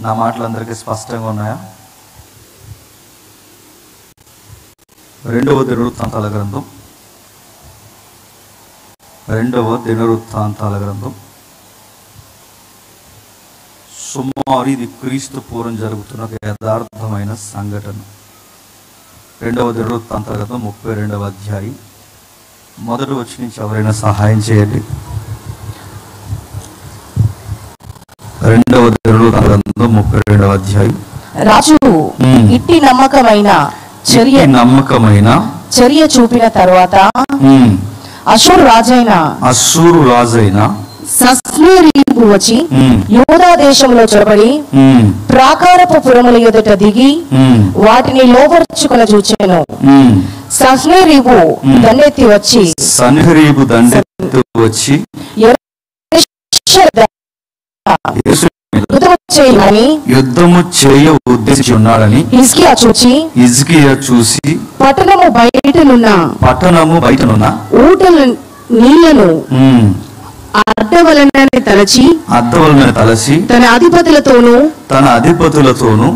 నా మాటలు అందరికీ స్పష్టంగా ఉన్నాయా? రెండవ దినవృత్తాంతాల గ్రంథం సుమారు ఇది క్రీస్తు పూర్వం జరుగుతున్న ఒక యథార్థమైన సంఘటన. రెండవ దినవృత్తాంతాల గ్రంథం 32వ అధ్యాయం మొదటి వచనం నుంచి ఎవరైనా సహాయం చేయండి. రెండవ దినవృత్తాంతాల గ్రంథం 32వ అధ్యాయం. రాజు ఇట్టి నమ్మకమైన చర్య చూపిన తరువాత అషూరు రాజైన సన్హెరీబు వచ్చి యూదా దేశంలో చొరబడి ప్రాకారపు పురముల ఎదుట దిగి వాటిని లోపరుచుకుని చూచెను. సన్హెరీబు దండెత్తి వచ్చి యుద్ధము చేయ ఉద్దేశించి ఉన్నాడని హిజ్కియా చూసి పట్టణము బయటనున్న ఊటల నీళ్లను అడ్డవలనని తలచి తన అధిపతులతోనూ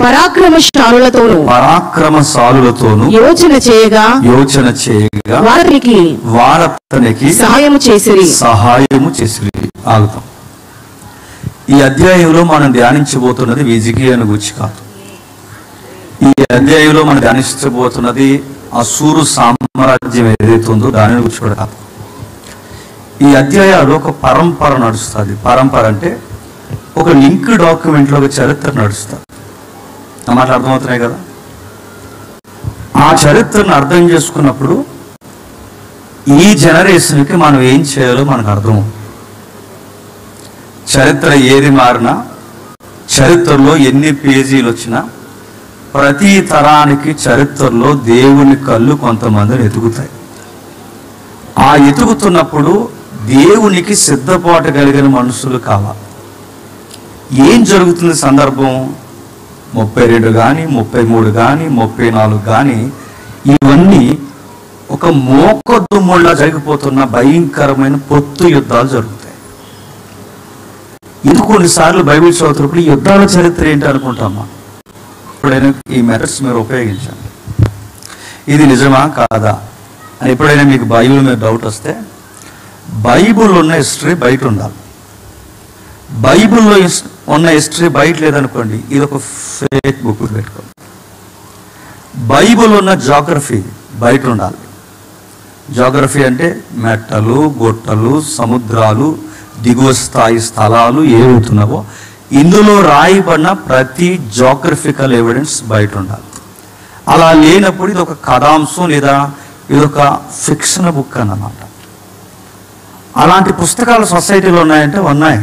పరాక్రమశాలులతోనూ యోచన చేయగా వారికి సహాయము చేసిరి. ఆగుతాం. ఈ అధ్యాయంలో మనం ధ్యానించబోతున్నది హిజ్కియాను గురించి కాదు. ఈ అధ్యాయంలో మనం ధ్యానించబోతున్నది అషూరు సామ్రాజ్యం ఏదైతే ఉందో దానిని గురించి కూడా కాదు. ఈ అధ్యాయాలు ఒక పరంపర నడుస్తుంది. పరంపర అంటే ఒక లింక్ డాక్యుమెంట్లో ఒక చరిత్ర నడుస్తుంది. ఆ మాటలు అర్థమవుతున్నాయి కదా. ఆ చరిత్రను అర్థం చేసుకున్నప్పుడు ఈ జనరేషన్కి మనం ఏం చేయాలో మనకు అర్థమవుతుంది. చరిత్ర ఏది మారినా, చరిత్రలో ఎన్ని పేజీలు వచ్చినా, ప్రతి తరానికి చరిత్రలో దేవుని కళ్ళు కొంతమందిని ఎతుకుతాయి. ఆ ఎతుకుతున్నప్పుడు దేవునికి సిద్ధపాటు కలిగిన మనుషులు కావాలి. ఏం జరుగుతుంది సందర్భం? 32 కానీ 33 కానీ 34 కానీ ఇవన్నీ ఒక మోకదుమ్ముళ్ళ జరిగిపోతున్న భయంకరమైన పొత్తు యుద్ధాలు జరుగుతాయి. ఇది కొన్నిసార్లు బైబిల్ చదువుతున్నప్పుడు ఈ యుద్ధాల చరిత్ర ఏంటి అనుకుంటామా? ఎప్పుడైనా ఈ మెథడ్స్ మీరు ఉపయోగించండి. ఇది నిజమా కాదా అని ఎప్పుడైనా మీకు బైబిల్ మీద డౌట్ వస్తే బైబిల్లో ఉన్న హిస్టరీ బయట ఉండాలి. బైబిల్లో ఉన్న హిస్టరీ బయట లేదనుకోండి, ఇది ఒక ఫేక్ బుక్ పెట్టుకోండి. బైబిల్ ఉన్న జాగ్రఫీ బయట ఉండాలి. జాగ్రఫీ అంటే మెట్టలు, గుట్టలు, సముద్రాలు, దిగువ స్థాయి స్థలాలు ఏవవుతున్నావో ఇందులో రాయబడిన ప్రతి జాగ్రఫికల్ ఎవిడెన్స్ బయట ఉండాలి. అలా లేనప్పుడు ఇది ఒక కథాంశం లేదా ఇదొక ఫిక్షన్ బుక్ అన్నమాట. అలాంటి పుస్తకాలు సొసైటీలో ఉన్నాయంటే ఉన్నాయి.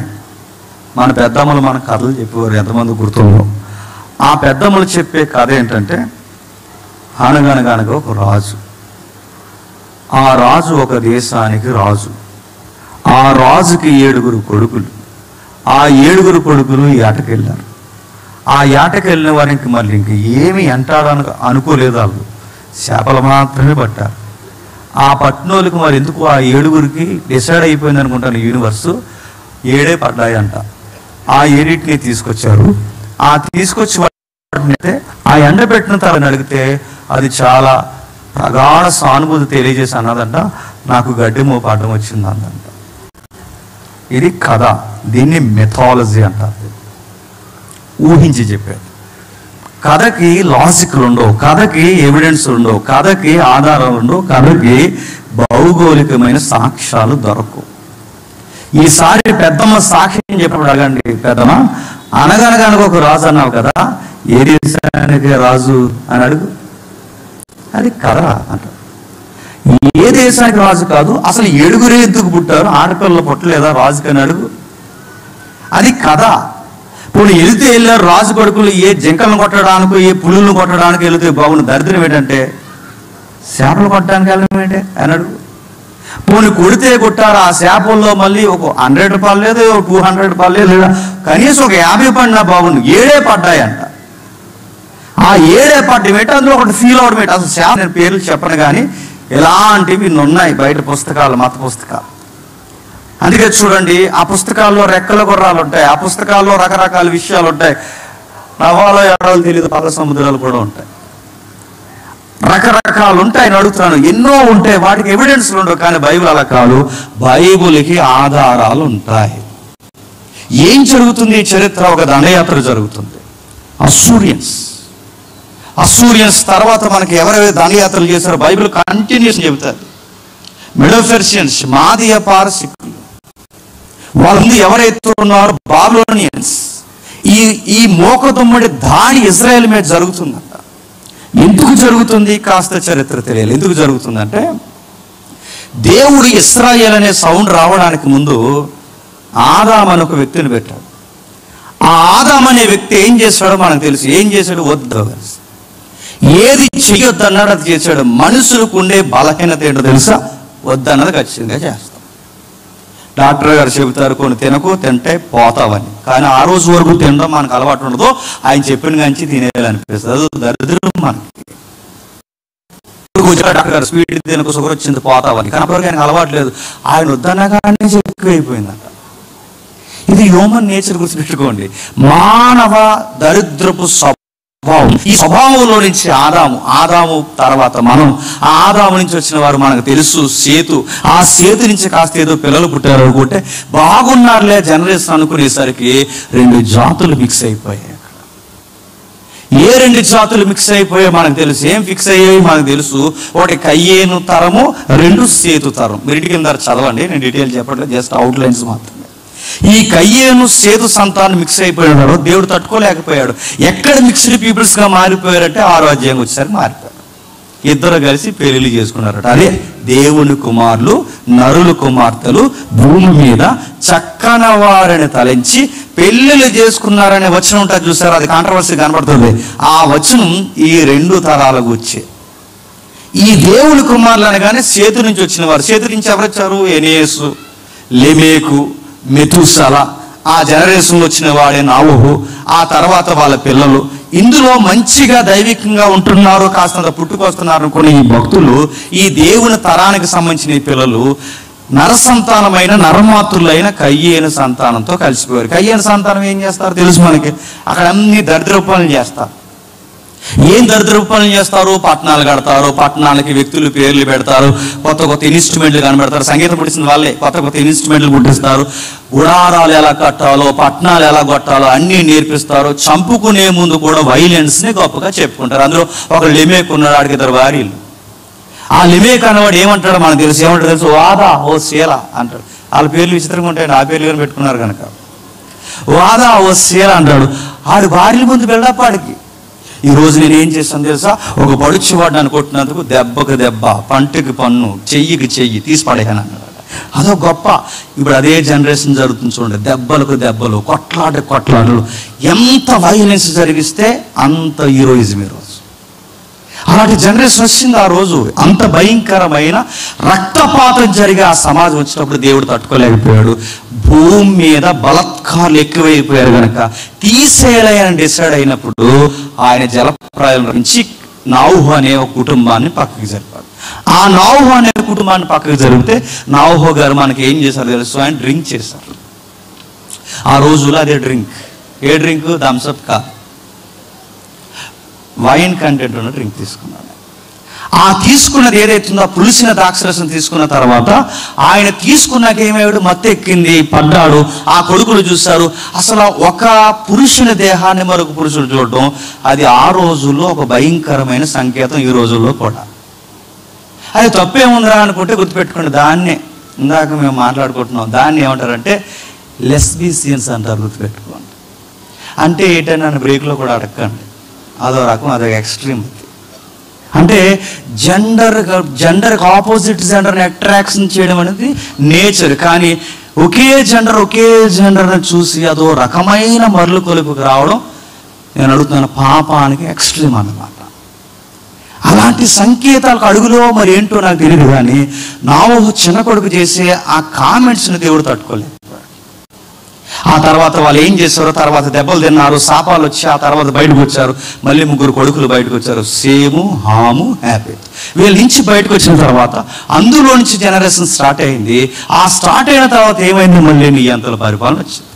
మన పెద్దమ్మలు మన కథలు చెప్పేవారు, ఎంతమంది గుర్తుందో. ఆ పెద్దమ్మలు చెప్పే కథ ఏంటంటే, అనగనగనగా ఒక రాజు, ఆ రాజు ఒక దేశానికి రాజు. ఆ రాజుకి 7 కొడుకులు. ఆ 7 కొడుకులు ఏటకెళ్ళారు. ఆ ఏటకెళ్ళిన వారికి మళ్ళీ ఇంక ఏమి అంటాడని అనుకోలేదు. వాళ్ళు చేపలు మాత్రమే పట్టారు. ఆ పట్టినోళ్ళకి మరి ఎందుకు ఆ 7 డిసైడ్ అయిపోయింది అనుకుంటాను యూనివర్సు. 7 పడ్డాయి అంట. ఆ 7 తీసుకొచ్చారు. ఆ తీసుకొచ్చి ఆ ఎండబెట్టిన తలని అడిగితే అది చాలా ప్రగాఢ సానుభూతి తెలియజేసి అన్నదంట, నాకు గడ్డి మోపు అడ్డం వచ్చింది అందంట. ఇది కథ. దీన్ని మెథాలజీ అంటారు. ఊహించి చెప్పారు. కథకి లాజిక్లు ఉండవు, కథకి ఎవిడెన్స్ ఉండవు, కథకి ఆధారాలు ఉండవు, కథకి భౌగోళికమైన సాక్ష్యాలు దొరకవు. ఈసారి పెద్దమ్మ సాక్ష్యం చెప్పినప్పుడు అడగండి, పెద్దమ్మ అనగనగనగా ఒక రాజు అన్నావు కదా, ఏ దేశానికి రాజు అని అడుగు. అది కథ అంట. ఏ దేశానికి రాజు కాదు, అసలు 7 ఎందుకు పుట్టారు, ఆడపిల్లలు పుట్టలేదా రాజుకి అని అడుగు. అది కథ. ఇప్పుడు వెళ్ళారు రాజు కొడుకులు ఏ జింకలను కొట్టడానికి, ఏ పులులను కొట్టడానికి వెళితే బాగుంది. దరిద్రం ఏంటంటే చేపలు కొట్టడానికి వెళ్ళడం ఏంటి అని అడుగు. పోనీ కొడితే కొట్టారు, ఆ చేపల్లో మళ్ళీ ఒక 100 రూపాయలు లేదు, 200 రూపాయలు లేదు, కనీసం ఒక 50 పడినా బాగుంది. 7 పడ్డాయంట. ఆ 7 పడ్డం ఏంటి, అందులో ఒకటి ఫీల్ అవడం ఏంటి. అసలు చేప నేను పేర్లు చెప్పను కానీ ఇలాంటివి ఉన్నాయి బయట పుస్తకాలు, మత పుస్తకాలు. అందుకే చూడండి, ఆ పుస్తకాల్లో రెక్కల గుర్రాలు ఉంటాయి, ఆ పుస్తకాల్లో రకరకాల విషయాలు ఉంటాయి. నవాలో ఎడాలు తెలియదు, పద సముద్రాలు కూడా ఉంటాయి, రకరకాలు ఉంటాయి. నేను అడుగుతున్నాను, ఎన్నో ఉంటాయి, వాటికి ఎవిడెన్స్లు ఉండవు. కానీ బైబిల్ అలా కాదు, బైబిల్కి ఆధారాలు ఉంటాయి. ఏం జరుగుతుంది? ఈ చరిత్ర ఒక దండయాత్ర జరుగుతుంది. అస్సూరియన్స్ తర్వాత మనకి ఎవరైతే దండయాత్రలు చేశారో బైబిల్ కంటిన్యూషన్ చెబుతారు. మెడోపెర్షియన్స్, మాదియ పారసికులు, వాళ్ళు ఎవరైతే ఉన్నారో బాబిలోనియన్స్, ఈ మోకదుమ్మడి దాడి ఇజ్రాయెల్ మీద జరుగుతుందంట. ఎందుకు జరుగుతుంది? కాస్త చరిత్ర తెలియాలి. ఎందుకు జరుగుతుందంటే, దేవుడు ఇశ్రాయేల్ అనే సౌండ్ రావడానికి ముందు ఆదాము అనే ఒక వ్యక్తిని పెట్టాడు. ఆ ఆదాము అనే వ్యక్తి ఏం చేశాడో మనకు తెలుసు. ఏం చేశాడు? వద్దు, ఏది చెయ్యొద్దు అన్నాడు అది చేశాడు. మనుషులకు ఉండే బలహీనత ఏంటో తెలుసా? వద్దన్నది ఖచ్చితంగా చేస్తాం. డాక్టర్ గారు చెబుతారు, కొన్ని తినకు, తింటే పోతావని. కానీ ఆ రోజు వరకు తినడం మనకు అలవాటు ఉండదు. ఆయన చెప్పిన కంచి తినేయాలనిపిస్తుంది. అది దరిద్రం మనకి. డాక్టర్ గారు స్వీట్ తినకు, షుగర్ వచ్చింది, పోతావని. కానీ అప్పటివరకు ఆయనకు అలవాటు లేదు. ఆయన వద్దనగానే ఎక్కువైపోయిందంట. ఇది హ్యూమన్ నేచర్ గుర్తుపెట్టుకోండి. మానవ దరిద్రపు స్వభావం. ఈ స్వభావంలో నుంచి ఆదాము తర్వాత మనం, ఆ ఆదాము నుంచి వచ్చిన వారు మనకు తెలుసు సేతు. ఆ సేతు నుంచి కాస్త ఏదో పిల్లలు పుట్టారు అనుకుంటే బాగున్నారులే జనరేషన్ అనుకునేసరికి 2 జాతులు మిక్స్ అయిపోయాయి. ఏ 2 జాతులు మిక్స్ అయిపోయాయి మనకు తెలుసు. ఏం ఫిక్స్ అయ్యాయి మనకు తెలుసు. ఒకటి కయ్యేను తరము, 2 సేతు తరం. మీరు ఇంటికి కింద చదవండి, నేను డీటెయిల్ చెప్పట్లేదు, జస్ట్ అవుట్లైన్స్ మాత్రమే. ఈ కయ్యేను సేతు సంతానం మిక్స్ అయిపోయాడు. దేవుడు తట్టుకోలేకపోయాడు. ఎక్కడ మిక్స్డ్ పీపుల్స్ గా మారిపోయారంటే 6వ అధ్యాయం వచ్చేసరికి మారిపోయారు. ఇద్దరు కలిసి పెళ్లి చేసుకున్నారట. అదే దేవుని కుమారులు, నరుల కుమార్తెలు భూమి మీద చక్కన వారిని తలంచి పెళ్లిళ్ళు చేసుకున్నారనే వచనం ఉంటుంది చూసారు. అది కాంట్రవర్సీ కనబడుతుంది. ఆ వచనం ఈ 2 తరాలకు వచ్చే ఈ దేవుని కుమారులు అనగానే సేతు నుంచి వచ్చిన వారు. సేతు నుంచి ఎవరొచ్చారు? ఎనేసు, లెమేకు, మెతుసల. ఆ జనరేషన్లో వచ్చిన వాడే నావోహు. ఆ తర్వాత వాళ్ళ పిల్లలు. ఇందులో మంచిగా దైవికంగా ఉంటున్నారు, కాస్తంత పుట్టుకొస్తున్నారు అనుకునే ఈ భక్తులు, ఈ దేవుని తరానికి సంబంధించిన ఈ పిల్లలు నరసంతానమైన నరమాతృలైన కయ్యేను సంతానంతో కలిసిపోయారు. కయ్యేను సంతానం ఏం చేస్తారు తెలుసు మనకి. అక్కడ అన్ని దరిద్ర పనులు చేస్తారు. ఏం దరిద్ర పనులు చేస్తారు? పట్టణాలు కడతారు, పట్టణాలకి వ్యక్తులు పేర్లు పెడతారు, కొత్త ఇన్స్ట్రుమెంట్లు కనబెడతారు. సంగీతం పుట్టించిన వాళ్ళే కొత్త ఇన్స్ట్రుమెంట్లు పుట్టిస్తారు. గుడారాలు ఎలా కట్టాలో, పట్టణాలు ఎలా కొట్టాలో అన్నీ నేర్పిస్తారు. చంపుకునే ముందు కూడా వైలెన్స్ని గొప్పగా చెప్పుకుంటారు. అందులో ఒక లెమేక్ ఉన్నాడు, ఆడికి 2 భార్యలు. ఆ లెమేక్ అన్నవాడు ఏమంటాడో మనకు తెలుసు. ఏమంటాడు తెలుసు? వాదా ఓ శీల అంటాడు. వాళ్ళ పేర్లు విచిత్రంగా ఉంటాయండి, ఆ పేర్లు కానీ పెట్టుకున్నారు కనుక. వాదా ఓ శీల అంటాడు. ఆడి భార్యల ముందు బిల్డప్ ఆడికి. ఈ రోజు నేను ఏం చేస్తాను తెలుసా? ఒక పడుచువాడు అనుకుంటున్నందుకు దెబ్బకు దెబ్బ, పంటకి పన్ను, చెయ్యికి చెయ్యి తీసి పడేయాను అన్నాడు. అదో గొప్ప. ఇప్పుడు అదే జనరేషన్ జరుగుతుంది చూడండి. దెబ్బలకు దెబ్బలు, కొట్లాటలు. ఎంత వైలెన్స్ జరిగిస్తే అంత హీరోయిజం ఈరోజు. అలాంటి జనరేషన్ వచ్చింది ఆ రోజు. అంత భయంకరమైన రక్తపాతం జరిగే ఆ సమాజం వచ్చినప్పుడు దేవుడు తట్టుకోలేకపోయాడు. భూమి మీద బలత్కారాలు ఎక్కువైపోయారు కనుక తీసేయాలని డిసైడ్ అయినప్పుడు ఆయన జలప్రాయం నుంచి నావుహు అనే ఒక కుటుంబాన్ని పక్కకి జరిపాడు. ఆ నావుహు అనే కుటుంబాన్ని పక్కకి జరిపితే నావుహు గారు మనకి ఏం చేశారు తెలుసు? ఆయన డ్రింక్ చేశారు. ఆ రోజులో అదే డ్రింక్. ఏ డ్రింక్? థమ్సప్ కాదు, వైన్ కంటెంట్ ఉన్న డ్రింక్ తీసుకున్నాడు. ఆ తీసుకున్నది ఏదైతుందో ఆ పులిసిన ద్రాక్షరసం తీసుకున్న తర్వాత ఆయన తీసుకున్నాక ఏమయ్యాడు? మత్తు ఎక్కింది, పడ్డాడు. ఆ కొడుకులు చూశారు. అసలు ఒక పురుషుని దేహాన్ని మరొక పురుషుడు చూడడం, అది ఆ రోజుల్లో ఒక భయంకరమైన సంకేతం. ఈ రోజుల్లో కూడా అది తప్పేముందిరా అనుకుంటే గుర్తుపెట్టుకోండి, దాన్నే ఇందాక మేము మాట్లాడుకుంటున్నాం, దాన్ని ఏమంటారంటే లెస్బిసియన్స్ అంటారు. గుర్తుపెట్టుకోండి. అంటే ఏంటని నన్ను బ్రేక్లో కూడా అడగండి. అదో రకం, అదొక ఎక్స్ట్రీమ్. అంటే జెండర్కి ఆపోజిట్ జెండర్ని అట్రాక్షన్ చేయడం అనేది నేచర్. కానీ ఒకే జెండర్ని చూసి అదో రకమైన మరలు కొలుపుకి రావడం, నేను అడుగుతున్నాను, పాపానికి ఎక్స్ట్రీమ్ అన్నమాట. అలాంటి సంకేతాలకు అడుగులో మరి ఏంటో నాకు తెలియదు. కానీ నావోహు చిన్న కొడుకు చేసే ఆ కామెంట్స్ని దేవుడు తట్టుకోలేదు. ఆ తర్వాత వాళ్ళు ఏం చేశారో, తర్వాత దెబ్బలు తిన్నారు, శాపాలు వచ్చి ఆ తర్వాత బయటకు వచ్చారు. మళ్ళీ 3 కొడుకులు బయటకు వచ్చారు, సేము, హాము, హ్యాపెత్. వీళ్ళ నుంచి బయటకు వచ్చిన తర్వాత అందులో నుంచి జనరేషన్ స్టార్ట్ అయింది. ఆ స్టార్ట్ అయిన తర్వాత ఏమైంది? మళ్ళీ నియంత్రణ పరిపాలన వచ్చింది.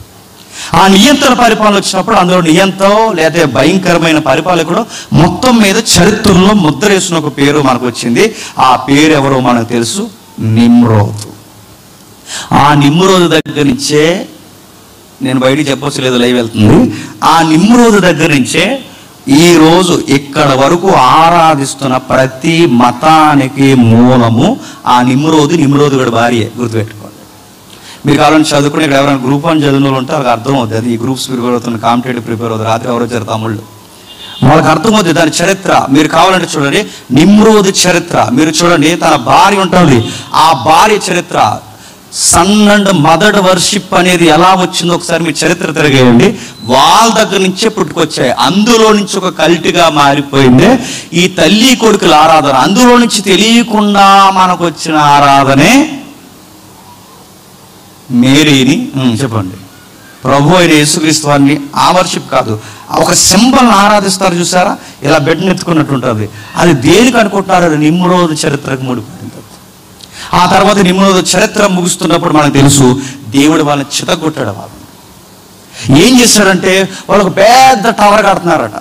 ఆ నియంత్రణ పరిపాలన వచ్చినప్పుడు అందులో నియంతో లేదా భయంకరమైన పరిపాలకుడు మొత్తం మీద చరిత్రలో ముద్ర వేసిన ఒక పేరు మనకు వచ్చింది. ఆ పేరు ఎవరో మనకు తెలుసు, నిమ్రోదు. ఆ నిమ్రోదు దగ్గర నుంచే, నేను బయటికి చెప్పొచ్చు లేదు, లైవ్ వెళ్తుంది, ఆ నిమ్రోదు దగ్గర నుంచే ఈరోజు ఇక్కడ వరకు ఆరాధిస్తున్న ప్రతి మతానికి మూలము ఆ నిమ్రోదు గడి భార్య. గుర్తుపెట్టుకోండి. మీరు కావాలని చదువుకుని ఇక్కడ ఎవరైనా గ్రూప్ 1 చదివిన వాళ్ళు ఉంటే వాళ్ళకి అర్థం అవుతుంది. అది ఈ గ్రూప్స్ ప్రిపేర్ అవుతుంది, కాంపిటేటివ్ ప్రిపేర్ అవుతుంది, రాత్రి ఎవరో వచ్చారు తమ్ముళ్ళు, వాళ్ళకి అర్థమవుతుంది దాని చరిత్ర. మీరు కావాలంటే చూడండి, నిమ్రోదు చరిత్ర మీరు చూడండి. తన భార్య ఉంటుంది, ఆ భార్య చరిత్ర, సన్ అండ్ మదర్ వర్షిప్ అనేది ఎలా వచ్చిందో ఒకసారి మీరు చరిత్ర తిరగేయండి. వాళ్ళ దగ్గర నుంచే పుట్టుకొచ్చాయి. అందులో నుంచి ఒక కల్ట్గా మారిపోయింది ఈ తల్లి కొడుకుల ఆరాధన. అందులో నుంచి తెలియకుండా మనకు వచ్చిన ఆరాధనే మేరీని, చెప్పండి, ప్రభు అయిన యేసుక్రీస్తు వారిని. ఆ వర్షిప్ కాదు, ఒక సింబల్ని ఆరాధిస్తారు చూసారా, ఇలా బెడ్ని ఎత్తుకున్నట్టు ఉంటుంది. అది దేనికి అనుకుంటున్నారు? అది నిమ్రోదు చరిత్రకు ముడిపడింది. ఆ తర్వాత నిమ్రోదు చరిత్ర ముగుస్తున్నప్పుడు మనకు తెలుసు దేవుడు వాళ్ళని చితగొట్టాడు. వాళ్ళు ఏం చేశాడంటే వాళ్ళకు పెద్ద టవర్ కడుతున్నారట.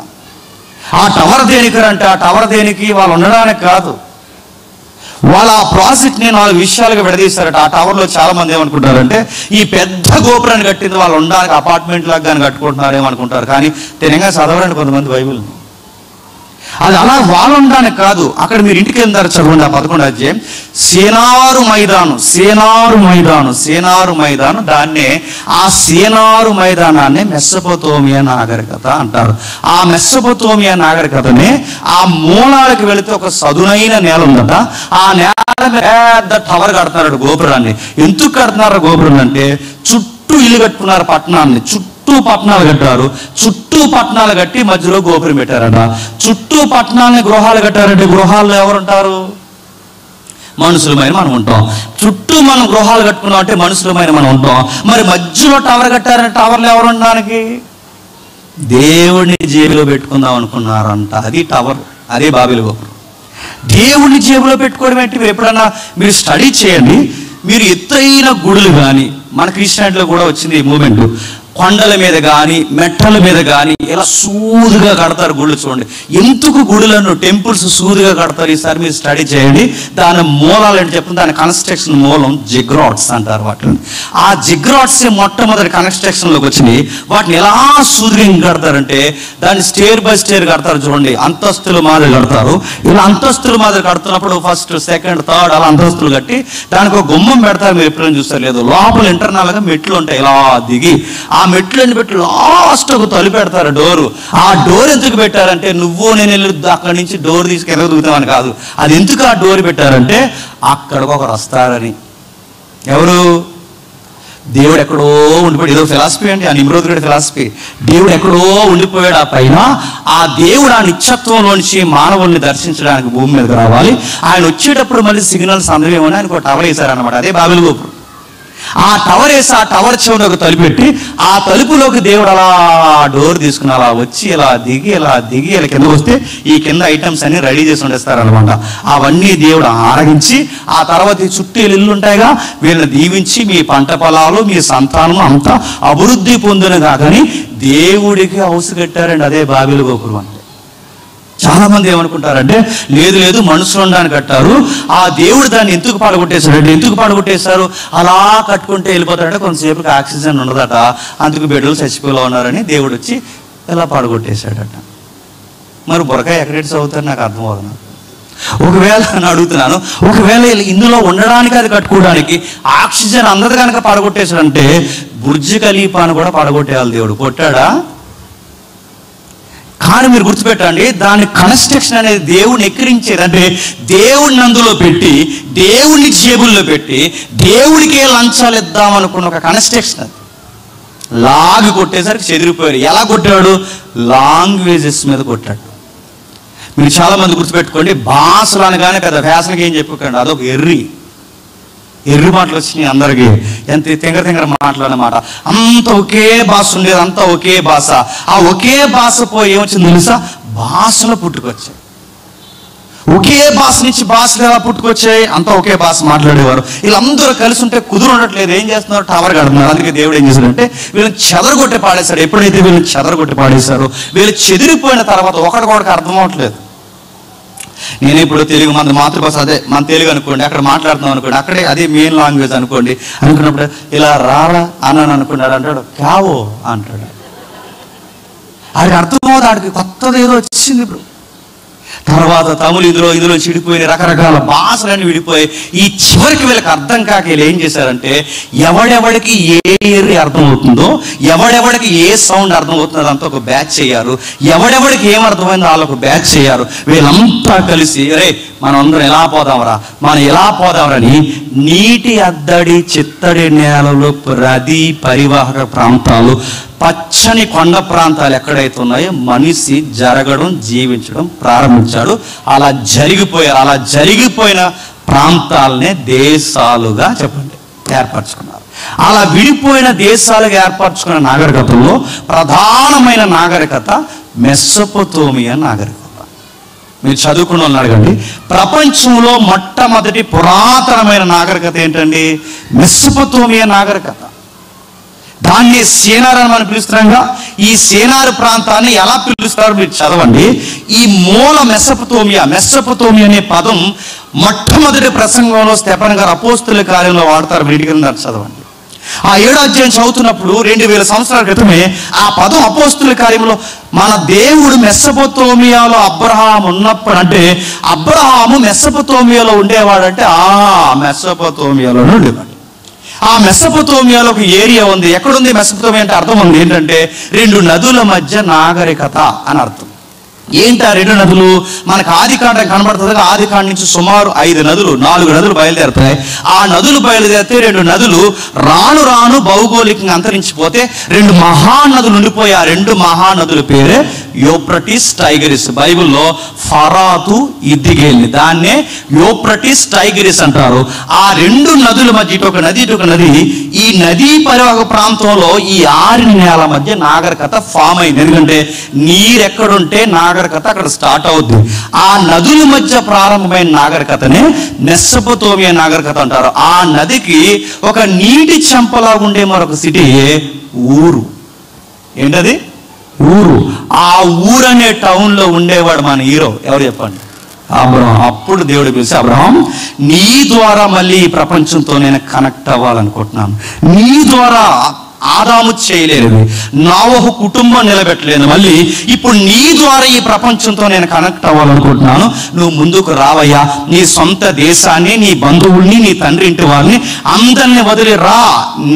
ఆ టవర్ దేనికంటే, ఆ టవర్ దేనికి, వాళ్ళు ఉండడానికి కాదు, వాళ్ళ ఆ ప్రాజెక్ట్ని 4 విషయాలుగా విడదీశారట. ఆ టవర్లో చాలా మంది ఏమనుకుంటారంటే ఈ పెద్ద గోపురాన్ని కట్టింది వాళ్ళు ఉండడానికి, అపార్ట్మెంట్ లాగా కానీ కట్టుకుంటున్నారు ఏమనుకుంటారు. కానీ తెలంగా చదవడానికి కొంతమంది బైబిల్ని, అది అలా వాళ్ళు ఉండడానికి కాదు. అక్కడ మీరు ఇంటికి వెళ్తారు, చదవండి ఆ 11వ అధ్యాయం. సేనారు మైదాను దాన్నే, ఆ సేనారు మైదానాన్ని మెస్సొపొతేమియా నాగరికత అంటారు. ఆ మెస్సొపొతేమియా నాగరికతనే ఆ మూలాలకు వెళితే ఒక సదునైన నేల ఉందట. ఆ నేల పెద్ద టవర్ కడుతున్నారు, గోపురాన్ని. ఎందుకు కడుతున్నారు గోపురం అంటే, చుట్టూ ఇల్లు కట్టుకున్నారు పట్టణాన్ని, చుట్టూ పట్టణాలు కట్టారు. చుట్టూ పట్టణాలు కట్టి మధ్యలో గోపురం పెట్టారట. చుట్టూ పట్టణాలని గృహాలు కట్టారంటే గృహాల్లో ఎవరుంటారు? మనుషులమైన మనం ఉంటాం. చుట్టూ మనం గృహాలు కట్టుకున్నాం అంటే మనుషులమైన మనం ఉంటాం. మరి మధ్యలో టవర్ కట్టారంటే టవర్లో ఎవరు ఉండడానికి? దేవుడిని జేబులో పెట్టుకుందాం అనుకున్నారంట. అది టవర్, అదే బాబెలు గోపురం. దేవుడిని జేబులో పెట్టుకోవడం ఏంటి? మీరు ఎప్పుడన్నా మీరు స్టడీ చేయండి. మీరు ఎత్తైన గుడులు కానీ, మన క్రిస్టియానిటీలో కూడా వచ్చింది ఈ మూమెంట్, కొండల మీద కానీ మెట్టల మీద కానీ ఇలా సూదుగా కడతారు గుళ్ళు. చూడండి ఎందుకు గుడులను, టెంపుల్స్ సూదుగా కడతారు. ఈసారి మీరు స్టడీ చేయండి. దాని మూలాలు ఏంటి చెప్పండి. దాని కన్స్ట్రక్షన్ మూలం జిగ్రాట్స్ అంటారు వాటిని. ఆ జిగ్రాట్స్ మొట్టమొదటి కన్స్ట్రక్షన్లోకి వచ్చినాయి. వాటిని ఎలా సూదుగా కడతారంటే దాన్ని స్టేర్ బై స్టేర్ కడతారు. చూడండి అంతస్తుల మాదిరి కడతారు. ఇలా అంతస్తుల మాదిరి కడుతున్నప్పుడు ఫస్ట్, సెకండ్, థర్డ్ అలా అంతస్తులు కట్టి దానికి ఒక గుమ్మం పెడతారు. మీరు ఎప్పుడైనా చూస్తారు లేదు, లోపల ఇంటర్నల్గా మెట్లు ఉంటాయి. ఇలా దిగి ఆ మెట్లని పెట్టి లాస్ట్ ఒక తలుపు పెడతారు, డోరు. ఆ డోర్ ఎందుకు పెట్టారంటే నువ్వు నేను వెళ్ళి అక్కడి నుంచి డోర్ తీసుకెళ్ళి దిగుతామని కాదు. అది ఎందుకు ఆ డోర్ పెట్టారంటే అక్కడికి ఒకరు వస్తారని. ఎవరు? దేవుడు ఎక్కడో ఉండిపోయాడు. ఏదో ఫిలాసఫీ అండి, ఆ నిమ్రోదుడి ఫిలాసఫీ. దేవుడు ఎక్కడో ఉండిపోయాడు ఆ పైన. ఆ దేవుడు ఆ నిత్యత్వంలోంచి మానవుల్ని దర్శించడానికి భూమి మీదకి రావాలి. ఆయన వచ్చేటప్పుడు మళ్ళీ సిగ్నల్స్ అందవేమని ఆయనకు ఒక టవర్ వేశారనమాట. అదే బాబెలు గోపురం. ఆ టవర్ వేసి ఆ టవర్ చెవున ఒక తలుపు పెట్టి ఆ తలుపులోకి దేవుడు అలా డోర్ తీసుకుని అలా వచ్చి ఇలా దిగి ఇలా కింద వస్తే ఈ కింద ఐటమ్స్ అన్ని రెడీ చేసి ఉండేస్తారనమాట. అవన్నీ దేవుడు ఆరగించి ఆ తర్వాత ఈ చుట్టూ ఇల్లు ఉంటాయిగా, వీళ్ళని దీవించి మీ పంట పొలాలు మీ సంతానం అంతా అభివృద్ధి పొందునుగా కానీ దేవుడికి హౌస్ కట్టారండి. అదే బాబెలు గోపురం అంటే. చాలా మంది ఏమనుకుంటారంటే లేదు లేదు మనుషులు ఉండడానికి కట్టారు. ఆ దేవుడు దాన్ని ఎందుకు పాడగొట్టేశాడంటే, ఎందుకు పాడగొట్టేశారు? అలా కట్టుకుంటే వెళ్ళిపోతాడంటే కొంతసేపుకి ఆక్సిజన్ ఉండదట, అందుకు బిడ్డలు చచ్చిపోయేలా ఉన్నారని దేవుడు వచ్చి ఇలా పాడగొట్టేశాడట. మరి బుర్రకాయ ఎక్కడెట్టి చదువుతారు నాకు అర్థం అవుతుంది. ఒకవేళ నేను అడుగుతున్నాను, ఒకవేళ ఇందులో ఉండడానికి అది కట్టుకోవడానికి ఆక్సిజన్ అందదు కనుక పాడగొట్టేశాడంటే బుర్జ్ ఖలీఫాను కూడా పాడగొట్టేయాలి దేవుడు. కొట్టాడా? కానీ మీరు గుర్తుపెట్టండి, దాని కన్స్ట్రక్షన్ అనేది దేవుడిని ఎక్కిరించేది. అంటే దేవుడిని అందులో పెట్టి, దేవుడిని జేబుల్లో పెట్టి, దేవుడికే లంచాలు ఇద్దాం అనుకున్న ఒక కన్స్ట్రక్షన్. అది లాగి కొట్టేసరికి చెదిరిపోయారు. ఎలా కొట్టాడు? లాంగ్వేజెస్ మీద కొట్టాడు. మీరు చాలా మంది గుర్తుపెట్టుకోండి, భాషలు అనగానే పెద్ద ఫ్యాషన్కి ఏం చెప్పుకోండి, అదొక ఎర్రి మాటలు వచ్చినాయి అందరికీ. ఎంత తెంగర మాటలు అన్నమాట. అంత ఒకే భాష ఉండేది, అంతా ఒకే భాష. ఆ ఒకే భాష పోయి ఏమొచ్చింది తెలుసా? భాషలో పుట్టుకొచ్చాయి. ఒకే భాష నుంచి భాషలు ఎలా పుట్టుకొచ్చాయి? అంతా ఒకే భాష మాట్లాడేవారు. వీళ్ళందరూ కలిసి ఉంటే కుదురు ఉండట్లేదు. ఏం చేస్తున్నారు? టవర్ కడుతున్నారు. అందుకే దేవుడు ఏం చేశాడంటే వీళ్ళని చెదరగొట్టి పాడేశాడు. ఎప్పుడైతే వీళ్ళని చెదరగొట్టి పాడేశారో వీళ్ళు చెదిరిపోయిన తర్వాత ఒకడికొకడికి అర్థం అవట్లేదు. నేను ఇప్పుడు తెలుగు మన మాతృభాష అదే మన తెలుగు అనుకోండి, అక్కడ మాట్లాడుతున్నాం అనుకోండి, అక్కడే అదే మెయిన్ లాంగ్వేజ్ అనుకోండి. అనుకున్నప్పుడు ఇలా రారా అన్నాను అనుకున్నాడు అంటాడు, క్యావో అంటాడు. ఆడికి అర్థమవుతుంది, ఆడికి కొత్తది ఏదో వచ్చింది. ఇప్పుడు తర్వాత తమిళ ఇందులో చిడిపోయిన రకరకాల భాషలన్నీ విడిపోయి ఈ చివరికి వీళ్ళకి అర్థం కాక వీళ్ళు ఏం చేశారంటే ఎవడెవడికి ఏ ఏరి అర్థం అవుతుందో, ఎవడెవడికి ఏ సౌండ్ అర్థం అవుతుందో అదంతా ఒక బ్యాచ్ చేయారు. ఎవడెవడికి ఏం అర్థమైందో వాళ్ళకు బ్యాచ్ చేయారు. వీళ్ళంతా కలిసి అరే మనం అందరం ఎలా పోదామరని నీటి అద్దడి చిత్తడి నేలలు నదీ పరివాహక ప్రాంతాలు పచ్చని కొండ ప్రాంతాలు ఎక్కడైతే ఉన్నాయో మనిషి జరగడం జీవించడం ప్రారంభించాడు. అలా జరిగిపోయిన ప్రాంతాలనే దేశాలుగా చెప్పండి ఏర్పరచుకున్నారు. అలా విడిపోయిన దేశాలుగా ఏర్పరచుకున్న నాగరికతల్లో ప్రధానమైన నాగరికత మెసొపొతేమియా నాగరికత. మీరు చదువుకున్న వాళ్ళని అడగండి, ప్రపంచంలో మొట్టమొదటి పురాతనమైన నాగరికత ఏంటండి? మెసొపొతేమియా నాగరికత. దాన్ని సేనార్ అని మనం పిలుస్తున్నాంగా. ఈ సేనార్ ప్రాంతాన్ని ఎలా పిలుస్తారు మీరు చదవండి. ఈ మూల మెసొపొతేమియా అనే పదం మొట్టమొదటి ప్రసంగంలో స్టెఫెన్ గారు అపోస్తుల కార్యంలో వాడతారు. వీటికి చదవండి. ఆ 7వ అధ్యాయం చదువుతున్నప్పుడు 2000 సంవత్సరాల క్రితమే ఆ పదం అపోస్తుల కార్యంలో మన దేవుడు మెసొపొతేమియాలో అబ్రహాము ఉన్నప్పుడు, అంటే అబ్రహాము మెసొపొతేమియాలో ఉండేవాడంటే మెసొపొతేమియాలోనే ఉండేవాడు. ఆ మెసొపొతేమియాలో ఒక ఏరియా ఉంది. ఎక్కడుంది మెసొపొతేమియా అంటే అర్థం ఉంది ఏంటంటే 2 నదుల మధ్య నాగరికత అని అర్థం. ఏంటి ఆ 2 నదులు? మనకు ఆదికాండం కనబడుతుంది. ఆదికాండం నుంచి సుమారు 4 నదులు బయలుదేరుతాయి. ఆ నదులు బయలుదేరితే 2 నదులు రాను భౌగోళికంగా అంతరించిపోతే 2 మహానదులు ఉండిపోయి ఆ 2 మహానదుల పేరే యూఫ్రటీస్ టైగ్రిస్. బైబిల్లో ఫరాతు ఇద్దిగేల్ని దాన్నే యూఫ్రటీస్ టైగ్రిస్ అంటారు. ఆ 2 నదుల మధ్య ఇటు ఒక నది ఈ నదీ పరివాహక ప్రాంతంలో ఈ 6 నేల మధ్య నాగరికత ఫామ్ అయింది. ఎందుకంటే నీరు ఎక్కడుంటే నాగరికత అక్కడ స్టార్ట్ అవుద్ది. ఆ నదుల మధ్య ప్రారంభమైన నాగరికతనే మెసొపొతేమియా నాగరికత అంటారు. ఆ నదికి ఒక నీటి చెంపలాగా ఉండే మరొక సిటీ ఊరు. ఏంటది? ఊరు. ఆ ఊరు అనే టౌన్ లో ఉండేవాడు మన హీరో. ఎవరు చెప్పండి? అబ్రహాం. అప్పుడు దేవుడు పిలిచి, అబ్రహాం నీ ద్వారా మళ్ళీ ఈ ప్రపంచంతో నేను కనెక్ట్ అవ్వాలనుకుంటున్నాను. నీ ద్వారా ఆదాము చేయలేదు, నోవహు కుటుంబం నిలబెట్టలేదు, మళ్ళీ ఇప్పుడు నీ ద్వారా ఈ ప్రపంచంతో నేను కనెక్ట్ అవ్వాలనుకుంటున్నాను. నువ్వు ముందుకు రావయ్యా. నీ సొంత దేశాన్ని, నీ బంధువుల్ని, నీ తండ్రి ఇంటి వారిని అందరిని వదిలి రా.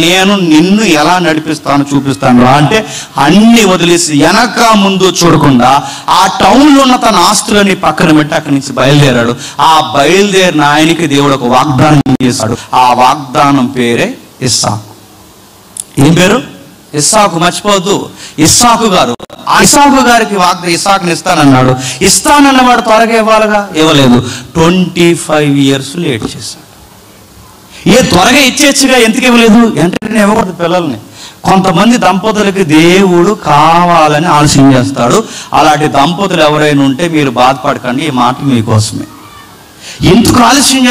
నేను నిన్ను ఎలా నడిపిస్తాను చూపిస్తాను రా అంటే అన్ని వదిలేసి వెనక ముందు చూడకుండా ఆ టౌన్లో ఉన్న తన ఆస్తులని పక్కన పెట్టి అక్కడి నుంచి బయలుదేరాడు. ఆ బయలుదేరిన ఆయనకి దేవుడు ఒక వాగ్దానం చేశాడు. ఆ వాగ్దానం పేరే ఇస్సాకు. ఏం పేరు? ఇస్సాకు. మర్చిపోవద్దు, ఇస్సాకు గారు. ఆ ఇస్సాకు గారికి ఇస్సాకుని ఇస్తానన్నాడు. ఇస్తానన్నవాడు త్వరగా ఇవ్వాలిగా, ఇవ్వలేదు. 25 years లేట్ చేశాడు. త్వరగా ఇచ్చేచ్చుగా, ఎందుకు ఇవ్వలేదు? వెంటనే ఇవ్వకూడదు పిల్లల్ని. కొంతమంది దంపతులకి దేవుడు కావాలని ఆలస్యం చేస్తాడు. అలాంటి దంపతులు ఎవరైనా ఉంటే మీరు బాధపడకండి, ఈ మాట మీకోసమే. ఎందుకు ఆలస్యం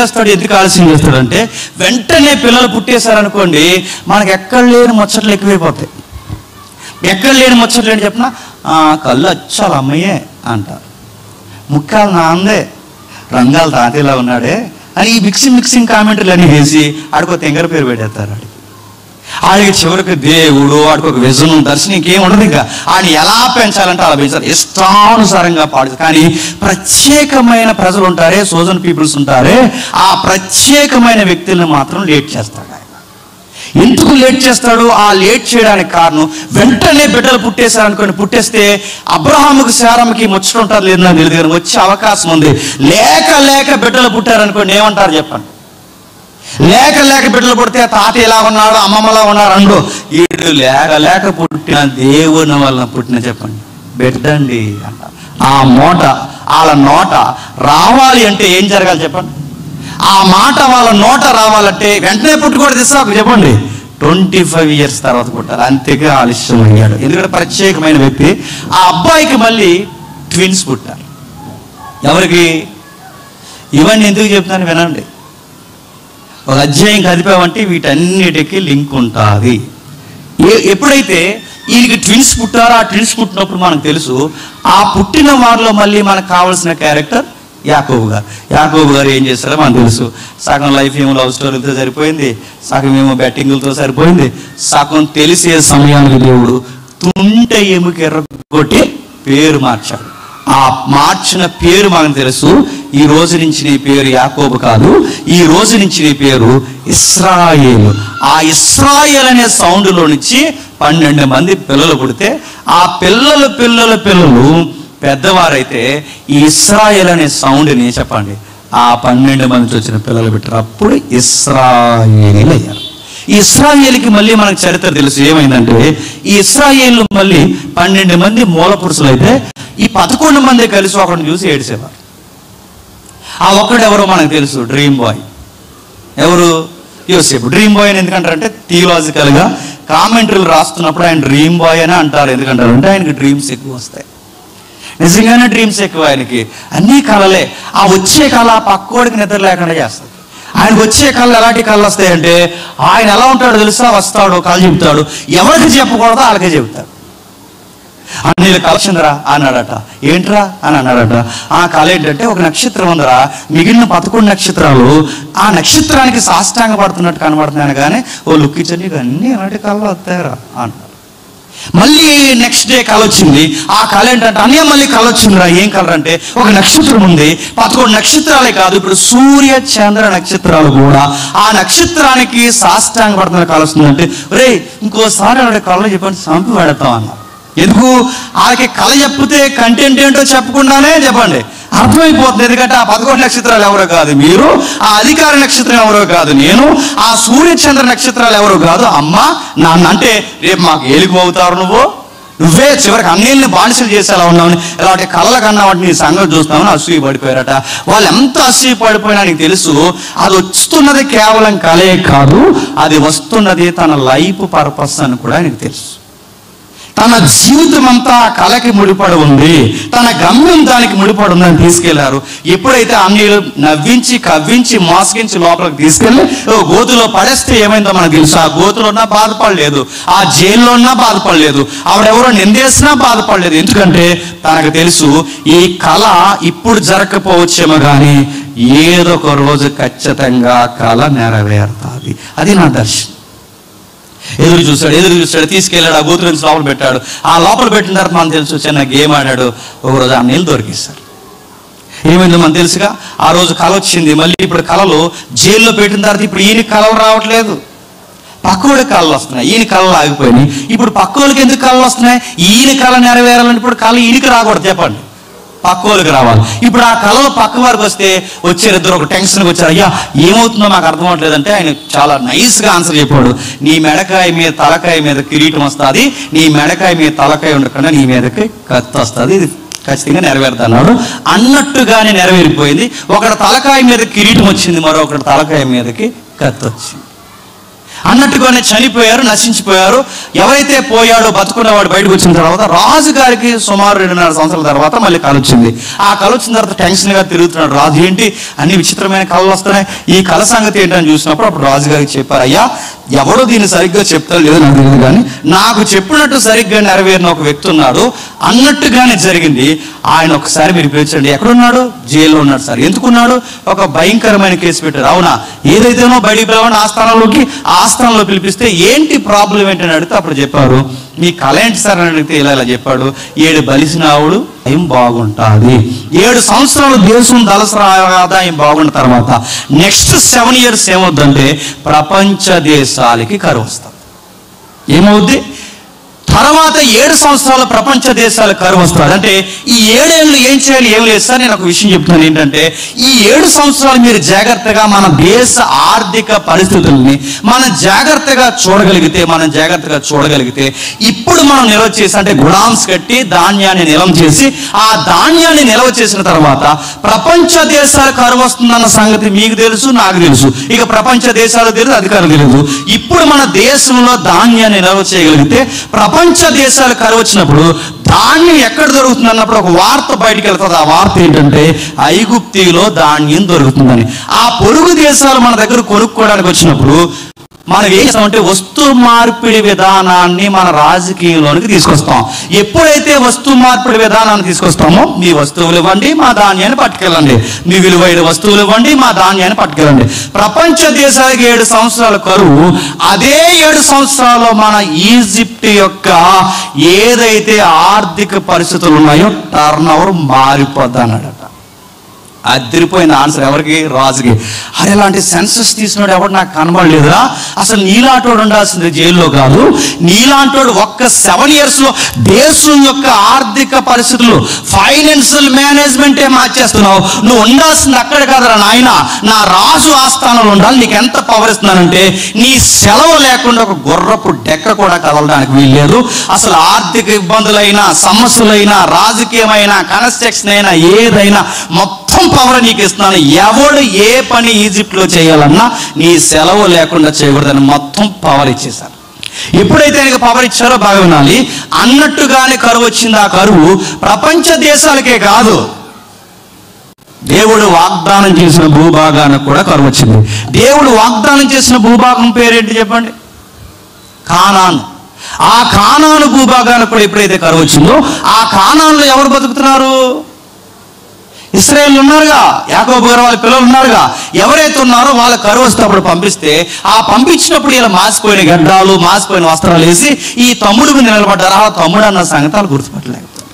చేస్తాడంటే వెంటనే పిల్లలు పుట్టేశారనుకోండి, మనకు ఎక్కడ లేని ముచ్చట్లు ఎక్కువైపోతాయి. ఎక్కడ లేని ముచ్చట్లు ఏంటి చెప్పిన, కళ్ళు అచ్చాలు అమ్మయ్యే అంటారు, ముక్కాలు నాందే, రంగాలు తాతేలా ఉన్నాడే అని ఈ మిక్సింగ్ కామెంటరీలు అని వేసి ఆడికో తెంగర పేరు పెట్టేస్తారు. ఆడికి చివరికి దేవుడు ఆడికి ఒక విజనం దర్శనం ఇంకేం ఉండదు. ఇంకా ఆడిని ఎలా పెంచాలంటే అలా పెంచాలి, ఇష్టానుసారంగా పాడు. కానీ ప్రత్యేకమైన ప్రజలు ఉంటారే, సోజన్ పీపుల్స్ ఉంటారే, ఆ ప్రత్యేకమైన వ్యక్తులను మాత్రం లేట్ చేస్తాడు ఆయన. ఎందుకు లేట్ చేస్తాడు? ఆ లేట్ చేయడానికి కారణం వెంటనే బిడ్డలు పుట్టేశారనుకోండి, పుట్టేస్తే అబ్రహాముకి శారమ్మకి ముచ్చట ఉంటారు లేదు నాకు తెలియదు, వచ్చే అవకాశం ఉంది. లేక బిడ్డలు పుట్టారనుకోండి, ఏమంటారు చెప్పండి? లేక బిడ్డలు పుడితే తాత ఎలా ఉన్నాడు, అమ్మమ్మలా ఉన్నారు అండు. వీడు లేక పుట్టిన దేవుని వలన పుట్టిన చెప్పండి బిడ్డండి అంట. ఆ వాళ్ళ నోట రావాలి అంటే ఏం జరగాలి చెప్పండి? ఆ మాట వాళ్ళ నోట రావాలంటే వెంటనే పుట్టుకోవడం ఇస్సాకు చెప్పండి. 25 years తర్వాత పుట్టాలి. అంతేగా ఆలస్యం అయ్యాడు. ఎందుకంటే ప్రత్యేకమైన వ్యక్తి. ఆ అబ్బాయికి మళ్ళీ ట్విన్స్ పుట్టారు. ఎవరికి? ఇవన్నీ ఎందుకు చెప్తాను వినండి. ఒక అధ్యాయం కదిపామంటే వీటన్నిటికీ లింక్ ఉంటుంది. ఎప్పుడైతే ఈయనకి ట్విన్స్ పుట్టారో, ఆ ట్విన్స్ పుట్టినప్పుడు మనకు తెలుసు ఆ పుట్టిన వారిలో మళ్ళీ మనకు కావాల్సిన క్యారెక్టర్ యాకోబు గారు. యాకోబు గారు ఏం చేస్తారో మనకు తెలుసు. సగం లైఫ్ ఏమో లవ్ స్టోరీలతో సరిపోయింది, సగం ఏమో బ్యాటింగులతో సరిపోయింది, సగం తెలిసే సమయానికి దేవుడు తుంట ఎముక ఎర్రగొట్టి పేరు మార్చాడు. ఆ మార్చిన పేరు మనకు తెలుసు. ఈ రోజు నుంచి నీ పేరు యాకోబు కాదు, ఈ రోజు నుంచి నీ పేరు ఇశ్రాయేలు. ఆ ఇశ్రాయేల్ అనే సౌండ్లో నుంచి 12 మంది పిల్లలు పుడితే ఆ పిల్లలు పెద్దవారైతే ఈ ఇశ్రాయేల్ అనే సౌండ్ని చెప్పండి ఆ 12 మంది వచ్చిన పిల్లలు పెట్టారు. అప్పుడు ఇశ్రాయేలీలు అయ్యారు. ఈ ఇశ్రాయేలుకి మళ్ళీ మనకు చరిత్ర తెలుసు. ఏమైందంటే ఈ ఇశ్రాయేలు మళ్ళీ 12 మంది మూల పురుషులు అయితే ఈ 11 మంది కలిసి ఒకరిని చూసి ఏడిసేవారు. ఆ ఒక్కడెవరో మనకు తెలుసు, డ్రీమ్ బాయ్. ఎవరు? యోసేపు. డ్రీమ్ బాయ్ అని ఎందుకంటారంటే థియలాజికల్గా కామెంటరీలు రాస్తున్నప్పుడు ఆయన డ్రీమ్ బాయ్ అని అంటారు. ఎందుకంటారంటే ఆయనకి డ్రీమ్స్ ఎక్కువ వస్తాయి. నిజంగానే డ్రీమ్స్ ఎక్కువ ఆయనకి, అన్నీ కళలే. ఆ వచ్చే కళ పక్కోడికి నిద్ర లేకుండా చేస్తుంది. ఆయనకు వచ్చే కళ్ళు ఎలాంటి కళ్ళు వస్తాయంటే ఆయన ఎలా ఉంటాడో తెలుసా? వస్తాడు, కళ చెబుతాడు, ఎవరికి చెప్పకూడదో వాళ్ళకే చెబుతాడు. అన్నీళ్ళు కళ వచ్చిందిరా అన్నాడట. ఏంట్రా అని అన్నాడట. ఆ కళ ఏంటంటే ఒక నక్షత్రం ఉందరా, మిగిలిన 11 నక్షత్రాలు ఆ నక్షత్రానికి సాష్టాంగ పడుతున్నట్టు కనబడుతున్నాను కానీ ఓ లుక్ ఇచ్చండి అన్నీ అలాంటి కళ్ళు వస్తాయరా అన్నాడు. మళ్ళీ నెక్స్ట్ డే కళ వచ్చింది. ఆ కళ ఏంటంటే అన్నీ మళ్ళీ కళ వచ్చిందిరా. ఏం కలర్ అంటే ఒక నక్షత్రం ఉంది, 11 నక్షత్రాలే కాదు, ఇప్పుడు సూర్య చంద్ర నక్షత్రాలు కూడా ఆ నక్షత్రానికి సాష్టాంగ పడుతున్న కళ వస్తుందంటే రే ఇంకోసారి ఆవిడ కళ చెప్పండి చంపి పెడతాం అన్నారు. ఎందుకు? వాళ్ళకి కళ చెప్తే కంటెంట్ ఏంటో చెప్పకుండానే చెప్పండి అర్థమైపోతుంది. ఎందుకంటే ఆ 11 నక్షత్రాలు ఎవరో కాదు మీరు, ఆ అధికార నక్షత్రం ఎవరో కాదు నేను, ఆ సూర్యచంద్ర నక్షత్రాలు ఎవరో కాదు అమ్మ నాన్న. అంటే రేపు మాకు ఏలికి అవుతారు నువ్వే చివరికి అన్నిల్ని బానిసలు చేసేలా ఉన్నావు, ఇలాంటి కళ్ళ కన్నా వాటి నీ సంగతి చూస్తామని అసూయ పడిపోయారట. వాళ్ళు ఎంత అసూయ పడిపోయినా నీకు తెలుసు అది వస్తున్నది కేవలం కళే కాదు, అది వస్తున్నది తన లైఫ్ పర్పస్ అని కూడా నీకు తెలుసు. తన జీవితం అంతా కళకి ముడిపడి ఉంది, తన గమ్యం దానికి ముడిపడి ఉందని తీసుకెళ్లారు. ఎప్పుడైతే అన్నిలు నవ్వించి కవ్వించి మోసగించి లోపలికి తీసుకెళ్ళి గోతులో పడేస్తే ఏమైందో మనకు తెలుసు. ఆ గోతులో ఉన్నా బాధపడలేదు, ఆ జైల్లో ఉన్నా బాధపడలేదు, ఆవిడెవరో నిందేసినా బాధపడలేదు. ఎందుకంటే తనకు తెలుసు ఈ కళ ఇప్పుడు జరగకపోవచ్చేమో కానీ ఏదో ఒక రోజు ఖచ్చితంగా కళ నెరవేరుతుంది. అది నా దర్శనం. ఎదురు చూశాడు, తీసుకెళ్ళాడు, ఆ గోతుల నుంచి లోపల పెట్టాడు. ఆ లోపల పెట్టిన తర్వాత మనకు తెలుసు చిన్న గేమ్ ఆడాడు. ఒకరోజు ఆ నీళ్ళు దొరికిస్తారు. ఏమైందో మనకు తెలుసుగా. ఆ రోజు కళ వచ్చింది. మళ్ళీ ఇప్పుడు కళలు జైల్లో పెట్టిన తర్వాత ఇప్పుడు ఈయన కళలు రావట్లేదు, పక్కోడికి కళలు వస్తున్నాయి. ఈయన కళలు ఆగిపోయినాయి. ఇప్పుడు పక్కోళ్ళకి ఎందుకు కళలు వస్తున్నాయి? ఈయన కళ నెరవేరాలని ఇప్పుడు కళ ఈయనకి రాకూడదు, చెప్పండి, పక్కోళ్ళకి రావాలి. ఇప్పుడు ఆ కళలు పక్క వారికి వస్తే వచ్చారు ఇద్దరు, ఒక టెన్షన్కి వచ్చారు. అయ్యా ఏమవుతుందో మాకు అర్థం అవ్వట్లేదంటే ఆయన చాలా నైస్గా ఆన్సర్ చెప్పాడు. నీ మెడకాయ మీద తలకాయ మీద కిరీటం వస్తుంది, నీ మెడకాయ మీద తలకాయ ఉండకుండా నీ మీదకి కత్తి వస్తుంది, ఇది ఖచ్చితంగా నెరవేరుతున్నాడు అన్నట్టుగానే నెరవేరిపోయింది. ఒకటి తలకాయ మీద కిరీటం వచ్చింది, మరొకటి తలకాయ మీదకి కత్తి వచ్చింది అన్నట్టుగానే చనిపోయారు, నశించిపోయారు. ఎవరైతే పోయాడో బతుకున్నవాడు బయటకు వచ్చిన తర్వాత రాజు గారికి సుమారు 2.5 సంవత్సరాల తర్వాత మళ్ళీ కళ వచ్చింది. ఆ కళ వచ్చిన తర్వాత టెన్షన్గా తిరుగుతున్నాడు. రాజు ఏంటి అన్ని విచిత్రమైన కళలు వస్తున్నాయి, ఈ కళ సంగతి ఏంటని చూసినప్పుడు అప్పుడు రాజు గారికి చెప్పారు, అయ్యా ఎవడో దీన్ని సరిగ్గా చెప్తారో లేదో నాకు తెలియదు కానీ నాకు చెప్పినట్టు సరిగ్గా నెరవేరిన ఒక వ్యక్తి ఉన్నాడు అన్నట్టుగానే జరిగింది. ఆయన ఒకసారి మీరు పిలిచండి. ఎక్కడున్నాడు? జైల్లో ఉన్నాడు సార్. ఎందుకున్నాడు? ఒక భయంకరమైన కేసు పెట్టారు. అవునా, ఏదైతేనో బయటికి పిలవండి ఆస్థానంలోకి. ఆస్థానంలో పిలిపిస్తే ఏంటి ప్రాబ్లం ఏంటని అడిగితే అప్పుడు చెప్పారు, మీ కళ ఏంటి సార్ అని అడిగితే ఇలా చెప్పాడు, 7 బలిసిన ఆవుడు ఏం బాగుంటుంది, 7 సంవత్సరాలు దేశం దళసరా ఆదాయం బాగున్న తర్వాత నెక్స్ట్ 7 years ఏమవుద్దంటే ప్రపంచ దేశాలకి కరువు వస్తుంది. ఏమవుద్ది? తర్వాత 7 సంవత్సరాలు ప్రపంచ దేశాల కరువు వస్తుంది. అంటే ఈ 7 ఏళ్ళు ఏం చేయాలి? ఏం లేదు సార్. నేను ఒక విషయం చెప్తున్నాను ఏంటంటే ఈ 7 సంవత్సరాలు మీరు జాగ్రత్తగా మన దేశ ఆర్థిక పరిస్థితుల్ని మనం జాగ్రత్తగా చూడగలిగితే ఇప్పుడు మనం నిల్వ చేసి అంటే గుడామ్స్ కట్టి ధాన్యాన్ని నిల్వ చేసి ఆ ధాన్యాన్ని నిల్వ చేసిన తర్వాత ప్రపంచ దేశాల కరువు వస్తుందన్న సంగతి మీకు తెలుసు, నాకు తెలుసు. ఇక ప్రపంచ దేశాలు తెలియదు, అధికారులు తెలియదు. ఇప్పుడు మన దేశంలో ధాన్యాన్ని నిల్వ చేయగలిగితే ప్రపంచ ప్రపంచ దేశాలు కరువు వచ్చినప్పుడు ధాన్యం ఎక్కడ దొరుకుతుంది అన్నప్పుడు ఒక వార్త బయటికి వెళ్తుంది. ఆ వార్త ఏంటంటే ఐగుప్తిలో ధాన్యం దొరుకుతుందని. ఆ పొరుగు దేశాలు మన దగ్గర కొనుక్కోవడానికి వచ్చినప్పుడు మనం ఏం చేస్తామంటే వస్తు మార్పిడి విధానాన్ని మన రాజకీయంలోనికి తీసుకొస్తాం. ఎప్పుడైతే వస్తు మార్పిడి విధానాన్ని తీసుకొస్తామో మీ వస్తువులు ఇవ్వండి, మా ధాన్యాన్ని పట్టుకెళ్ళండి, మీ విలువైన వస్తువులు ఇవ్వండి, మా ధాన్యాన్ని పట్టుకెళ్ళండి. ప్రపంచ దేశాలకు 7 సంవత్సరాల కరువు, అదే 7 సంవత్సరాల్లో మన ఈజిప్ట్ యొక్క ఏదైతే ఆర్థిక పరిస్థితులు ఉన్నాయో టర్న్ ఓవర్ మారిపోద్ది అన్నాడట. అదిరిపోయిన ఆన్సర్ ఎవరికి? రాజుకి. అరే ఇలాంటి సెన్సస్ తీసినాడు ఎవడు నాకు కనబడలేదురా, అసలు నీలాంటోడు ఉండాల్సింది జైల్లో కాదు, నీలాంటోడు ఒక్క 7 years దేశం యొక్క ఆర్థిక పరిస్థితులు ఫైనాన్షియల్ మేనేజ్మెంటే మార్చేస్తున్నావు, నువ్వు ఉండాల్సింది అక్కడ కాదురా నాయన, నా రాజు ఆస్థానంలో ఉండాలి. నీకు ఎంత పవర్ ఇస్తున్నానంటే నీ సెలవు లేకుండా ఒక గుర్రపు డెక్క కూడా కదలడానికి వీల్లేదు. అసలు ఆర్థిక ఇబ్బందులైనా సమస్యలైనా రాజకీయమైన కన్స్ట్రక్షన్ అయినా ఏదైనా మొత్తం పవర్ నీకు ఇస్తున్నాను. ఎవడు ఏ పని ఈజిప్ట్లో చేయాలన్నా నీ సెలవు లేకుండా చేయకూడదని మొత్తం పవర్ ఇచ్చేశారు. ఎప్పుడైతే ఆయనకు పవర్ ఇచ్చారో బాగా వినాలి, అన్నట్టుగానే కరువు వచ్చింది. ఆ కరువు ప్రపంచ దేశాలకే కాదు, దేవుడు వాగ్దానం చేసిన భూభాగానికి కూడా కరువు వచ్చింది. దేవుడు వాగ్దానం చేసిన భూభాగం పేరేంటి చెప్పండి? కానాను. ఆ కానాను భూభాగానికి కూడా ఎప్పుడైతే కరువు వచ్చిందో ఆ కానానులో ఎవరు బతుకుతున్నారు? ఇశ్రాయేలు ఉన్నారుగా, యాకోబు గారు వాళ్ళ పిల్లలు ఉన్నారుగా. ఎవరైతే ఉన్నారో వాళ్ళ కరువు వస్తే అప్పుడు పంపిస్తే ఆ పంపించినప్పుడు ఇలా మాసిపోయిన గడ్డాలు మాసిపోయిన వస్త్రాలు వేసి ఈ తమ్ముడు మీద నిలబడ్డారు. ఆ తమ్ముడు అన్న సంగతాలు గుర్తుపట్టలేకపోతారు.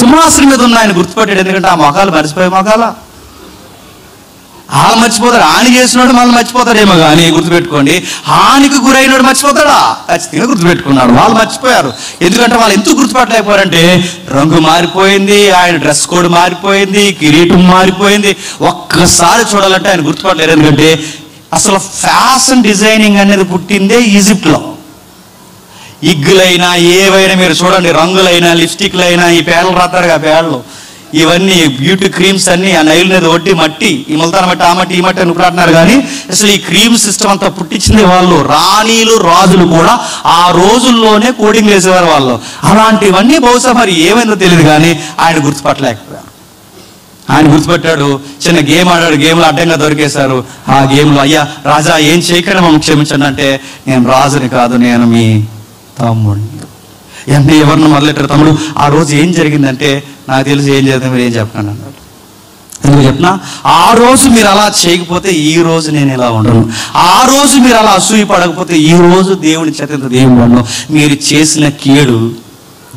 సింహాసనం మీద ఉన్న ఆయన గుర్తుపట్టాడు, ఎందుకంటే ఆ మొఖాలు మర్చిపోయే మొఖాలా? వాళ్ళు మర్చిపోతాడు, హాని చేసినాడు మళ్ళీ మర్చిపోతాడేమో కానీ గుర్తుపెట్టుకోండి, హానికి గురైనడు మర్చిపోతాడా? ఖచ్చితంగా గుర్తుపెట్టుకున్నాడు. వాళ్ళు మర్చిపోయారు. ఎందుకంటే వాళ్ళు ఎందుకు గుర్తుపట్టలేకపోయారంటే రంగు మారిపోయింది, ఆయన డ్రెస్ కోడ్ మారిపోయింది, కిరీటం మారిపోయింది. ఒక్కసారి చూడాలంటే ఆయన గుర్తుపట్టలేరు. ఎందుకంటే అసలు ఫ్యాషన్ డిజైనింగ్ అనేది పుట్టిందే ఈజిప్ట్లో. ఇగ్గులైనా ఏవైనా మీరు చూడండి, రంగులైనా లిప్స్టిక్లైనా ఈ పేడలు రాతారుగా పేడలు, ఇవన్నీ బ్యూటీ క్రీమ్స్ అన్ని ఆ నైల్ మీద ఒడ్డి మట్టి, ఈ ముల్తాన మట్టి, ఆ మట్టి, ఈ మట్టి అని అంటున్నారు. కానీ అసలు ఈ క్రీమ్ సిస్టమ్ అంతా పుట్టించింది వాళ్ళు. రాణీలు రాజులు కూడా ఆ రోజుల్లోనే కోడింగ్ వేసేవారు వాళ్ళు. అలాంటివన్నీ బహుశా మరి ఏమైందో తెలియదు కానీ ఆయన గుర్తుపట్టలేకపోయారు. ఆయన గుర్తుపెట్టాడు, చిన్న గేమ్ ఆడాడు, గేమ్లో అడ్డంగా దొరికేశారు. ఆ గేమ్లో అయ్యా రాజా ఏం చేయకుండా మమ్మల్ని క్షమించండి అంటే, నేను రాజుని కాదు, నేను మీ తమ్ముడిని. అంటే ఎవరిని మొదలెట్టారు? తమ్ముడు ఆ రోజు ఏం జరిగిందంటే, నాకు తెలిసి ఏం జరిగింది మీరు ఏం చెప్పండి అన్నాడు. ఎందుకు చెప్పినా, ఆ రోజు మీరు అలా చేయకపోతే ఈ రోజు నేను ఇలా ఉండను, ఆ రోజు మీరు అలా అసూయ పడకపోతే ఈ రోజు దేవుని చేత దేవుడు ఉండను. మీరు చేసిన కీడు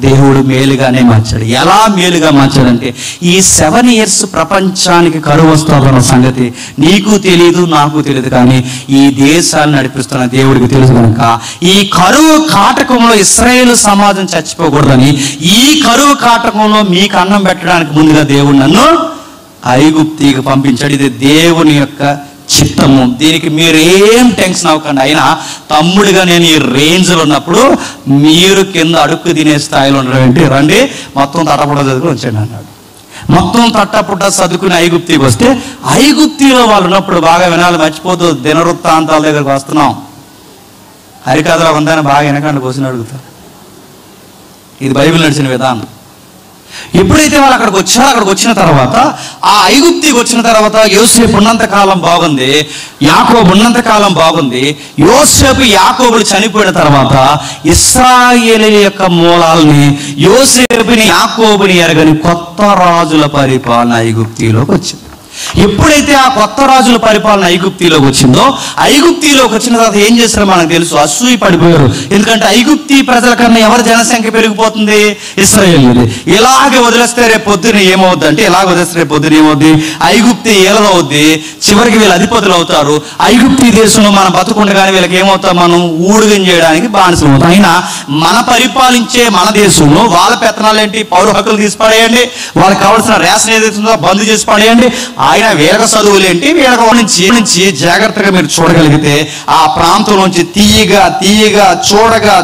దేవుడు మేలుగానే మార్చాడు. ఎలా మేలుగా మార్చాడంటే, ఈ 7 years ప్రపంచానికి కరువు వస్తుందన్న సంగతి నీకు తెలియదు, నాకు తెలియదు, కానీ ఈ దేశాన్ని నడిపిస్తున్న దేవుడికి తెలుసు. కనుక ఈ కరువు కాటకంలో ఇశ్రాయేలు సమాజం చచ్చిపోకూడదని, ఈ కరువు కాటకంలో మీకు అన్నం పెట్టడానికి ముందుగా దేవుడు నన్ను ఐగుప్తికి పంపించాడు. ఇది దేవుని యొక్క చిత్తము. దీనికి మీరు ఏం టెన్షన్ అవ్వకండి. అయినా తమ్ముడిగా నేను ఈ రేంజ్లో ఉన్నప్పుడు మీరు కింద అడుక్కు తినే స్థాయిలో ఉండడం ఏంటి, రండి మొత్తం తట్టపుట్ట చదువుకుని వచ్చాడు అన్నాడు. మొత్తం తట్టపుట్ట చదువుకుని ఐగుప్తికి వస్తే, ఐగుప్తిలో వాళ్ళు ఉన్నప్పుడు బాగా వినాలి, మర్చిపోతూ దినవృత్తాంతాల దగ్గరకు వస్తున్నాం. హరికథలో ఉందని బాగా వెనకండి కూర్చొని అడుగుతారు. ఇది బైబిల్ నడిచిన విధానం. ఎప్పుడైతే వాళ్ళు అక్కడికి వచ్చారో, అక్కడికి వచ్చిన తర్వాత ఆ ఐగుప్తికి వచ్చిన తర్వాత యోసేపు ఉన్నంత కాలం బాగుంది, యాకోబు ఉన్నంత కాలం బాగుంది. యోసేపు యాకోబులు చనిపోయిన తర్వాత ఇశ్రాయేలీయుల యొక్క మూలాలని, యోసేపుని యాకోబుని ఎరగని కొత్త రాజుల పరిపాలన ఐగుప్తిలోకి వచ్చింది. ఎప్పుడైతే ఆ కొత్త రాజుల పరిపాలన ఐగుప్తిలోకి వచ్చిందో, ఐగుప్తిలోకి వచ్చిన తర్వాత ఏం చేస్తారో మనకు తెలుసు, అసూయ పడిపోయారు. ఎందుకంటే ఐగుప్తి ప్రజల కన్నా ఎవరి జనసంఖ్య పెరిగిపోతుంది? ఇశ్రాయేలీయులు. ఇలాగే వదిలేస్తే రేపు పొద్దున ఏమవుద్ది అంటే, ఇలాగ వదిలేస్తే రేపు పొద్దున ఏమవుద్ది, ఐగుప్తి ఏలదవుద్ది. చివరికి వీళ్ళు అధిపతులు అవుతారు. ఐగుప్తి దేశంలో మనం బతుకుండగానే వీళ్ళకి ఏమవుతాం, మనం ఊడిగం చేయడానికి బానిసలు అవుతాం. అయినా మన పరిపాలించే మన దేశంలో వాళ్ళ పెత్తనాలు ఏంటి? పౌర హక్కులు తీసి పడేయండి, వాళ్ళకి కావాల్సిన రేషన్ ఏదైతే ఉందో బంద్ చేసి పడేయండి. ఆయన వీళ్ళ చదువులేంటి, వీళ్ళ నుంచి జాగ్రత్తగా మీరు చూడగలిగితే ఆ ప్రాంతం నుంచి తీయగా చూడగా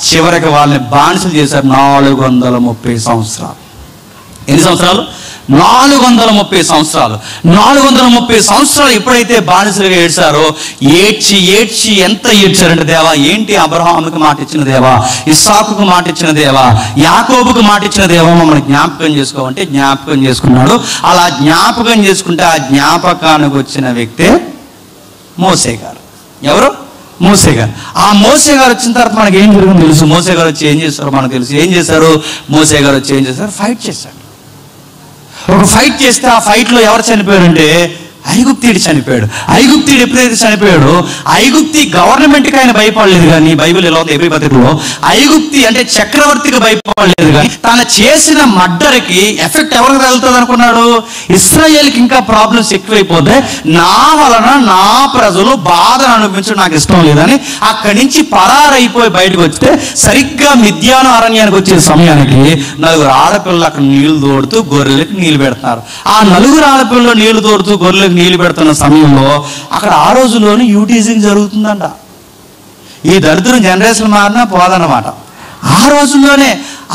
చివరికి వాళ్ళని బానిసలు చేశారు 430 సంవత్సరాలు. ఎన్ని సంవత్సరాలు? 430 సంవత్సరాలు 430 సంవత్సరాలు ఎప్పుడైతే బానిసలుగా ఏడ్చారో ఏడ్చి ఏడ్చి ఎంత ఏడ్చారంటే, దేవా ఏంటి అబ్రహాముకి మాట ఇచ్చిన దేవా, ఇస్సాకుకు మాట ఇచ్చిన దేవా, యాకోబుకు మాట ఇచ్చిన దేవా మమ్మల్ని జ్ఞాపకం చేసుకోమంటే జ్ఞాపకం చేసుకున్నాడు. అలా జ్ఞాపకం చేసుకుంటే ఆ జ్ఞాపకానికి వచ్చిన వ్యక్తే మోసే గారు. ఎవరు? మోసే గారు. ఆ మోసే గారు వచ్చిన తర్వాత మనకి ఏం జరిగిందో తెలుసు. మోసే గారు వచ్చి ఏం చేస్తారో మనకు తెలుసు. ఏం చేశారు? మోసే గారు వచ్చి ఏం చేశారు? ఫైట్ చేశాడు. ఒక ఫైట్ చేస్తే ఆ ఫైట్లో ఎవరు చనిపోయారంటే ఐగుప్తీయుడు చనిపోయాడు. ఐగుప్తీయుడు ఎప్పుడైతే చనిపోయాడో ఐగుప్తి గవర్నమెంట్కి ఆయన భయపడలేదు, కానీ బైబిల్ ఎలా ఉంది ఎబ్రీ పత్రికలో ఐగుప్తి అంటే చక్రవర్తికి భయపడలేదు, కానీ తను చేసిన మర్డర్కి ఎఫెక్ట్ ఎవరికి తగులుతుంది అనుకున్నాడు? ఇశ్రాయేల్కి ఇంకా ప్రాబ్లమ్స్ ఎక్కువైపోతే నా వలన నా ప్రజలు బాధను అనుభవించడం నాకు ఇష్టం లేదని అక్కడి నుంచి పరారైపోయి బయటకు వస్తే సరిగ్గా మిద్యాను అరణ్యానికి వచ్చే సమయానికి 4 ఆడపిల్లలు అక్కడ నీళ్లు తోడుతూ గొర్రెలకు నీళ్లు పెడుతున్నారు. ఆ 4 ఆడపిల్లలు నీళ్లు తోడుతూ గొర్రెలకు నీళ్లు పెడుతున్న సమయంలో అక్కడ ఆ రోజుల్లోనే యూటీజింగ్ జరుగుతుందంట. ఈ దరిద్రం జనరేషన్ మారినా పోదన్నమాట. ఆ రోజుల్లోనే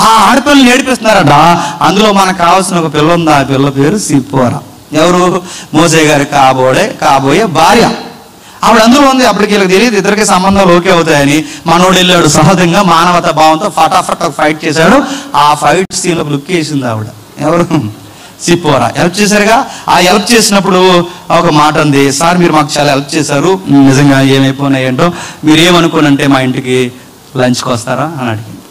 ఆ ఆడపిల్లలు నేర్పిస్తున్నారట. అందులో మనకు కావాల్సిన ఒక పిల్ల ఉంది. ఆ పిల్ల పేరు సిప్పోరా. ఎవరు? మోసే గారి కాబోయే భార్య. ఆవిడ అందులో ఉంది. అప్పటికి వీళ్ళకి తెలియదు ఇద్దరికి సంబంధాలు ఓకే అవుతాయని. మనోడు వెళ్ళాడు సహజంగా మానవతా భావంతో ఫటాఫట్ ఒక ఫైట్ చేశాడు. ఆ ఫైట్ సీన్లో లుక్ వేసింది ఆవిడ. ఎవరు? సిప్పోరా. హెల్ప్ చేశారుగా. ఆ హెల్ప్ చేసినప్పుడు ఒక మాట ఉంది, సార్ మీరు మాకు చాలా హెల్ప్ చేశారు, నిజంగా ఏమైపోయినాయి ఏంటో, మీరు ఏమనుకోనంటే మా ఇంటికి లంచ్కి వస్తారా అని అడిగింది.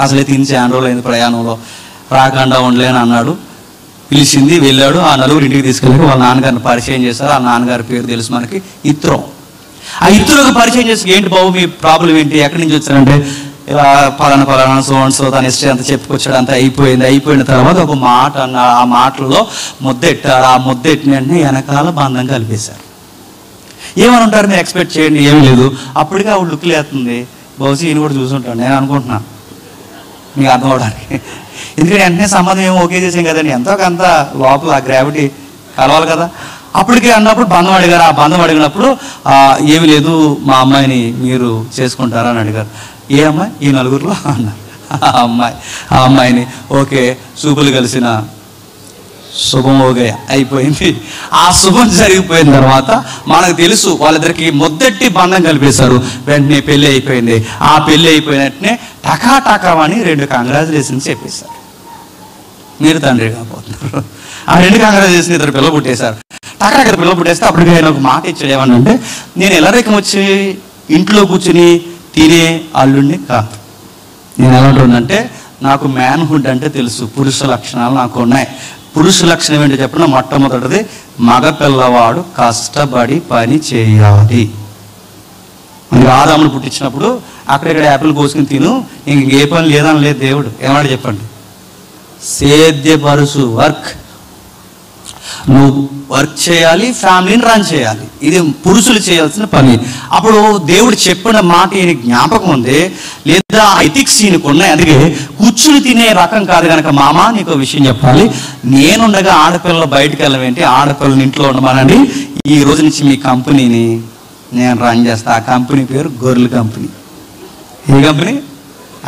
అసలే తిని చాలా రోజులు అయింది ప్రయాణంలో, రాకుండా ఉండలేని అన్నాడు. పిలిచింది, వెళ్ళాడు. ఆ 4 ఇంటికి తీసుకెళ్ళి వాళ్ళ నాన్నగారిని పరిచయం చేశారు. ఆ నాన్నగారి పేరు తెలుసు మనకి, ఇత్రో. ఆ ఇత్రోకి పరిచయం చేసి ఏంటి బాబు మీ ప్రాబ్లం ఏంటి, ఎక్కడి నుంచి వచ్చారంటే ఇలా పలానా సో తన హిస్టరీ అంతా చెప్పుకొచ్చాడు. అంతా అయిపోయిన తర్వాత ఒక మాట అన్న, ఆ మాటల్లో ముద్దెట్టారు. ఆ ముద్దెట్టిన వెంటనే వెనకాల బంధం కలిపేశారు. ఏమని ఉంటారు మీరు ఎక్స్పెక్ట్ చేయండి? ఏమీ లేదు. అప్పటికే ఆవిడ లుక్లు వేస్తుంది. బహుశా ఈయన కూడా చూసుంటాడు నేను అనుకుంటున్నాను, మీకు అర్థం అవడానికి. ఎందుకంటే వెంటనే సంబంధం ఏమో ఓకే చేసాం కదండి, ఎంతో కొంత లోపల ఆ గ్రావిటీ కలవాలి కదా. అప్పటికే అన్నప్పుడు బంధం అడిగారు. ఆ బంధం అడిగినప్పుడు ఏమి లేదు మా అమ్మాయిని మీరు చేసుకుంటారా అని అడిగారు. ఏ అమ్మాయి? ఈ 4 అన్నారు. ఆ అమ్మాయిని ఓకే, చూపులు కలిసిన శుభం ఓకే అయిపోయింది. ఆ శుభం జరిగిపోయిన తర్వాత మనకు తెలుసు వాళ్ళిద్దరికి ముద్దెట్టి బంధం కలిపేశారు. వెంటనే పెళ్ళి అయిపోయింది. ఆ పెళ్ళి అయిపోయినట్టునే టకాటకమని 2 కంగ్రాచులేషన్స్ చెప్పేశారు. మీరు తండ్రి కాబోతున్నారు. ఆ 2 కంగ్రాచులేషన్ 2 పిల్లలు పుట్టేశారు. టకాటక పిల్లలు పుట్టేస్తే అప్పటికి ఆయన ఒక మాట ఇచ్చాడు. ఏమనంటే నేను ఎలా రేఖం వచ్చి ఇంట్లో కూర్చుని తినే అల్లుడిని కాదు. నేను ఎలా ఉంటుందంటే నాకు మ్యాన్హుడ్ అంటే తెలుసు, పురుష లక్షణాలు నాకు ఉన్నాయి. పురుష లక్షణం ఏంటో చెప్పిన మొట్టమొదటిది మగపిల్లవాడు కష్టపడి పని చేయాలి. మనకి ఆదామును పుట్టించినప్పుడు అక్కడిక్కడ యాపిల్ కోసుకుని తిను, ఇంకే పని లేదని లేదు దేవుడు. ఏమన్నా చెప్పండి, సేద్యపరుసు వర్క్, నువ్వు వర్క్ చేయాలి, ఫ్యామిలీని రన్ చేయాలి. ఇది పురుషులు చేయాల్సిన పని. అప్పుడు దేవుడు చెప్పిన మాట ఈయన జ్ఞాపకం ఉంది, లేదా ఎథిక్స్ ఈయనకు ఉన్నాయి. అందుకే కూర్చుని తినే రకం కాదు కనుక మామ నీకు విషయం చెప్పాలి, నేనుండగా ఆడపిల్లలు బయటకు వెళ్ళవేంటి, ఆడపిల్లలు ఇంట్లో ఉండమనండి. ఈ రోజు నుంచి మీ కంపెనీని నేను రన్ చేస్తా. ఆ కంపెనీ పేరు గొర్రెల కంపెనీ. ఏ కంపెనీ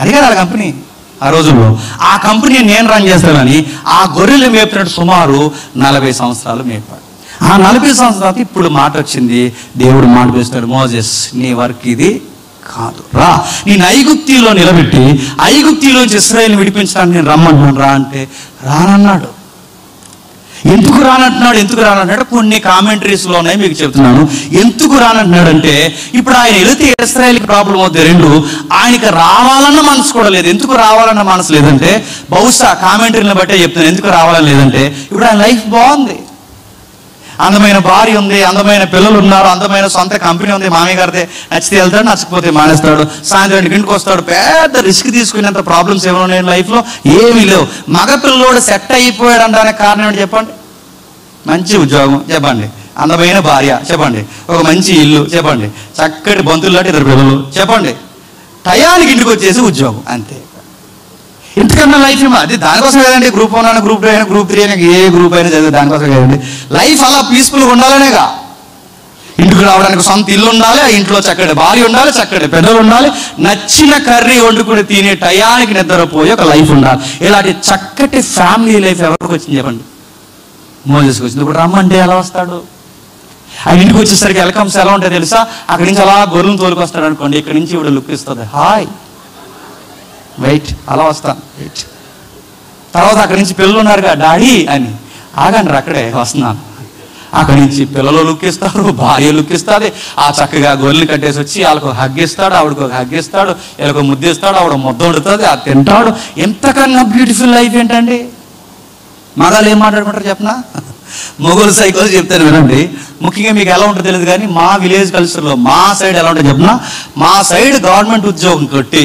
అడిగారు? ఆ కంపెనీ ఆ రోజుల్లో ఆ కంపెనీని నేను రన్ చేస్తానని ఆ గొర్రెలు మేపినట్టు సుమారు 40 సంవత్సరాలు మేపాడు. ఆ 40 సంవత్సరాలు ఇప్పుడు మాట వచ్చింది. దేవుడు మాట వేస్తాడు, మోజెస్ నీ వర్క్ ఇది కాదు, రా నేను ఐగుప్తిలో నిలబెట్టి ఐగుప్తిలోంచి ఇశ్రాయేలుని విడిపించడానికి నేను రమ్మంటున్నాను రా అంటే రానన్నాడు. ఎందుకు రానంటున్నాడు? కొన్ని కామెంటరీస్లో ఉన్నాయి, మీకు చెప్తున్నాను. ఎందుకు రానంటున్నాడంటే ఇప్పుడు ఆయన వెళితే ఇశ్రాయేలుకి ప్రాబ్లం అవుతుంది. 2 ఆయనకి రావాలన్న మనసు కూడా లేదు. ఎందుకు రావాలన్న మనసు లేదంటే బహుశా కామెంటరీని బట్టే చెప్తున్నాను ఎందుకు రావాలని లేదంటే ఇప్పుడు ఆయన లైఫ్ బాగుంది, అందమైన భార్య ఉంది, అందమైన పిల్లలు ఉన్నారు, అందమైన సొంత కంపెనీ ఉంది. మామయ్య గారితే నచ్చితే వెళ్తాడు, నచ్చకపోతే మానేస్తాడు, సాయంత్రం ఇంటికి వస్తాడు. పెద్ద రిస్క్ తీసుకునేంత ప్రాబ్లమ్స్ ఏమైనా ఉన్నాయి లైఫ్లో? ఏమీ లేవు. మగపిల్లలోడు సెట్ అయిపోయాడు అనడానికి కారణం ఏంటి చెప్పండి? మంచి ఉద్యోగం చెప్పండి, అందమైన భార్య చెప్పండి, ఒక మంచి ఇల్లు చెప్పండి, చక్కటి బంతుల్లాంటి 2 పిల్లలు చెప్పండి, టయానికి ఇంటికి వచ్చేసి ఉద్యోగం, అంతే. ఇంతకన్నా లైఫ్ అది దానికోసం కదండి. గ్రూప్ 1 అయినా గ్రూప్ 2 అయినా గ్రూప్ 3 అయినా ఏ గ్రూప్ అయినా చదివి దానికోసం కదండి. లైఫ్ అలా పీస్ఫుల్గా ఉండాలనేగా. ఇంటికి రావడానికి సొంత ఇల్లు ఉండాలి, ఆ ఇంట్లో చక్కటి భార్య ఉండాలి, చక్కటి పెద్దలు ఉండాలి, నచ్చిన కర్రీ వండుకుని తినే టయానికి నిద్రపోయి ఒక లైఫ్ ఉండాలి. ఇలాంటి చక్కటి ఫ్యామిలీ లైఫ్ ఎవరికి వచ్చింది చెప్పండి? మోజెస్కి వచ్చింది. ఇప్పుడు రమ్మంటే ఎలా వస్తాడు? ఆయన ఇంటికి వచ్చేసరికి వెల్కమ్స్ ఎలా ఉంటాయి తెలుసా? అక్కడి నుంచి అలా గొర్రెలు తోలుకొస్తాడు అనుకోండి, ఇక్కడి నుంచి ఇప్పుడు లుక్ ఇస్తుంది, హాయ్ వెయిట్, అలా వస్తాను వెయిట్. తర్వాత అక్కడి నుంచి పిల్లలు ఉన్నారుగా డాడీ అని, ఆగండి అక్కడే వస్తున్నాను. అక్కడి నుంచి పిల్లలు లుక్ ఇస్తారు, భార్య లుక్ ఇస్తుంది, ఆ చక్కగా గొర్రెలు కట్టేసి వచ్చి వాళ్ళకు హగ్గిస్తాడు, ఆవిడకు ఒక హగ్గిస్తాడు, వీళ్ళకు ముద్దిస్తాడు, ఆవిడ ముద్ద వండుతుంది, అది తింటాడు. ఎంతకన్నా బ్యూటిఫుల్ లైఫ్ ఏంటండి? మగాళ్ళు ఏం మాట్లాడుకుంటారు చెప్పనా? మొగోలు సైకోలు చెప్తాను వినండి. ముఖ్యంగా మీకు ఎలా ఉంటుందో తెలియదు కానీ మా విలేజ్ కల్చర్లో మా సైడ్ ఎలా ఉంటుంది చెప్పనా? మా సైడ్ గవర్నమెంట్ ఉద్యోగం కొట్టి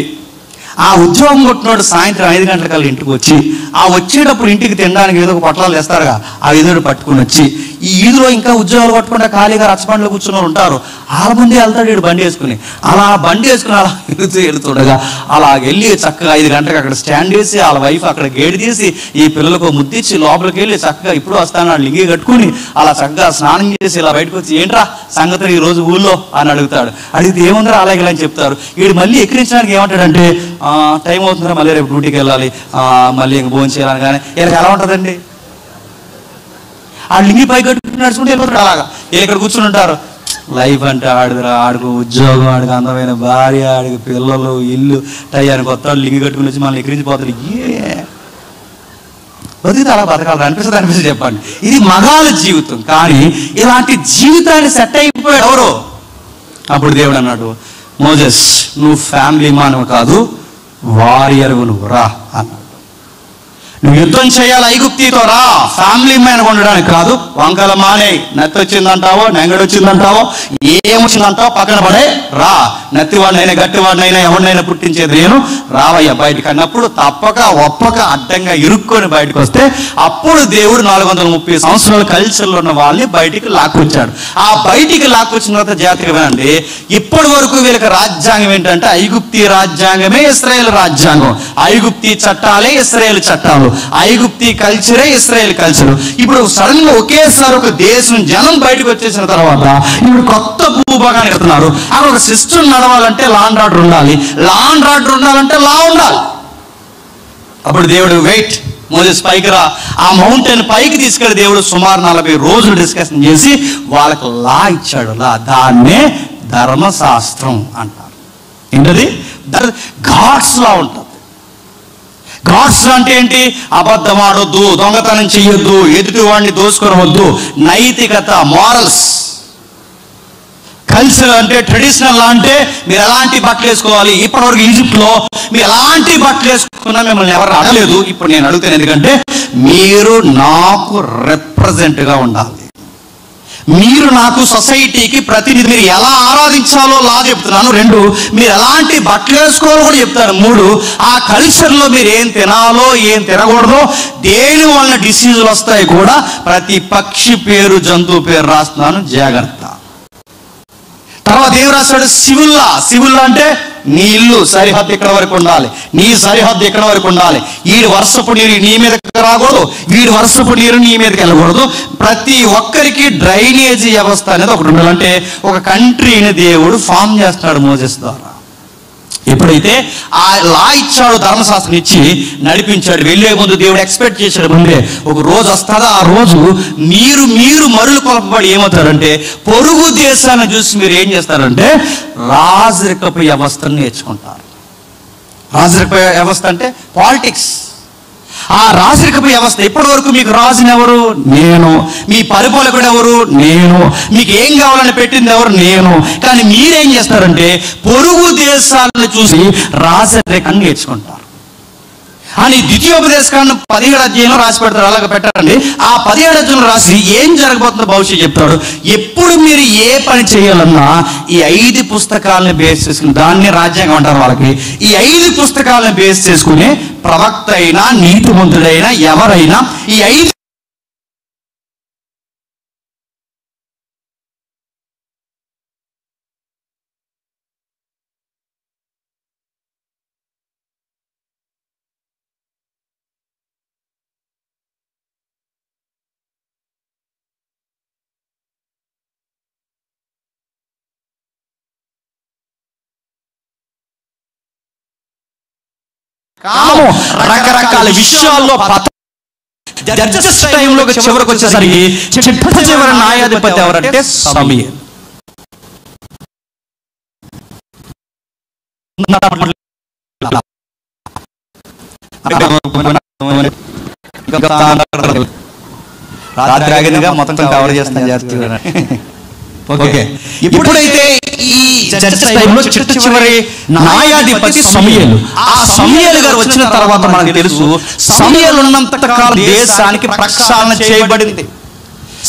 ఆ ఉద్యోగం కొట్టినోడు సాయంత్రం 5 గంటలకల్లా ఇంటికి వచ్చి, ఆ వచ్చేటప్పుడు ఇంటికి తినడానికి ఏదో ఒక పొట్లాలు వేస్తారుగా, ఆ ఈదుడు పట్టుకుని వచ్చి, ఈ ఈదులో ఇంకా ఉద్యోగాలు పట్టుకుంటే ఖాళీగా రచ్చబండ్లో కూర్చున్న ఉంటారు, వాళ్ళ ముందే వెళ్తాడు వీడు బండి వేసుకుని. అలా బండి వేసుకుని అలా వెళుతుండగా అలా వెళ్ళి చక్కగా 5 గంటలకు అక్కడ స్టాండ్ వేసి వాళ్ళ వైఫ్ అక్కడ గేట్ తీసి ఈ పిల్లలకు ముద్దిచ్చి లోపలికి వెళ్ళి చక్కగా ఇప్పుడు వస్తాను లింగి కట్టుకుని అలా చక్కగా స్నానం చేసి ఇలా బయటకు వచ్చి, ఏంట్రా సంగతులు ఈ రోజు ఊళ్ళో అని అడుగుతాడు. అడిగితే ఏముందిరా అలాగే అని చెప్తారు. వీడు మళ్ళీ ఎక్కిరించడానికి ఏమంటాడంటే, టైం అవుతుందిరా మళ్ళీ రేపు డ్యూటీకి వెళ్ళాలి, మళ్ళీ ఇంక భోజనం చేయాలని. కానీ వీళ్ళకి ఎలా ఉంటుందండి? ఆ లింగి పై కట్టుకుని నడుచుకుంటే వెళ్ళిపోతాడు. అలాగా వీళ్ళు ఇక్కడ కూర్చుని ఉంటారు. లైఫ్ అంటే ఆడుదురా, ఆడుకు ఉద్యోగం, ఆడికి అందమైన భార్య, ఆడికి పిల్లలు, ఇల్లు, టయానికి కొత్త లింగి కట్టుకుని వచ్చి మనల్ని ఎక్కిరించిపోతాడు. బతికితే అలా బతకాలి అనిపిస్తుంది చెప్పండి. ఇది మగాళ్ళ జీవితం. కానీ ఇలాంటి జీవితాన్ని సెట్ అయిపోయాడు ఎవరు? అప్పుడు దేవుడు అన్నాడు, మోజెస్ నువ్వు ఫ్యామిలీ మానవ కాదు, వారియర్వు నువ్వు రా అన్నాడు. నువ్వు యుద్ధం చేయాలి ఐగుప్తితో రా, ఫ్యామిలీ మ్యాన్ ఉండడానికి కాదు. వంకల మానే, నత్తి వచ్చిందంటావో, నెంగడు వచ్చిందంటావో, ఏమొచ్చిందంటావో పక్కన పడే రా. నత్తివాడినైనా గట్టివాడినైనా ఎవరినైనా పుట్టించేది నేను, రావయ్యా బయటికి అన్నప్పుడు తప్పక ఒప్పక అడ్డంగా ఇరుక్కొని బయటకు వస్తే అప్పుడు దేవుడు 430 సంవత్సరాల కల్చర్లో ఉన్న వాళ్ళని బయటికి లాక్కొచ్చాడు. ఆ బయటికి లాక్కొచ్చిన తర్వాత జాతికి వినండి, ఇప్పటి వరకు వీళ్ళకి రాజ్యాంగం ఏంటంటే ఐగుప్తి రాజ్యాంగమే ఇశ్రాయేల్ రాజ్యాంగం, ఐగుప్తి చట్టాలే ఇశ్రాయేల్ చట్టాలు, ఐగుప్తి కల్చరే ఇశ్రాయేల్ కల్చర్. ఇప్పుడు సడన్ గా ఒకేసారి ఒక దేశం జనం బయటకు వచ్చేసిన తర్వాత ఇప్పుడు కొత్త భూభాగాన్ని ఎడుతున్నారు. అక్కడ ఒక సిస్టమ్ నడవాలంటే లా అండ్ ఆర్డర్ ఉండాలి, లా అండ్ ఆర్డర్ ఉండాలంటే లా ఉండాలి. అప్పుడు దేవుడు వెయిట్ మోజెస్ పైకి రా, ఆ మౌంటైన్ పైకి తీసుకెళ్లి దేవుడు సుమారు 40 రోజులు డిస్కషన్ చేసి వాళ్ళకి లా ఇచ్చాడు. లా, దాన్నే ధర్మశాస్త్రం అంటారు. ఏంటది? గాడ్స్ లా ఉంటుంది. గాడ్స్ అంటే ఏంటి? అబద్ధం ఆడొద్దు, దొంగతనం చెయ్యొద్దు, ఎదుటి వాడిని దోచుకోవద్దు, నైతికత, మారల్స్. కల్చర్ అంటే ట్రెడిషనల్ అంటే మీరు ఎలాంటి బట్టలు వేసుకోవాలి. ఇప్పటివరకు ఈజిప్ట్లో మీరు ఎలాంటి బట్టలు వేసుకున్నా మిమ్మల్ని ఎవరు అడగలేదు. ఇప్పుడు నేను అడుగుతాను, ఎందుకంటే మీరు నాకు రిప్రజెంట్గా ఉండాలి, మీరు నాకు సొసైటీకి ప్రతినిధి. మీరు ఎలా ఆరాధించాలో లా చెప్తున్నాను. 2, మీరు ఎలాంటి బట్టలు వేసుకోవాలో కూడా చెప్తాను. 3, ఆ కల్చర్లో మీరు ఏం తినాలో ఏం తినకూడదో, దేని వలన డిసీజులు వస్తాయి కూడా ప్రతి పక్షి పేరు జంతువు పేరు రాస్తున్నాను, జాగ్రత్త. తర్వాత ఏం రాశాడు? సివిల్లా అంటే నీ ఇల్లు సరిహద్దు ఇక్కడ వరకు ఉండాలి, నీ సరిహద్దు ఇక్కడ వరకు ఉండాలి, వీడి వర్షపు నీరు నీ మీదకి రాకూడదు, వీడి వర్షపు నీరు నీ మీదకి వెళ్ళకూడదు. ప్రతి ఒక్కరికి డ్రైనేజీ వ్యవస్థ అనేది ఒకటి ఉండాలి. అంటే ఒక కంట్రీని దేవుడు ఫామ్ చేస్తున్నాడు మోజెస్ ద్వారా. ఎప్పుడైతే ఆ లా ఇచ్చాడు, ధర్మశాస్త్రం ఇచ్చి నడిపించాడు, వెళ్ళే ముందు దేవుడు ఎక్స్పెక్ట్ చేశాడు ముందే ఒక రోజు వస్తుందా, ఆ రోజు మీరు మరులు కొలపబడి ఏమవుతారంటే పొరుగు దేశాన్ని చూసి మీరు ఏం చేస్తారంటే రాజరికపు వ్యవస్థను నేర్చుకుంటారు. రాజరికపు వ్యవస్థ అంటే పాలిటిక్స్. ఆ రాజరికపు వ్యవస్థ, ఇప్పటి వరకు మీకు రాజుని ఎవరు? నేను. మీ పరిపాలకుడు ఎవరు? నేను. మీకు ఏం కావాలని పెట్టింది ఎవరు? నేను. కానీ మీరేం చేస్తారంటే పొరుగు దేశాలను చూసి రాజరికాన్ని నేర్చుకుంటారు. అని ద్వితీయోపదేశకాండం 17వ అధ్యాయంలో రాసి పెడతారు. అలాగే పెట్టండి. ఆ 17వ అధ్యాయంలో రాసి ఏం జరగబోతుందో భవిష్యత్తు చెప్తాడు. ఎప్పుడు మీరు ఏ పని చేయాలన్నా ఈ 5 పుస్తకాలను బేస్ చేసుకుని, దాన్ని రాజ్యాంగం అంటారు వాళ్ళకి, ఈ 5 పుస్తకాలను బేస్ చేసుకుని ప్రవక్త అయినా నీతిమంతుడైనా ఎవరైనా ఈ 5 కామం రకరకాల విషయాల్లో జడ్జెస్ టైంలో చివరికి వచ్చేసరికి చిట్ట చివరి న్యాయాధిపతి ఎవరంటే సమూయేలు. రాత్రి ఆగినగా మొత్తం కవర్ చేస్తాను చేస్తున్నాను. ఓకే, ఇప్పుడైతే ఈ జడ్జెస్ టైంలో చిట్ట చివరి న్యాయాధిపతి సమూయేలు. ఆ సమూయేలు గారు వచ్చిన తర్వాత మనకు తెలుసు సమూయేలు ఉన్నంత కాలం దేశానికి ప్రక్షాళన చేయబడింది.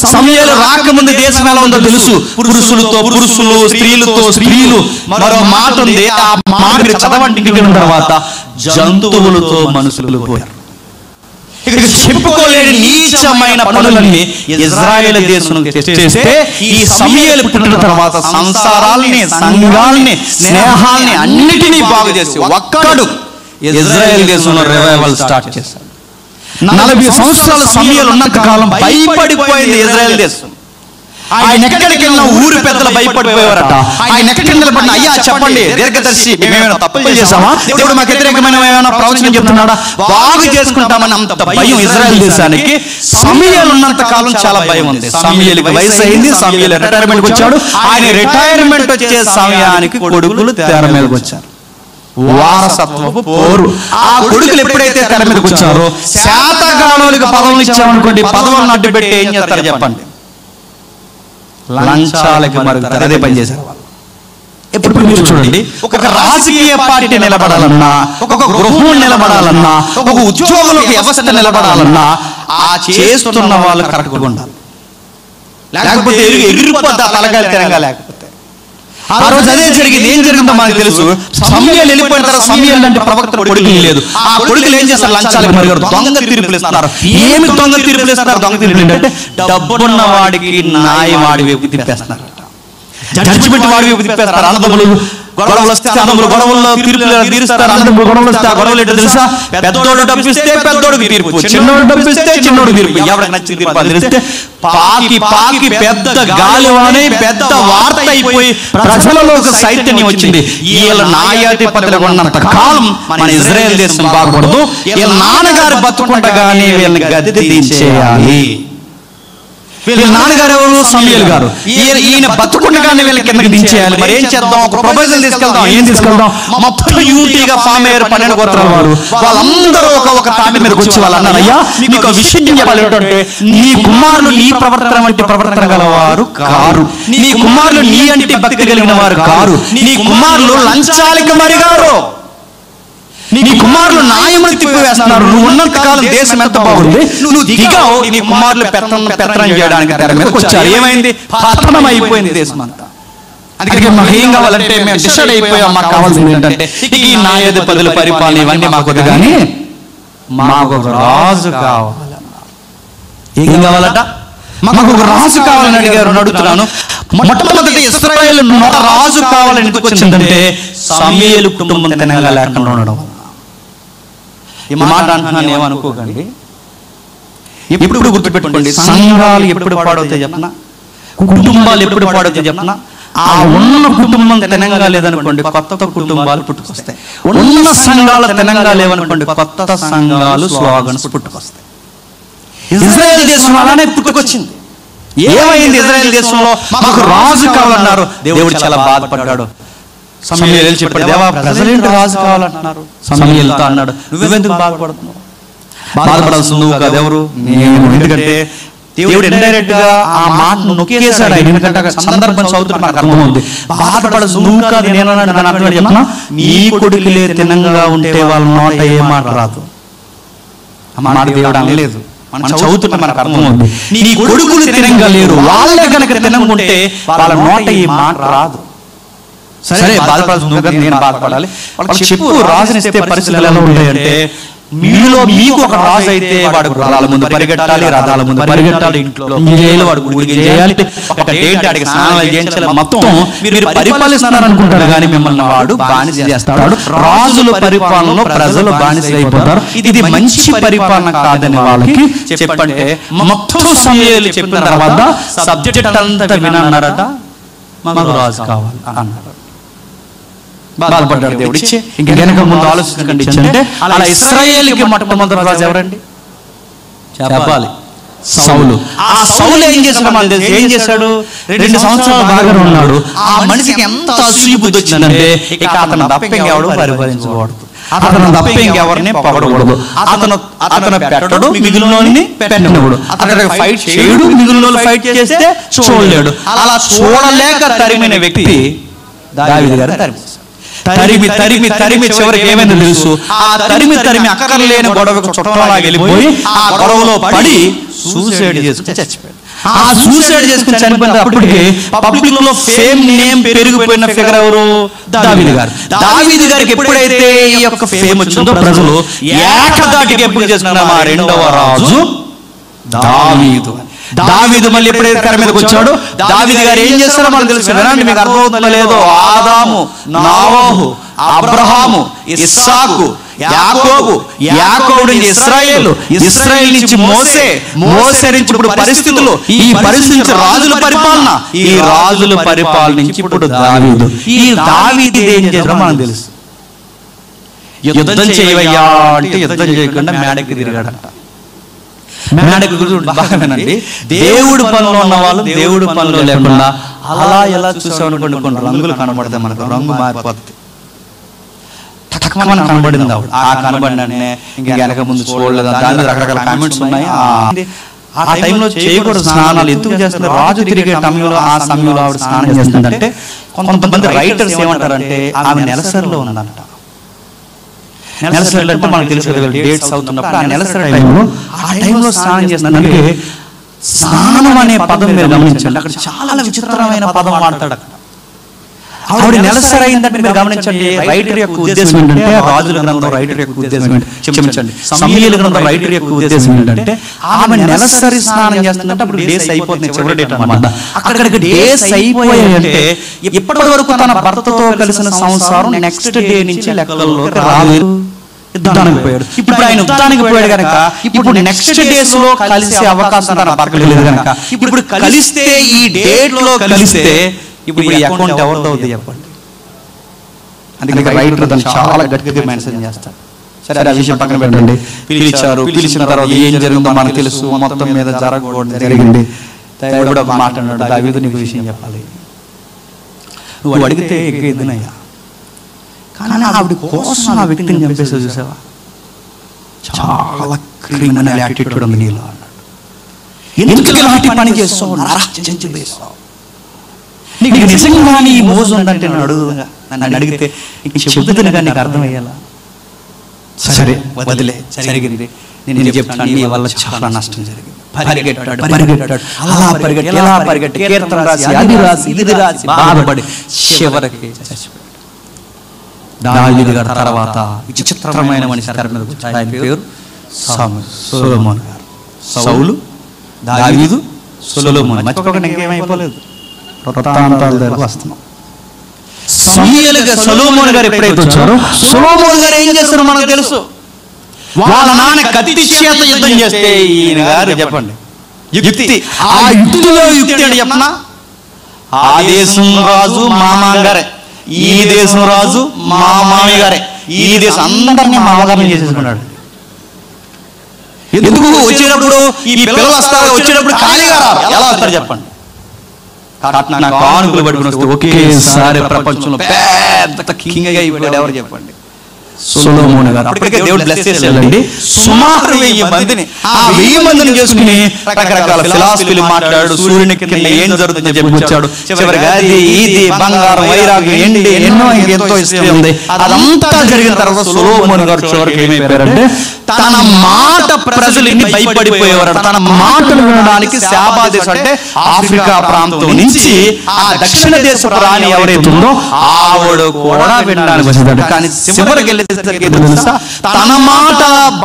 సమూయేలు రాకముందు దేశం ఎలా ఉందో తెలుసు. పురుషులతో పురుషులు, స్త్రీలతో స్త్రీలు. మరో మాట ఉంది, ఆ మాట చదవండి తర్వాత జంతువులతో మనుషులు పోయారు. చెప్పుకోలేని నీచమైన పనులన్నీ ఇజ్రాయేల్ దేశం చేస్తే ఈ సమూయేలు పుట్టిన తర్వాత సంసారాల్ని, సంఘాల్ని, స్నేహాల్ని అన్నిటినీ బాగు చేసి ఒక్కడు ఇజ్రాయేల్ దేశంలో రివైవల్ స్టార్ట్ చేశాడు. 40 సంవత్సరాల సమూయేలు ఉన్నంత కాలం భయపడిపోయింది ఇజ్రాయేల్ దేశం. ఆయన ఎక్కడికి వెళ్ళినా ఊరి పెద్దలు భయపడిపోయేవారట. ఆయన ఎక్కడికి నిలబడిన అయ్యా చెప్పండి దీర్ఘదర్శి, మేమేమైనా తప్పులు చేశామా, దేవుడు మాకు వ్యతిరేకమైన ఏమైనా ప్రవచనం చెప్తున్నాడా, బాగు చేసుకుంటామని అంత భయం ఇజ్రాయేల్ దేశానికి. సమూయేలు ఉన్నంత కాలం చాలా భయం ఉంది. సమూయేలుకి వయసు అయింది, సమూయేలు రిటైర్మెంట్కి వచ్చాడు. ఆయన రిటైర్మెంట్ వచ్చే సమయానికి కొడుకులు తెర మీదకి వచ్చారు. వారసత్వపు పోరు. ఆ కొడుకులు ఎప్పుడైతే తెర మీదకి వచ్చారో శాతగానులకు పదవులు ఇచ్చామనుకోండి, పదవులను అడ్డు పెట్టి ఏం చేస్తారు చెప్పండి, లంచాలకి మరుగుతారు. అదే పని చేశారు వాళ్ళు. ఇప్పుడు మీరు చూడండి, ఒక రాజకీయ పార్టీ నిలబడాలన్నా, ఒక గృహం నిలబడాలన్నా, ఒక ఉద్యోగులకు వ్యవస్థ నిలబడాలన్నా ఆ చేస్తున్న వాళ్ళు కరెక్ట్గా ఉండాలి. లేకపోతే ఎగిరిపోద్ది ఆ తలకాయలు తిరగా. లేకపోతే ఆ రోజు అదే జరిగింది. ఏం జరిగిందో మనకు తెలుసు. సమూయేలు వెళ్ళిపోయిన తర్వాత సమూయేలు అంటే ప్రవక్త కొడుకులు లేదు. ఆ కొడుకులు ఏం చేస్తారు, లంచాలకు మరిగారు, దొంగ తీర్పులు ఇస్తున్నారు. ఏమి దొంగ తీర్పులు ఇస్తున్నారు? దొంగ తీర్పులు ఏంటంటే డబ్బున్న వాడికి న్యాయం వాడి వైపు తిప్పేస్తున్నారు, జడ్జిమెంట్ వాడి వైపు తిప్పేస్తారు. అన్నదమ్ములు గొడవలు వస్తే అన్నదమ్ములు గొడవల్లో తీర్పులు తీరుస్తారు. అన్నదమ్ములు గొడవలు వస్తే ఆ గొడవలు ఏంటో తెలుసా, పెద్దోడు డబ్బిస్తే పెద్దోడికి తీర్పు, చిన్నోడు డబ్బిస్తే చిన్నోడు తీర్పు. ఎవరికి నచ్చిన తీర్పు తెలిస్తే పాకి పాకి పెద్ద గాలివానై పెద్ద వార్త అయిపోయి ప్రజలలో ఒక చైతన్యం వచ్చింది. వీళ్ళ న్యాయాధిపతులు ఉన్నంత కాలం మన ఇజ్రాయేల్ దేశం బాగుపడదు, వీళ్ళ నాన్నగారు బతుకుండగానే వీళ్ళని గద్దె దించేయాలి. వీళ్ళ నాన్నగారు ఎవరు? సమూయేలు గారు. ఈయన బతుకుండగానే వీళ్ళ కిందకి దించేయాలి. మరి ఏం చేద్దాం, ఒక ప్రపోజల్ తీసుకెళ్దాం. ఏం తీసుకెళ్దాం? మొత్తం యూనిటీగా ఫామ్ అయ్యారు 12 గోత్రాల వారు. వాళ్ళందరూ ఒక తాటి మీదకి వచ్చి వాళ్ళు అన్నారు, అయ్యా మీకు విషయం చెప్పాలి ఏంటంటే, నీ కుమారులు నీ ప్రవర్తన వంటి ప్రవర్తన గలవారు కారు, నీ కుమారులు నీ అంటే భక్తి కలిగిన వారు కారు, నీ కుమారులు లంచాలకి మరిగారు, నీ కుమారులు న్యాయములు తిప్పివేస్తున్నారు. నువ్వు ఉన్నంత కాలం దేశం ఎంత బాగుంది, నువ్వు దిగావు, నీ కుమారులు పెత్తనం చేయడానికి తెర మీదకి వచ్చారు. ఏమైంది? పతనం అయిపోయింది దేశం అంతా. అందుకే మాకు ఏం కావాలంటే మేము డిసైడ్ అయిపోయాం, మాకు కావాల్సింది ఏంటంటే ఈ న్యాయాధిపతుల పరిపాలన ఇవన్నీ మాకు వద్దు, కానీ మాకు ఒక రాజు కావాలన్నా. ఏం కావాలట? మాకు ఒక రాజు కావాలని అడిగారు. అడుగుతున్నాను, మొట్టమొదటి ఇశ్రాయేలు రాజు కావాలని ఎందుకు వచ్చిందంటే సమూయేలు కుటుంబం తినగా లేకుండా ఉండడం. ఈ మాట అంటున్నాను ఏమనుకోకండి. ఎప్పుడు గుర్తుపెట్టుకోండి, సంఘాలు ఎప్పుడు పాడవుతాయి చెప్పనా, కుటుంబాలు ఎప్పుడు పాడవుతాయి చెప్పనా. ఆ ఉన్న కుటుంబం తినంగా లేదనుకోండి, కొత్త కుటుంబాలు పుట్టుకొస్తాయి. ఉన్న సంఘాలు తినంగా లేవనుకోండి, కొత్త సంఘాలు స్లోగన్స్ పుట్టుకొస్తాయి. ఇజ్రాయేల్ దేశం అలానే పుట్టుకొచ్చింది. ఏమైంది ఇజ్రాయేల్ దేశంలో? మాకు రాజు కావాలన్నారు. దేవుడు చాలా బాధపడ్డాడు. సమూయేలు చెప్పాడు, దేవా ప్రజలేంటి రాజు కావాలంటున్నారు. సమూయేలుతో అన్నాడు, నువ్వెందుకు బాధపడుతున్నావు? బాధపడాల్సింది నువ్వు కాదు, ఎవరు? నేను. ఎందుకంటే దేవుడు ఇండైరెక్ట్ గా ఆ మాటను నొక్కేశాడు ఆయన. ఎందుకంటే సందర్భం చదువుతున్న మనకు అర్థం ఉంది. బాధపడాల్సింది నువ్వు కాదు, నేను అన్నాడు. దాని అర్థం చెప్పనా, నీ కొడుకులే తినంగా ఉంటే వాళ్ళ నోట ఏ మాట రాదు. ఆ మాట దేవుడు అనలేదు. మనం చదువుతుంటే మనకు అర్థం ఉంది. నీ కొడుకులు తినంగా లేరు, వాళ్ళే కనుక తినంగుంటే వాళ్ళ నోట ఈ మాట రాదు. సరే బాధపడాల్సింది నువ్వు కదా, నేను బాధపడాలి. వాళ్ళకి చెప్పు, రాజునిస్తే పరిస్థితులు ఎలా ఉంటాయంటే, మీలో మీకు ఒక రాజు అయితే వాడు రథాల ముందు పరిగెట్టాలి, రథాల ముందు పరిగెట్టాలి, ఇంట్లో చేయాలి, వాడు గుడికి చేయాలి, ఒక డేట్ ఆడికి స్నానాలు చేయించాలి. మొత్తం మీరు పరిపాలిస్తున్నారనుకుంటారు, కానీ మిమ్మల్ని వాడు బానిస చేస్తాడు. రాజుల పరిపాలనలో ప్రజలు బానిస అయిపోతారు. ఇది మంచి పరిపాలన కాదని వాళ్ళకి చెప్పంటే, మొత్తం సమూయేలు చెప్పిన తర్వాత సబ్జెక్ట్ అంతా వినన్నారట, మాకు రాజు కావాలి అన్నారు. బాధపడ్డాడు దేవుడు ఇచ్చే ఇంకా వెనక ముందు ఆలోచించకండి అంటే అలా ఇశ్రాయేలుకి మొట్టమొదటి రాజు ఎవరండి చెప్పాలి సౌలు. ఆ సౌలు ఏం చేశాడు మనకు తెలుసు. ఏం చేశాడు? 2 సంవత్సరాలు బాగానే ఉన్నాడు. ఆ మనిషికి ఎంత అసూయ బుద్ధి వచ్చిందంటే ఇక అతను తప్ప ఇంకెవడు పరిపాలించకూడదు, అతను తప్ప ఇంకెవరిని పొగడకూడదు, అతను పెట్టడు మిగిలినోని పెట్టినప్పుడు, అతను ఫైట్ చేయడు మిగిలిన ఫైట్ చేస్తే చూడలేడు. అలా చూడలేక తరిమిన వ్యక్తి దావీదు గారు తరిమి చివరికి ఏమైందో తెలుసు. ఆ తరిమి అక్కర్లేని గొడవకు చుట్టంలాగా వెళ్ళిపోయి ఆ గొడవలో పడి సూసైడ్ చేసుకుని చచ్చిపోయాడు. ఆ సూసైడ్ చేసుకుని చనిపోయినప్పటికీ పబ్లిక్ లో ఫేమ్ నేమ్ పెరిగిపోయిన ఫిగర్ ఎవరు? దావీదు గారు. దావీదు గారికి ఎప్పుడైతే ఈ యొక్క ఫేమ్ వచ్చిందో ప్రజలు ఏకదాటికి ఎప్పుడు చేసుకున్నారు? మా 2వ రాజు దావీదు. దావీదు మళ్ళీ ఎప్పుడైతే తెర మీదకి వచ్చాడో దావీదు గారు ఏం చేస్తారో మనకు తెలుసు. వినండి, మీకు అర్థమవుతుందో లేదో. ఆదాము, నోవహు, అబ్రహాము, ఇస్సాకు, యాకోబు, యాకోబు నుంచి ఇశ్రాయేలు, ఇశ్రాయేలు నుంచి మోసే నుంచి ఇప్పుడు పరిస్థితులు, ఈ పరిస్థితి నుంచి రాజుల పరిపాలన, ఈ రాజుల పరిపాలన నుంచి ఇప్పుడు దావీదు. ఈ దావీదు ఏం చేస్తారో మనకు తెలుసు. యుద్ధం చేయవయ్యా అంటే యుద్ధం చేయకుండా మేడకి తిరిగాడంట. మేడకి బాగా వినండి, దేవుడు పనులు ఉన్న వాళ్ళు దేవుడు పనులు లేకుండా అలా ఎలా చూసామనుకోండి కొన్ని రంగులు కనబడతాయి, మనకు రంగు మారిపోతుంది. తక్కువ కనబడింది ఆవిడ. ఆ కనబడినే ఇంకా వెనక ముందు చూడలేదు. దాని మీద రకరకాల కామెంట్స్ ఉన్నాయి. ఆ టైంలో చేయకూడదు స్నానాలు. ఎందుకు చేస్తుంది? రాజు తిరిగే టైంలో ఆ సమయంలో ఆవిడ స్నానం చేస్తుందంటే కొంతమంది రైటర్స్ ఏమంటారంటే ఆమె నెలసరిలో ఉందంట. నెలసరి అంటే మనకు తెలుసు కదా, డేట్స్ అవుతున్నప్పుడు ఆ నెలసరి టైంలో స్నానం చేస్తుందంటే స్నానం అనే పదం మీరు గమనించండి. అక్కడ చాలా విచిత్రమైన పదం వాడతాడు. అక్కడ ఆవిడ నెలసరి అయిందంటే మీరు గమనించండి. రైటర్ యొక్క ఉద్దేశం ఏంటంటే, రాజుల గ్రంథం రైటర్ యొక్క ఉద్దేశం క్షమించండి సమూయేలు గ్రంథం రైటర్ యొక్క ఉద్దేశం ఏంటంటే ఆమె నెలసరి స్నానం చేస్తుందంటే అప్పుడు డేస్ అయిపోతుంది, చివరి డేట్ అన్నమాట. అక్కడికి డేస్ అయిపోయాయంటే ఇప్పటి వరకు తన భర్తతో కలిసిన సంసారం నెక్స్ట్ డే నుంచి లెక్కల్లోకి రాలేదు. యుద్ధానికి పోయాడు. ఇప్పుడు ఆయన యుద్ధానికి పోయాడు కనుక ఇప్పుడు నెక్స్ట్ డేస్ లో కలిసే అవకాశం తన భర్తకు లేదు కనుక ఇప్పుడు కలిస్తే ఈ డేట్ లో కలిస్తే ఇప్పుడు ఈ అకౌంట్ ఎవరితో అవుతుంది చెప్పండి. అందుకే రైటర్ దాన్ని చాలా గట్టిగా మెన్షన్ చేస్తాడు. సరే, ఆ విషయం పక్కన పెట్టండి. పిలిచిన తర్వాత ఏం జరిగిందో మనకు తెలుసు. మొత్తం మీద జరగకూడదు జరిగింది. దేవుడు ఒక మాట అన్నాడు, దావీదు నీకు విషయం చెప్పాలి, నువ్వు అడిగితే ఎగ్గేదినయ్యా, కానీ ఆవిడ కోసం ఆ వ్యక్తిని చంపేసా చూసావా, చాలా క్రిమినల్ యాటిట్యూడ్ ఉంది నీలో అన్నాడు. ఎందుకు ఇలాంటి పని చేస్తావు? నీకు నిజంగా నీ మోజు ఉందంటే నన్ను అడిగితే నీకు చెబుతుంది కానీ నీకు అర్థమయ్యేలా. సరే వదిలే, జరిగింది. నేను చెప్తాను, నీ వల్ల చాలా నష్టం జరిగింది. పరిగెట్టాడు అలా పరిగెట్టి కీర్తన రాసి అది రాసి ఇది రాసి బాధపడి చివరికి చచ్చిపోయాడు. దావీదు గారి తర్వాత విచిత్రమైన మనిషి తెర మీద కూర్చొని, ఆయన పేరు సొలొమోను గారు. సౌలు, దావీదు, సొలొమోను. మర్చిపోకుండా ఇంకేమైపోలేదు. వృత్తాంతాల దగ్గరకు వస్తున్నాం. సొలొమోను గారు ఎప్పుడైతే వచ్చారో సొలొమోను గారు ఏం చేస్తారో మనకు తెలుసు. వాళ్ళ నాన్న కత్తి చేత యుద్ధం చేస్తే ఈయన గారు చెప్పండి యుక్తి. ఆ యుక్తిలో యుక్తి అంటే చెప్పనా, ఆ దేశం రాజు మా మామగారే, ఈ దేశం రాజు మా మామయ్య గారే, ఈ దేశం అందరినీ మామగారిని చేసేసుకున్నాడు. ఎందుకు? వచ్చేటప్పుడు ఈ పిల్లలు వస్తారు, వచ్చేటప్పుడు ఖాళీగా రారు. ఎలా వస్తారు చెప్పండి? కానుకలు పట్టుకుని వస్తే ఒకేసారి ప్రపంచంలో పెద్ద కింగ్ అయిపోయాడు. ఎవరు చెప్పండి? సొలొమోను గారు. అప్పటికే దేవుడు బ్లెస్ చేశాడండి. సుమారు 1000 మందిని, ఆ 1000 మందిని చేసుకుని రకరకాల ఫిలాసఫీలు మాట్లాడు, సూర్యుని కింద ఏం జరుగుతుందో చెప్పుకొచ్చాడు. చివరిగా అది ఇది బంగారం వైరాగ్యం ఎండి ఎన్నో ఎంతో ఇష్టం ఉంది. అదంతా జరిగిన తర్వాత సొలొమోను గారు చివరికి ఏమైపోయారంటే తన మాట ప్రజలు ఎన్ని భయపడిపోయేవారు. తన మాటలు వినడానికి శాబా దేశం అంటే ఆఫ్రికా ప్రాంతం నుంచి ఆ దక్షిణ దేశపు రాణి ఎవరైతే ఉందో ఆవిడ కూడా వినడానికి వచ్చేదాడు. కానీ చివరికి వెళ్ళేసరికి తెలుసా, తన మాట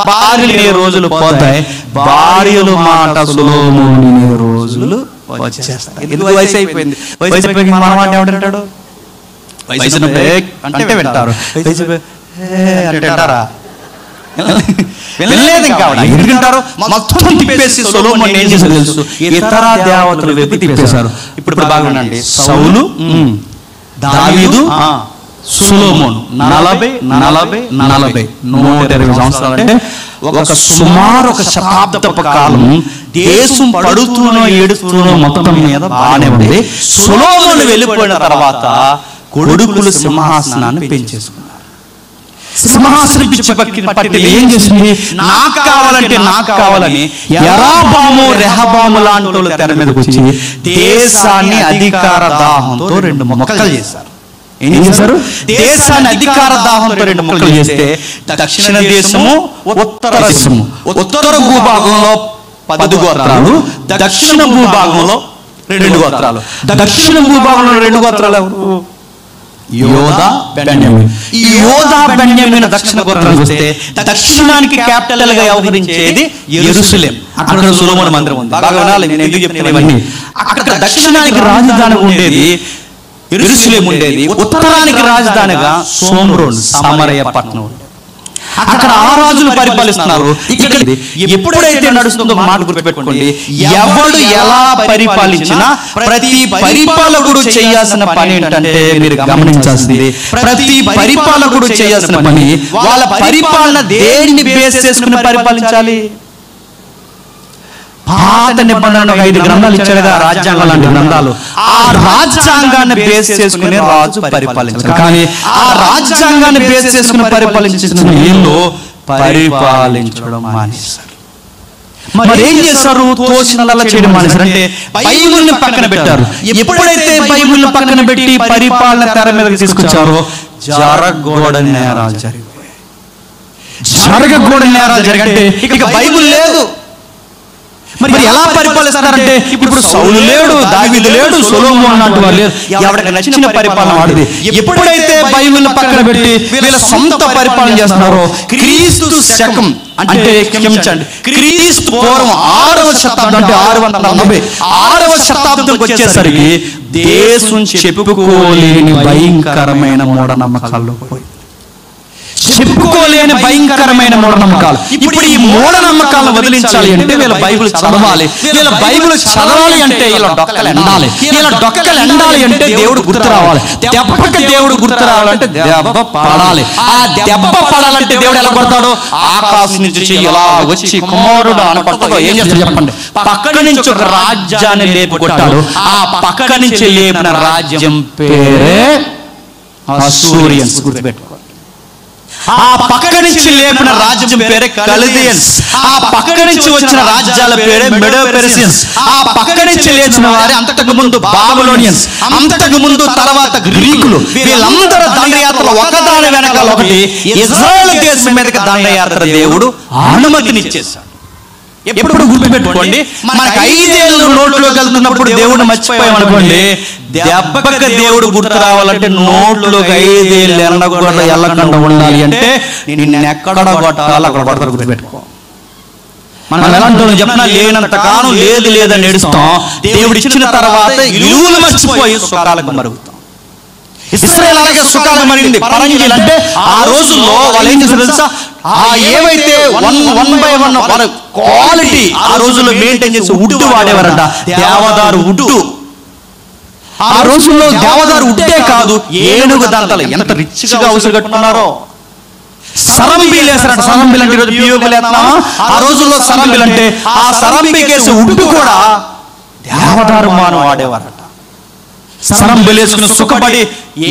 భార్యలే రోజులు పోతాయి, భార్యలు మాట సొలొమోను రోజులు వచ్చేస్తాయి. ఎందుకు? వయసు అయిపోయింది. వయసు అయిపోయి మన మాట ఎవడంటాడు? వయసు అంటే వింటారు, వయసు అంటే వింటారా? వెళ్ళలేదు. ఇంకా ఎందుకంటారు? మొత్తం తిప్పేసి సొలొమోను ఏం చేశారు తెలుసు, ఇతర దేవతలు వైపు తిప్పేశారు. ఇప్పుడు బాగుండండి, సౌలు, దావీదు, సొలొమోను 120 సంవత్సరాలు అంటే సుమారు ఒక శతాబ్దపు కాలం దేశం పడుతూనో ఏడుతూనో మొత్తం మీద బాగానే ఉంది. సొలొమోను వెళ్ళిపోయిన తర్వాత కొడుకులు సింహాసనాన్ని పెంచేసుకున్నారు. సింహాసనం పిచ్చి పట్టి ఏం చేసింది? నాకు కావాలంటే నాకు కావాలని యరొబాము రెహబాము లాంటి వాళ్ళు తెర మీదకి వచ్చి దేశాన్ని అధికార దాహంతో 2 ముక్కలు చేశారు. ఏం చేశారు? దేశాన్ని అధికార దాహంతో 2 ముక్కలు చేస్తే దక్షిణ దేశము, ఉత్తర దేశము, ఉత్తర భూభాగంలో 10 గోత్రాలు, దక్షిణ భూభాగంలో 2 గోత్రాలు. దక్షిణ భూభాగంలో 2 గోత్రాలు ఎవరు? యోధా, బెన్యామీన్. ఈ యోధా బెన్యామీన్ దక్షిణ గోత్రం వస్తే దక్షిణానికి క్యాపిటల్ గా వ్యవహరించేది యెరూషలేం. అక్కడ సొలొమోను మందిరం ఉంది. బాగా వినాలి నేను ఎందుకు చెప్తున్నాను. అక్కడ దక్షిణానికి రాజధాని ఉండేది యెరూషలేం ఉండేది. ఉత్తరానికి రాజధానిగా షోమ్రోన్ సమరయ పట్టణం ఉండేది. అక్కడ ఆ రాజులు పరిపాలిస్తున్నారు. ఇక్కడ ఎప్పుడైతే నడుస్తుందో మాట గుర్తుపెట్టుకోండి, ఎవడు ఎలా పరిపాలించినా ప్రతి పరిపాలకుడు చేయాల్సిన పని ఏంటంటే మీరు గమనించాల్సింది, ప్రతి పరిపాలకుడు చేయాల్సిన పని వాళ్ళ పరిపాలన దేన్ని బేస్ చేసుకుని పరిపాలించాలి? పాత నిబంధనకు 5 గ్రంథాలు ఇచ్చాడుగా, రాజ్యాంగం లాంటి గ్రంథాలు. ఆ రాజ్యాంగాన్ని బేస్ చేసుకుని రాజు పరిపాలించాలి. కానీ ఆ రాజ్యాంగాన్ని బేస్ చేసుకుని పరిపాలించిన వీళ్ళు పరిపాలించడం మానేశారు. మరి ఏం చేశారు? తోచినలా చేయడం మానేశారు. అంటే బైబిల్ని పక్కన పెట్టారు. ఎప్పుడైతే బైబిల్ని పక్కన పెట్టి పరిపాలన తెర మీదకి తీసుకొచ్చారో జరగకూడని నేరాలు జరిగాయి. జరగకూడని నేరాలు జరిగితే ఇక బైబిల్ లేదు. మరి ఎలా పరిపాలిస్తారంటే ఇప్పుడు సౌలు లేడు, దావీదు లేడు, సొలొమోను లాంటి వారు లేరు. ఎవరికి నచ్చిన పరిపాలన వాడిది. ఎప్పుడైతే బైబిల్ని పక్కన పెట్టి వీళ్ళ సొంత పరిపాలన చేస్తున్నారో క్రీస్తు శకం అంటే క్షమించండి, క్రీస్తు పూర్వం 6వ శతాబ్దం అంటే 686వ శతాబ్దంకి వచ్చేసరికి దేశం చెప్పుకోలేని భయంకరమైన మూఢనమ్మకాల్లో పోయి చెప్పుకోలేని భయంకరమైన మూఢనమ్మకాలు. ఇప్పుడు ఈ మూఢనమ్మకాలను వదిలించాలి అంటే వీళ్ళ బైబిల్ చదవాలి. వీళ్ళ బైబిల్ చదవాలి అంటే వీళ్ళ డొక్కలు ఎండాలి. వీళ్ళ డొక్కలు ఎండాలి అంటే దేవుడు గుర్తు రావాలి. దెబ్బకి దేవుడు గుర్తు రావాలంటే దెబ్బ పడాలి. ఆ దెబ్బ పడాలంటే దేవుడు ఎలా కొడతాడు? ఆకాశం నుంచి ఇలా వచ్చి కుమారుడు అని కొడతాడు. ఏం చేస్తాడు చెప్పండి? పక్క నుంచి ఒక రాజ్యాన్ని లేపి కొట్టాడు. ఆ పక్క నుంచి లేపిన రాజ్యం పేరే అస్సూరియన్స్. గుర్తుపెట్టుకో. ఆ పక్క నుంచి లేపిన రాజ్యం పేరే కల్దీయన్స్. ఆ పక్క నుంచి వచ్చిన రాజ్యాల పేరే మెడో పెర్షియన్స్. ఆ పక్క నుంచి లేచిన వారి అంతకు ముందు బాబిలోనియన్స్, అంతకు ముందు తర్వాత గ్రీకులు. వీళ్ళందరూ దండయాత్రలు ఒకదాని వెనకాల ఒకటి ఇజ్రాయెల్ దేశం మీదకి దండయాత్ర దేవుడు అనుమతినిచ్చేశాడు. ఎప్పుడు గుర్తుపెట్టుకోండి, మనకు 5 ఏళ్ళు నోట్లోకి వెళ్తున్నప్పుడు దేవుడు మర్చిపోయాం అనుకోండి, దెబ్బకి దేవుడు గుర్తు రావాలంటే నోట్లోకి 5 ఏళ్ళు ఎల్లకుండా ఉండాలి అంటే నిన్ను ఎక్కడ కొట్టాలి అక్కడ కొడతారు. గుర్తుపెట్టుకో. మనం ఎలాంటి చెప్పినా లేనంత కాలం లేదు లేదని ఏడుస్తాం. దేవుడు ఇచ్చిన తర్వాత ఇరువులు మర్చిపోయి సుఖాలకు మరుగుతాం. ఇశ్రాయేలు అలాగే సుఖాలు మరిగింది. పరంజీలు అంటే ఆ రోజుల్లో వాళ్ళు ఏం చేశారు తెలుసా? ఆ ఏవైతే 1/1 క్వాలిటీ ఆ రోజుల్లో మెయింటైన్ చేసి ఉడ్డు వాడేవారంట. దేవదారు ఉడ్డు. ఆ రోజుల్లో దేవదారు ఉడ్డే కాదు, ఏనుగు దంతలు ఎంత రిచ్గా అవసరం కట్టుకున్నారో. సరంబీలు వేసారంట. సరంబీలు అంటే ఈరోజు పియోగులు వేస్తున్నామా? ఆ రోజుల్లో సరంబీలు అంటే ఆ సరంబీకేసి ఉడ్డు కూడా దేవదారు మాను వాడేవారట. సరంబీలు వేసుకుని సుఖపడి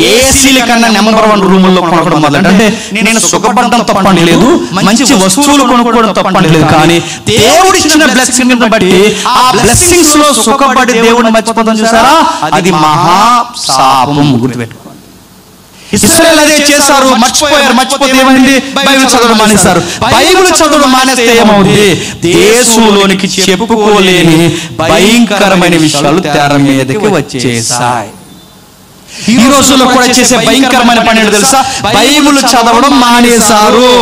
ఏసీల కన్నా నెంబర్ 1 రూముల్లో కొనుక్కోవడం మొదలు. అంటే నేను సుఖపడడం తప్పని లేదు, మంచి వస్తువులు కొనుక్కోవడం తప్పని లేదు. కానీ దేవుడు ఇచ్చిన బ్లెస్సింగ్ బట్టి ఆ బ్లెస్సింగ్స్ లో సుఖపడి దేవుడిని మర్చిపోతాం చూసారా, అది మహా శాపం. గుర్తుపెట్టుకోండి. ఇశ్రాయేలు అదే చేశారు, మర్చిపోయారు. మర్చిపోతే ఏమైంది? బైబిల్ చదవడం మానేశారు. బైబిల్ చదవడం మానేస్తే ఏమవుతుంది? దేశంలోనికి చెప్పుకోలేని భయంకరమైన విషయాలు తెర మీదకి వచ్చేసాయి. ఈ రోజుల్లో కూడా చేసే భయంకరమైన పని ఏంటో తెలుసా? బైబిల్ చదవడం మానేశారు.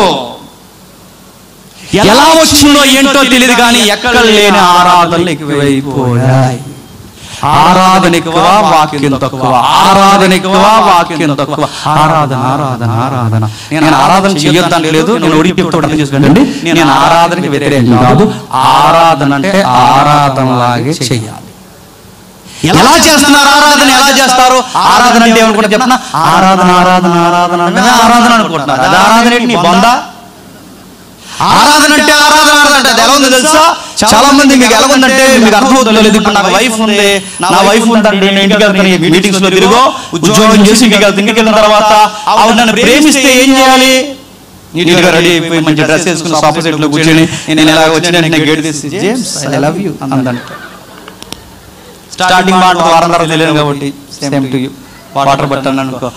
ఎలా వచ్చిందో ఏంటో తెలియదు కానీ ఎక్కడ లేని ఆరాధనలు ఎక్కువైపోయాయి. ఆరాధన ఎక్కువ, వాక్యం తక్కువ. ఆరాధన ఎక్కువ, వాక్యం తక్కువ. ఆరాధన ఆరాధన ఆరాధన. నేను ఆరాధన చేయొద్దని లేదు, నేను ఒడిపితో అర్థం చేసుకోండి. నేను ఆరాధనకి వ్యతిరేకం కాదు. ఆరాధన అంటే ఆరాధనలాగే చెయ్యాలి. ఎలా చేస్తున్నారు ఆరాధన? ఎలా చేస్తారు ఆరాధన అంటే ఏమనుకుంటా చెప్పనా? ఆరాధన ఆరాధన ఆరాధన ఆరాధన అనుకుంటున్నారు. అది ఆరాధన ఏంటి? నీ బొందా? ఆరాధన అంటే ఆరాధన ఆరాధన అంటే ఎలా ఉందో తెలుసా? చాలా మంది మీకు ఎలా ఉందంటే మీకు అర్థమవుతుందో లేదు. ఇప్పుడు నాకు వైఫ్ ఉంది, నా వైఫ్ ఉందంటే నేను ఇంటికి వెళ్తాను, మీటింగ్స్ లో తిరిగో ఉద్యోగం చేసి ఇంటికి వెళ్ళిన తర్వాత ఆవిడ నన్ను ప్రేమిస్తే ఏం చేయాలి? నీట్గా రెడీ అయిపోయి మంచి డ్రెస్ వేసుకుని సోఫా సెట్ లో కూర్చొని నేను ఎలా వచ్చిన గేట్ తీసి జేమ్స్ ఐ లవ్ యూ అందంట. స్టార్టింగ్ మాట వారం తర్వాత తెలియదు కాబట్టి సేమ్ టు యూ. వాటర్ పట్టాను అనుకో,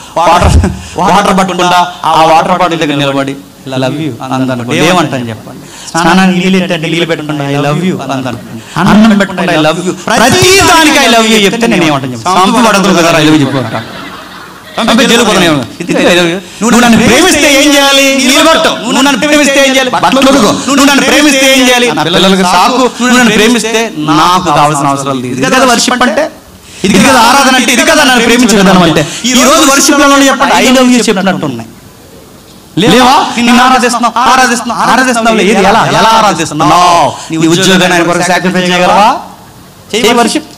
వాటర్ పట్టకుండా ఆ వాటర్ బాటిల్ దగ్గర నిలబడి లవ్ యూ అందనుకో, ఏమంటాను చెప్పండి? స్నానానికి నీళ్ళు పెట్టకుండా ఐ లవ్ యూ అందాను, అన్నం పెట్టకుండా ఐ లవ్ యూ, ప్రతి దానికి ఐ లవ్ యూ చెప్తే నేను ఏమంటాను చెప్పండి? ఐ లవ్ యూ చెప్పు. నువ్వు నన్ను ప్రేమిస్తే ఏం చేయాలి? నీళ్ళు కొట్టు. నువ్వు నన్ను ప్రేమిస్తే ఏం చేయాలి? బట్టలు ఉతుకు. నువ్వు నన్ను ప్రేమిస్తే ఏం చేయాలి? నా పిల్లలకు సాకు. నువ్వు నన్ను ప్రేమిస్తే నాకు కావాల్సిన అవసరాలు లేదు. ఇది కదా వర్షిప్ అంటే, ఇది కదా ఆరాధన అంటే, ఇది కదా నన్ను ప్రేమించే విధానం అంటే. ఈ రోజు వర్షిప్ లో చెప్పండి ఐ లవ్ యూ చెప్పినట్టు ఉన్నాయి. లేవా? నిన్ను ఆరాధిస్తున్నావు ఆరాధిస్తున్నావు ఆరాధిస్తున్నావు. ఏది? ఎలా ఎలా ఆరాధిస్తున్నావు? నీ ఉద్యోగాన్ని ఆయన కొరకు సాక్రిఫైస్ చేయగలవా? చేయి వర్షిప్.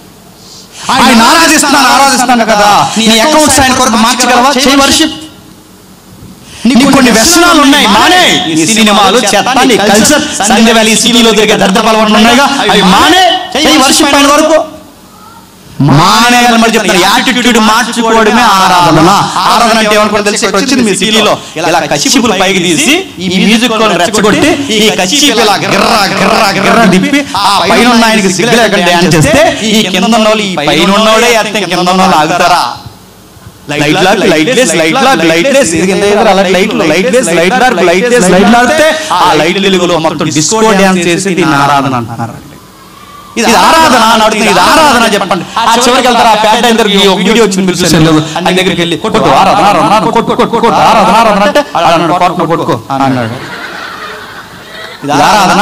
ఆయన ఆరాధిస్తున్నాను కదా, నీ అకౌంట్స్ ఆయన కొరకు మార్చగలవా? చేయి వర్షిప్. నీకు కొన్ని వ్యసనాలు ఉన్నాయి, మానే. సినిమాలు, చెత్త, నీ కల్చర్, సండే వ్యాలీ సిటీలో తిరిగే దరిద్రపాలు ఉన్నాయిగా, అవి మానే. చేయి వర్షిప్ ఆయన వరకు. మానేయాలని మరి చెప్తాను. యాటిట్యూడ్ మార్చుకోవడమే ఆరాధన. ఆరాధన అంటే ఏమనుకుంటే తెలిసి ఇక్కడ వచ్చింది మీ సిటీలో ఇలా కచ్చిపులు పైకి తీసి ఈ మ్యూజిక్ రెచ్చగొట్టి ఈ కచ్చిపు ఇలా గిర్రా గిర్రా గిర్రా తిప్పి ఆ పైన ఉన్న ఆయనకి సిగ్గు లేకుండా డాన్స్ చేస్తే ఈ కింద ఉన్న వాళ్ళు ఈ పైన ఉన్నోడే అర్థం కింద ఉన్న వాళ్ళు ఆగుతారా? Light lock light less light lock light less అలా light light less light lock light less light లాడితే ఆ లైట్ వెలుగులో మొత్తం డిస్కో డాన్స్ చేసి దీన్ని ఆరాధన అంటారు. ఇది ఆరాధన అని అడుగుతుంది. ఇది ఆరాధన చెప్పండి. ఆ చివరికి వెళ్తారు, ఆ పేట వీడియో వచ్చింది ఆయన దగ్గరికి వెళ్ళి కొట్టు ఆరాధన ఆరాధన ఆరాధన అంటే కొట్టుకో అన్నాడు. ఇది ఆరాధన.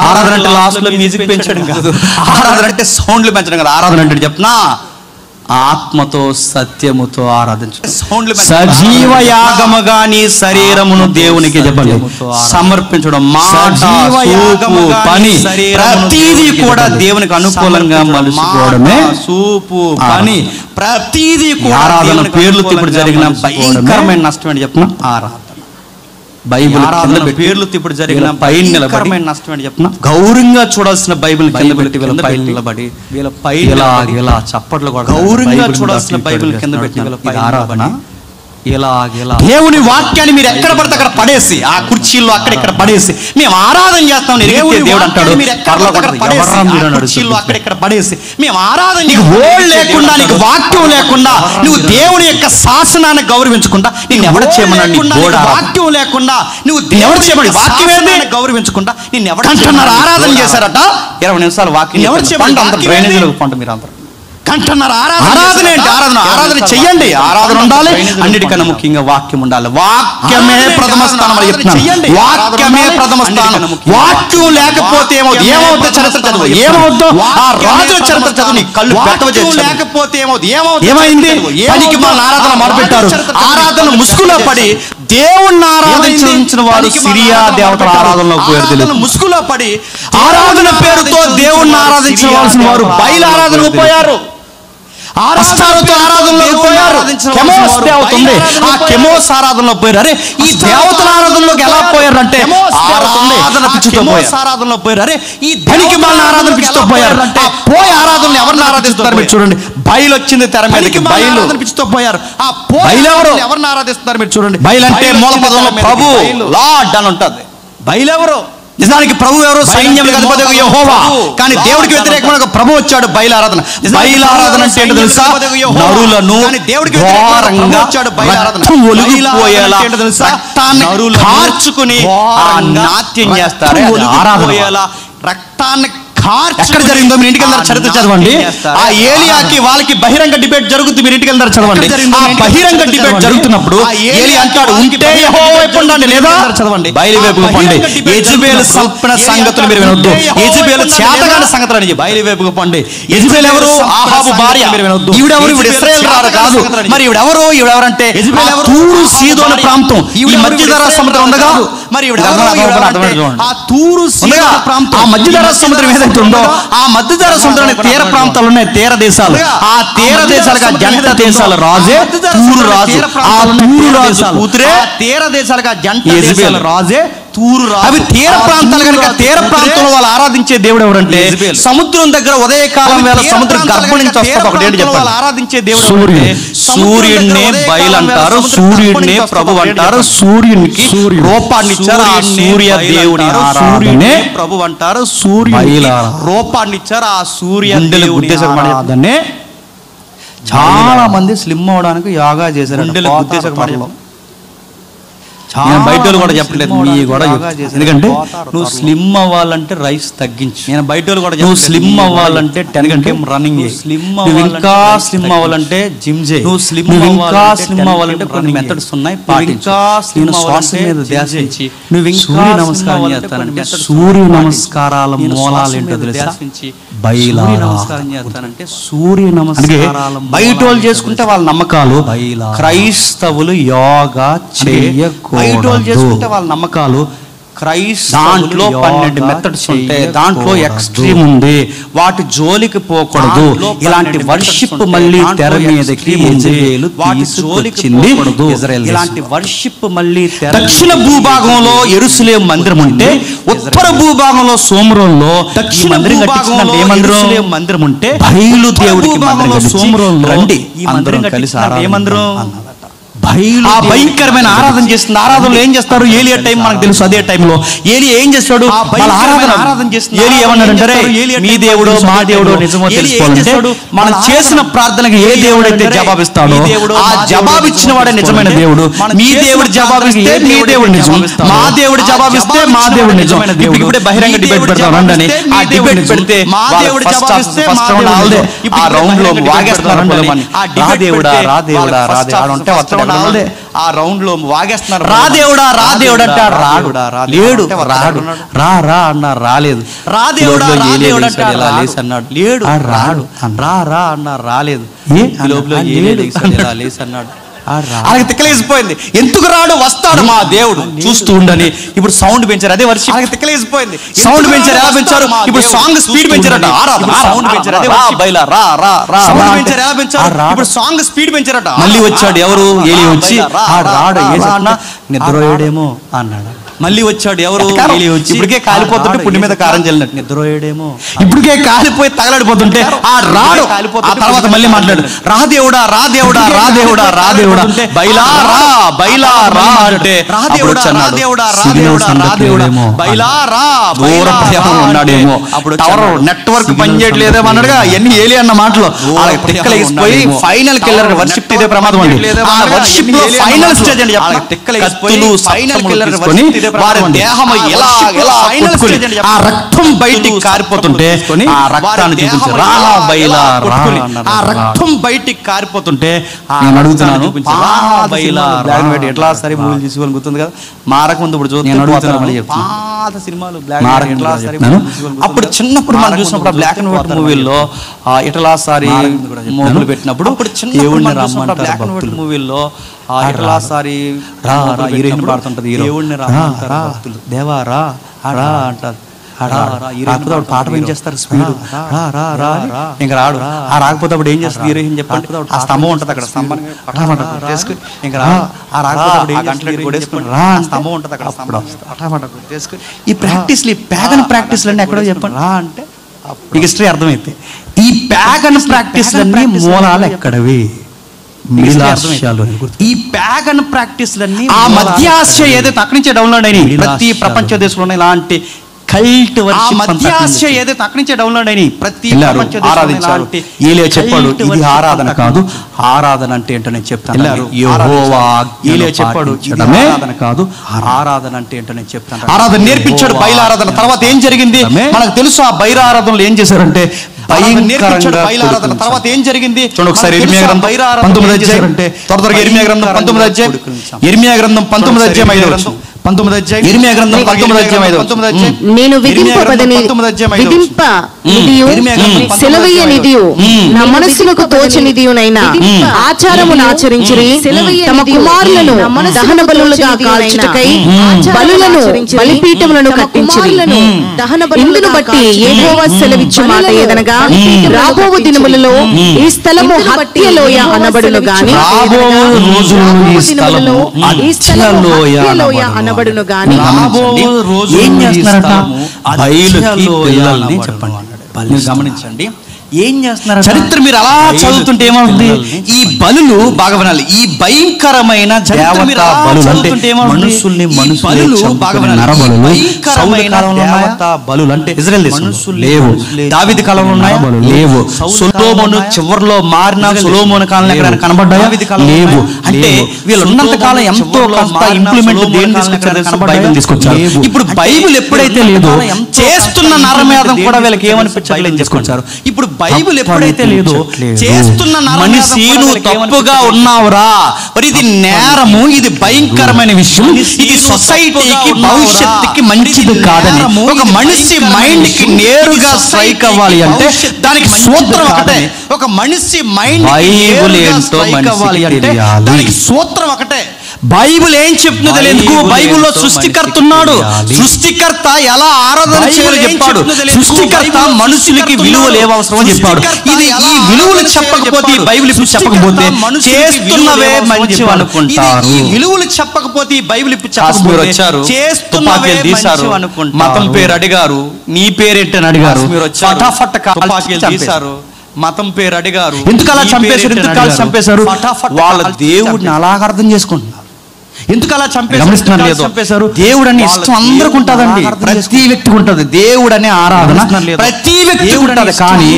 ఆరాధన అంటే లాస్ట్ లో మ్యూజిక్ పెంచడం కాదు, ఆరాధన అంటే సౌండ్లు పెంచడం కాదు. ఆరాధన అంటే చెప్తున్నా ఆత్మతో సత్యముతో ఆరాధించు. సజీవ యాగముగా నీ శరీరమును దేవునికి చెప్పండి సమర్పించడం. పని ప్రతిదీ కూడా దేవునికి అనుకూలంగా మలుచుకోవడమే సూపు పని. ప్రతిదీ కూడా ఆరాధన పేర్లు ఇప్పుడు జరిగిన భయంకరమైన నష్టం ఏంటి చెప్పిన ఆరాధన. బైబిల్ పేర్లు ఇప్పుడు జరిగిన పైన నిలబడి నష్టం ఏంటి చెప్పిన గౌరవంగా చూడాల్సిన బైబిల్ కింద పెట్టి వీళ్ళ పైన నిలబడి వీళ్ళ పై ఇలా చప్పట్లు కూడా గౌరవంగా చూడాల్సిన బైబిల్ కింద పెట్టి వీళ్ళ పై ఆరాధన. దేవుని వాక్యాన్ని మీరు ఎక్కడ పడితే అక్కడ పడేసి ఆ కుర్చీల్లో అక్కడెక్కడ పడేసి మేము ఆరాధన చేస్తాం. దేవుడు అంటాడు కుర్చీల్లో అక్కడెక్కడ పడేసి మేము ఆరాధన. నీకు ఓల్డ్ లేకుండా, నీకు వాక్యం లేకుండా, నువ్వు దేవుని యొక్క శాసనాన్ని గౌరవించకుండా నిన్ను ఎవడ చేయమన్నాడు? వాక్యం లేకుండా నువ్వు ఎవరు చేయమని వాక్యం గౌరవించకుండా నిన్ను ఎవడంటున్నారు? ఆరాధన చేశారట 20 నిమిషాలు వాక్యం ఎవరు చేయమంటే అంత డ్రైనేజీలకు పంట మీరు అందరూ కంటున్నారు. ఆరాధన ఏంటి? ఆరాధన చెయ్యండి. ఆరాధన ఉండాలి, అన్నిటికన్నా ముఖ్యంగా వాక్యం ఉండాలి. వాక్యమే ప్రథమ స్థానం అని చెప్తున్నాను. వాక్యమే ప్రథమ స్థానం. వాక్యం లేకపోతే ఏమవుతుందో చరిత్ర చదువు. ఏమవుతుందో ఆ రాజుల చరిత్ర చదువు. నీ కళ్ళు లేకపోతే ఏమైంది? పనికి మన ఆరాధన మొదలుపెట్టారు. ఆరాధన ముసుగులో పడి దేవుణ్ణి ఆరాధించిన వారు సిరియా దేవతల ఆరాధనలో పోయారు. ముసుగులో పడి ఆరాధన పేరుతో దేవుణ్ణి ఆరాధించవలసిన వారు బయలు ఆరాధనకు పోయారు. ఆరాధనలో పోయారు. కెమోస్ దేవత ఉంది, ఆ కెమోస్ ఆరాధనలో పోయారు. అరే ఈ దేవతల ఆరాధనలోకి ఎలా పోయారంటే ఆరాధన పిచ్చితో పోయారు. అరే ఈ ధనికి మన ఆరాధన పిచ్చితో పోయారు. ఆ పోయి ఆరాధనలు ఎవరిని ఆరాధిస్తున్నారు మీరు చూడండి. బయలు వచ్చింది తెర మీదకి. బయలు పిచ్చితో పోయారు. ఆ బయలు ఎవరిని ఆరాధిస్తున్నారు మీరు చూడండి. బయలు అంటే మూల పదంలో ప్రభు లార్డ్ అని ఉంటుంది. బయలు ఎవరు? నిజానికి ప్రభు ఎవరు? సైన్యములకు అధిపతి యెహోవా. కానీ దేవుడికి వ్యతిరేకంగా ప్రభు వచ్చాడు. బయలు ఆరాధన. బయలు ఆరాధన అంటే ఏంటో తెలుసా? నరులను ఘోరంగా రక్తం ఒలిగిపోయేలా రక్తాన్ని కార్చుకుని నాట్యం చేస్తారు. ఆరాధన రక్తాన్ని ఎక్కడ జరిగిందో మీరు ఇంటికి వెళ్తారు చరిత్ర చదవండి. ఆ ఏలియాకి వాళ్ళకి బహిరంగ డిబేట్ జరుగుతుంది. మీరు ఇంటికి వెళ్తారు చదవండి. ఆ బహిరంగ డిబేట్ జరుగుతున్నప్పుడు ఏలి అంటాడు ఉంటే యెహోవా వైపు ఉండండి, లేదా చదవండి బయలు వైపుకు పండి. యెజబెలు సల్పన సంగతులు మీరు వినొద్దు. యెజబెలు చేతగాని సంగతులు అని బయలు వైపుకు పండి. యెజబెలు ఎవరు? ఆహాబు భార్య. మీరు వినొద్దు. ఈవిడెవరు? ఈవిడ ఇశ్రాయేలు రారు కాదు. మరి ఈవిడెవరు? ఈవిడెవరంటే తూరు సీదోను ప్రాంతం, ఈ మధ్యధరా సముద్రం ఉందగా మరి ఆ తూరు ఆ మధ్యధరా సముద్రం ఏదైతే ఉందో ఆ మధ్యధరా సముద్రానికి తీర ప్రాంతాలు ఉన్నాయి, తీర దేశాలు. ఆ తీర దేశాలుగా జంట దేశాల రాజే తూరు రాజు. ఆ తూరు రాజు కూతురే తీర దేశాలుగా జంట దేశాల రాజే తూరు రాజు. అవి తీర ప్రాంతాలు కనుక తీర ప్రాంతంలో వాళ్ళు ఆరాధించే దేవుడు ఎవరంటే సముద్రం దగ్గర ఉదయకాలం వేళ సముద్రం గర్భం నుంచి వస్తుంది. ఒకటి చెప్పాలి, ఆరాధించే దేవుడు సూర్యుడిని బయలు అంటారు, సూర్యుడిని ప్రభు అంటారు, సూర్యునికి రూపాన్ని ఇచ్చారు. ఆ సూర్య దేవుని సూర్యుడిని ప్రభు అంటారు, సూర్యుడికి రూపాన్ని ఇచ్చారు. ఆ సూర్య దేవుని ఆరాధనే చాలా మంది స్లిమ్ అవడానికి యోగా చేశారు. బయట కూడా చెప్పలేదు, మీ కూడా ఎందుకంటే నువ్వు స్లిమ్ అవ్వాలంటే రైస్ తగ్గించు. నేను బయట కూడా నువ్వు స్లిమ్ అవ్వాలంటే 10 km రన్నింగ్, నువ్వు ఇంకా స్లిమ్ అవ్వాలంటే జిమ్ చేయి, నువ్వు స్లిమ్ ఇంకా స్లిమ్ అవ్వాలంటే కొన్ని మెథడ్స్ ఉన్నాయి, ఇంకా స్లిమ్ శ్వాస మీద ధ్యాసించి నువ్వు ఇంకా నమస్కారం చేస్తానంటే సూర్య నమస్కారాల మూలాలు ఏంటో తెలుసా? బయలా నమస్కారం చేస్తానంటే సూర్య నమస్కారాల బయట వాళ్ళు చేసుకుంటే వాళ్ళ నమ్మకాలు, క్రైస్తవులు యోగా చేయకూడదు. బయట వాళ్ళు చేసుకుంటే వాళ్ళ నమ్మకాలు, దాంట్లో 12 మెథడ్స్ ఉంటాయి, దాంట్లో ఎక్స్ట్రీమ్ ఉంది, వాటి జోలికి పోకూడదు. ఇలాంటి వర్షిప్ మళ్ళీ తెర మీదకి వాటి జోలికి పోకూడదు. ఇలాంటి వర్షిప్ మళ్ళీ దక్షిణ భూభాగంలో యెరూషలేము మందిరం ఉంటే, ఉత్తర భూభాగంలో సోమరోన్లో దక్షిణ భూభాగంలో మందిరం ఉంటే బయలు దేవుడికి మందిరం సోమరోన్లో రండి అందరం కలిసి ఏ మందిరం ఆ భయంకరమైన ఆరాధన చేస్తుంది. ఆరాధనలో ఏం చేస్తారు? ఏలియా టైం మనకు తెలుసు. అదే టైంలో ఏలియా ఏం చేస్తాడు? ఆరాధన చేస్తుంది. ఏలియా ఏమన్నాడంటే మీ దేవుడు మా దేవుడు నిజమో తెలుసుకోవాలంటే మనం చేసిన ప్రార్థనకి ఏ దేవుడైతే జవాబిస్తాడో ఆ జవాబిచ్చిన వాడే నిజమైన దేవుడు. మీ దేవుడు జవాబిస్తే మీ దేవుడు నిజం, మా దేవుడు జవాబిస్తే మా దేవుడు నిజమైన దేవుడు. ఇప్పుడే బహిరంగ డిబేట్ పెడతాం రండి. ఆ డిబేట్ పెడితే మా దేవుడు జవాబిస్తే ఆ రౌండ్ లో వాగేస్తున్నారు. రా దేవుడా రా దేవుడా రా దేవుడా అంటే వస్తాడు. ఆ రౌండ్ లో వాగేస్తున్నారు. రా దేవుడా రా దేవుడు అంటాడు, రాడు లేడు, రాడు రా రా అన్నారు, రాలేదు. రా దేవుడా రా దేవుడు అంటాడు, లేసి అన్నాడు, లేడు రాడు. రా రా అన్నారు, రాలేదు. లోపల లేసి అన్నాడు. అలాగే తిక్కలేసిపోయింది. ఎందుకు రాడు? వస్తాడు మా దేవుడు, చూస్తూ ఉండని. ఇప్పుడు సౌండ్ పెంచారు, అదే వర్షం. అలాగే తిక్కలేసిపోయింది. సౌండ్ పెంచారు, ఎలా పెంచారు? ఇప్పుడు సాంగ్ స్పీడ్ పెంచారట. సౌండ్ పెంచారు, అదే బయలా రా రా రా. సౌండ్ పెంచారు, ఎలా పెంచారు? ఇప్పుడు సాంగ్ స్పీడ్ పెంచారట. మళ్ళీ వచ్చాడు ఎవరు? ఏలి వచ్చి రాడు నిద్రపోయాడేమో అన్నాడు. మళ్ళీ వచ్చాడు ఎవరు? ఏలి వచ్చి ఇప్పటికే కాలిపోతుంటే పుండి మీద కారం చల్లినట్టు నిద్రపోయాడేమో. ఇప్పటికే కాలిపోయి తగలడిపోతుంటే ఆ రాడు. ఆ తర్వాత మళ్ళీ మాట్లాడు, రా దేవుడా రా దేవుడా రా దేవుడా రా దేవుడా బయలా రా బయలా రా అంటే రా దేవుడా రా దేవుడా రా దేవుడా రా దేవుడా బయలా రా. దూర ప్రయాణం ఉన్నాడేమో, అప్పుడు టవర్ నెట్వర్క్ పనిచేయట్లేదేమో అన్నాడుగా. ఎన్ని ఏలి అన్న మాటలు తిక్కలేసిపోయి ఫైనల్ కిల్లర్ వర్షిప్ ఇదే ప్రమాదం అండి. ఆ వర్షిప్ లో ఫైనల్ స్టేజ్ అండి. తిక్కలేసిపోయి ఫైనల్ కిల్లర్ వారి దేహం ఎలా ఎలా ఆ రక్తం బయటికి కారిపోతుంటే ఆ రక్తాన్ని చూపించి రా బయలా రా. ఆ రక్తం బయటికి కారిపోతుంటే నేను అడుగుతున్నాను, ఎట్లా సరే మూవీలు తీసుకోవాలని గుర్తుంది కదా. మారక ముందు ఇప్పుడు చూస్తున్నాను పాత సినిమాలు అప్పుడు చిన్నప్పుడు మనం చూసినప్పుడు బ్లాక్ అండ్ వైట్ మూవీల్లో ఇట్లా సారి మూవీలు పెట్టినప్పుడు దేవుడిని రమ్మంటారు. బ్లాక్ అండ్ వైట్ మూవీల్లో ఇట్లా సారి హీరోయిన్ పాడుతుంటది, దేవుడిని రమ్మంటారు, దేవా రా రా అంటారు. రాకపోతే పాట ఏం చేస్తారు? స్పీడ్ ఇంకా రాడు. ఆ రాకపోతే అప్పుడు ఏం చేస్తారు హీరోయిన్ చెప్పండి? ఆ స్తంభం ఉంటుంది అక్కడ, స్తంభాన్ని చేసుకుని ఇంకా రా. ఆ రాకపోతే స్తంభం ఉంటుంది అక్కడ చేసుకుని ఈ ప్రాక్టీస్లు, ఈ ప్యాగన్ ప్రాక్టీస్లన్నీ ఎక్కడో చెప్పండి రా అంటే మీకు హిస్టరీ అర్థమైతే. ఈ ప్యాగన్ ప్రాక్టీస్లన్నీ మూలాలు ఎక్కడవి? ఈ ప్యాగన్ ప్రాక్టీస్లన్నీ ఆ మధ్య ఆసియా ఏదైతే అక్కడి నుంచే డౌన్లోడ్ అయినాయి. ప్రతి ప్రపంచ దేశంలో ఇలాంటి కల్ట్ వర్షిప్ మధ్య ఆసియా ఏదైతే అక్కడి నుంచే డౌన్లోడ్ అయినాయి. ప్రతి ప్రపంచ ఆరాధించారు. ఏలియా చెప్పాడు ఇది ఆరాధన కాదు, ఆరాధన అంటే ఏంటో నేను చెప్తాను. యెహోవా ఏలియా చెప్పాడు ఆరాధన కాదు, ఆరాధన అంటే ఏంటో నేను చెప్తాను. ఆరాధన నేర్పించాడు, బయలారాధన. తర్వాత ఏం జరిగింది మనకు తెలుసు. ఆ బయలారాధనలో ఏం చేశారంటే బయలారాధన తర్వాత ఏం జరిగింది చూడండి ఒకసారి. ఇర్మియా గ్రంథం 19వ అధ్యాయం అంటే త్వరగా ఇర్మియా గ్రంథం 19వ అధ్యాయం, ఇర్మియా గ్రంథం 19వ అధ్యాయం 5వ వచనం. 19వ అధ్యాయం ఇర్మియా గ్రంథం 19వ అధ్యాయం 19వ అధ్యాయం నేను విధింపబదని విధింప నిధియు సెలవయ్య నిధియు నా మనస్సులకు తోచనిదియునైనా ఆచారమును ఆచరించిరి తమ కుమారులను దహన బలులుగా కాల్చుటకై బలులను బలిపీఠములను కట్టించిరి ఇందును బట్టి యెహోవా సెలవిచ్చు మాట ఏదనగా రాబోవు దినములలో ఈ స్థలము హత్యలోయ అనబడును గాని అనబడును గాని ఏం చేస్తున్నారట? బయలుకి పిల్లల్ని చెప్పండి. గమనించండి, ఏం చేస్తున్నారు? చరిత్ర మీరు అలా చదువుతుంటే ఏమవుతుంది? ఈ బలులు బాగా వినాలి. ఈ భయంకరమైన దేవతా బలులు అంటే మనుషుల్ని బలులు అంటే ఇజ్రాయెల్ దేశంలో లేవు. దావీదు కాలంలో ఉన్నాయా? లేవు. సొలొమోను చివర్లో మారిన సొలొమోను కాలంలో ఎక్కడైనా కనబడ్డాయా? లేవు. అంటే వీళ్ళు ఉన్నంత కాలం ఎంతో కాస్త ఇంప్లిమెంట్ దేని తీసుకొచ్చారు? బైబిల్ తీసుకొచ్చారు. ఇప్పుడు బైబిల్ ఎప్పుడైతే లేదో చేస్తున్న నరమేధం కూడా వీళ్ళకి ఏమనిపించాలి తీసుకొచ్చారు. ఇప్పుడు బైబిల్ ఎప్పుడైతే లేదో చేస్తున్న మనిషి నువ్వు తప్పుగా ఉన్నావురా, మరి ఇది నేరము, ఇది భయంకరమైన విషయం, ఇది సొసైటీకి భవిష్యత్తుకి మంచిది కాదని ఒక మనిషి మైండ్ కి నేరుగా స్ట్రైక్ అవ్వాలి అంటే దానికి సూత్రం ఒకటే. ఒక మనిషి మైండ్ బైబిల్ ఏంటో అవ్వాలి అంటే దానికి సూత్రం ఒకటే. బైబిల్ ఏం చెప్తుందో తెలియదు. బైబిల్లో సృష్టికర్త ఉన్నాడు. సృష్టికర్త ఎలా ఆరాధన చేయాలో చెప్పాడు. సృష్టికర్త మనుషులకి విలువలు ఏవసరమో చెప్పాడు. ఇది ఈ విలువలు చెప్పకపోతే, బైబిల్ ఇప్పుడు చెప్పకపోతే చేస్తున్నవే మంచి అనుకుంటారు. ఈ విలువలు చెప్పకపోతే బైబిల్ ఇప్పుడు చెప్పకపోతే వచ్చారు చేస్తున్నవే తీశారు, మతం పేరు అడిగారు, నీ పేరేంటని అడిగారు, ఫటాఫట్ తుపాకీలు తీశారు, మతం పేరు అడిగారు, ఎందుకు అలా చంపేశారు, ఎందుకు అలా చంపేశారు? వాళ్ళ దేవుడిని అలాగ అర్థం చేసుకుంటున్నారు. ఎందుకు అలా చంపేశారు? దేవుడు అనే ఇష్టం అందరికి ఉంటుందండి, ప్రతి వ్యక్తికి ఉంటుంది. దేవుడు అనే ఆరాధన ప్రతి వ్యక్తికి ఉంటుంది. కానీ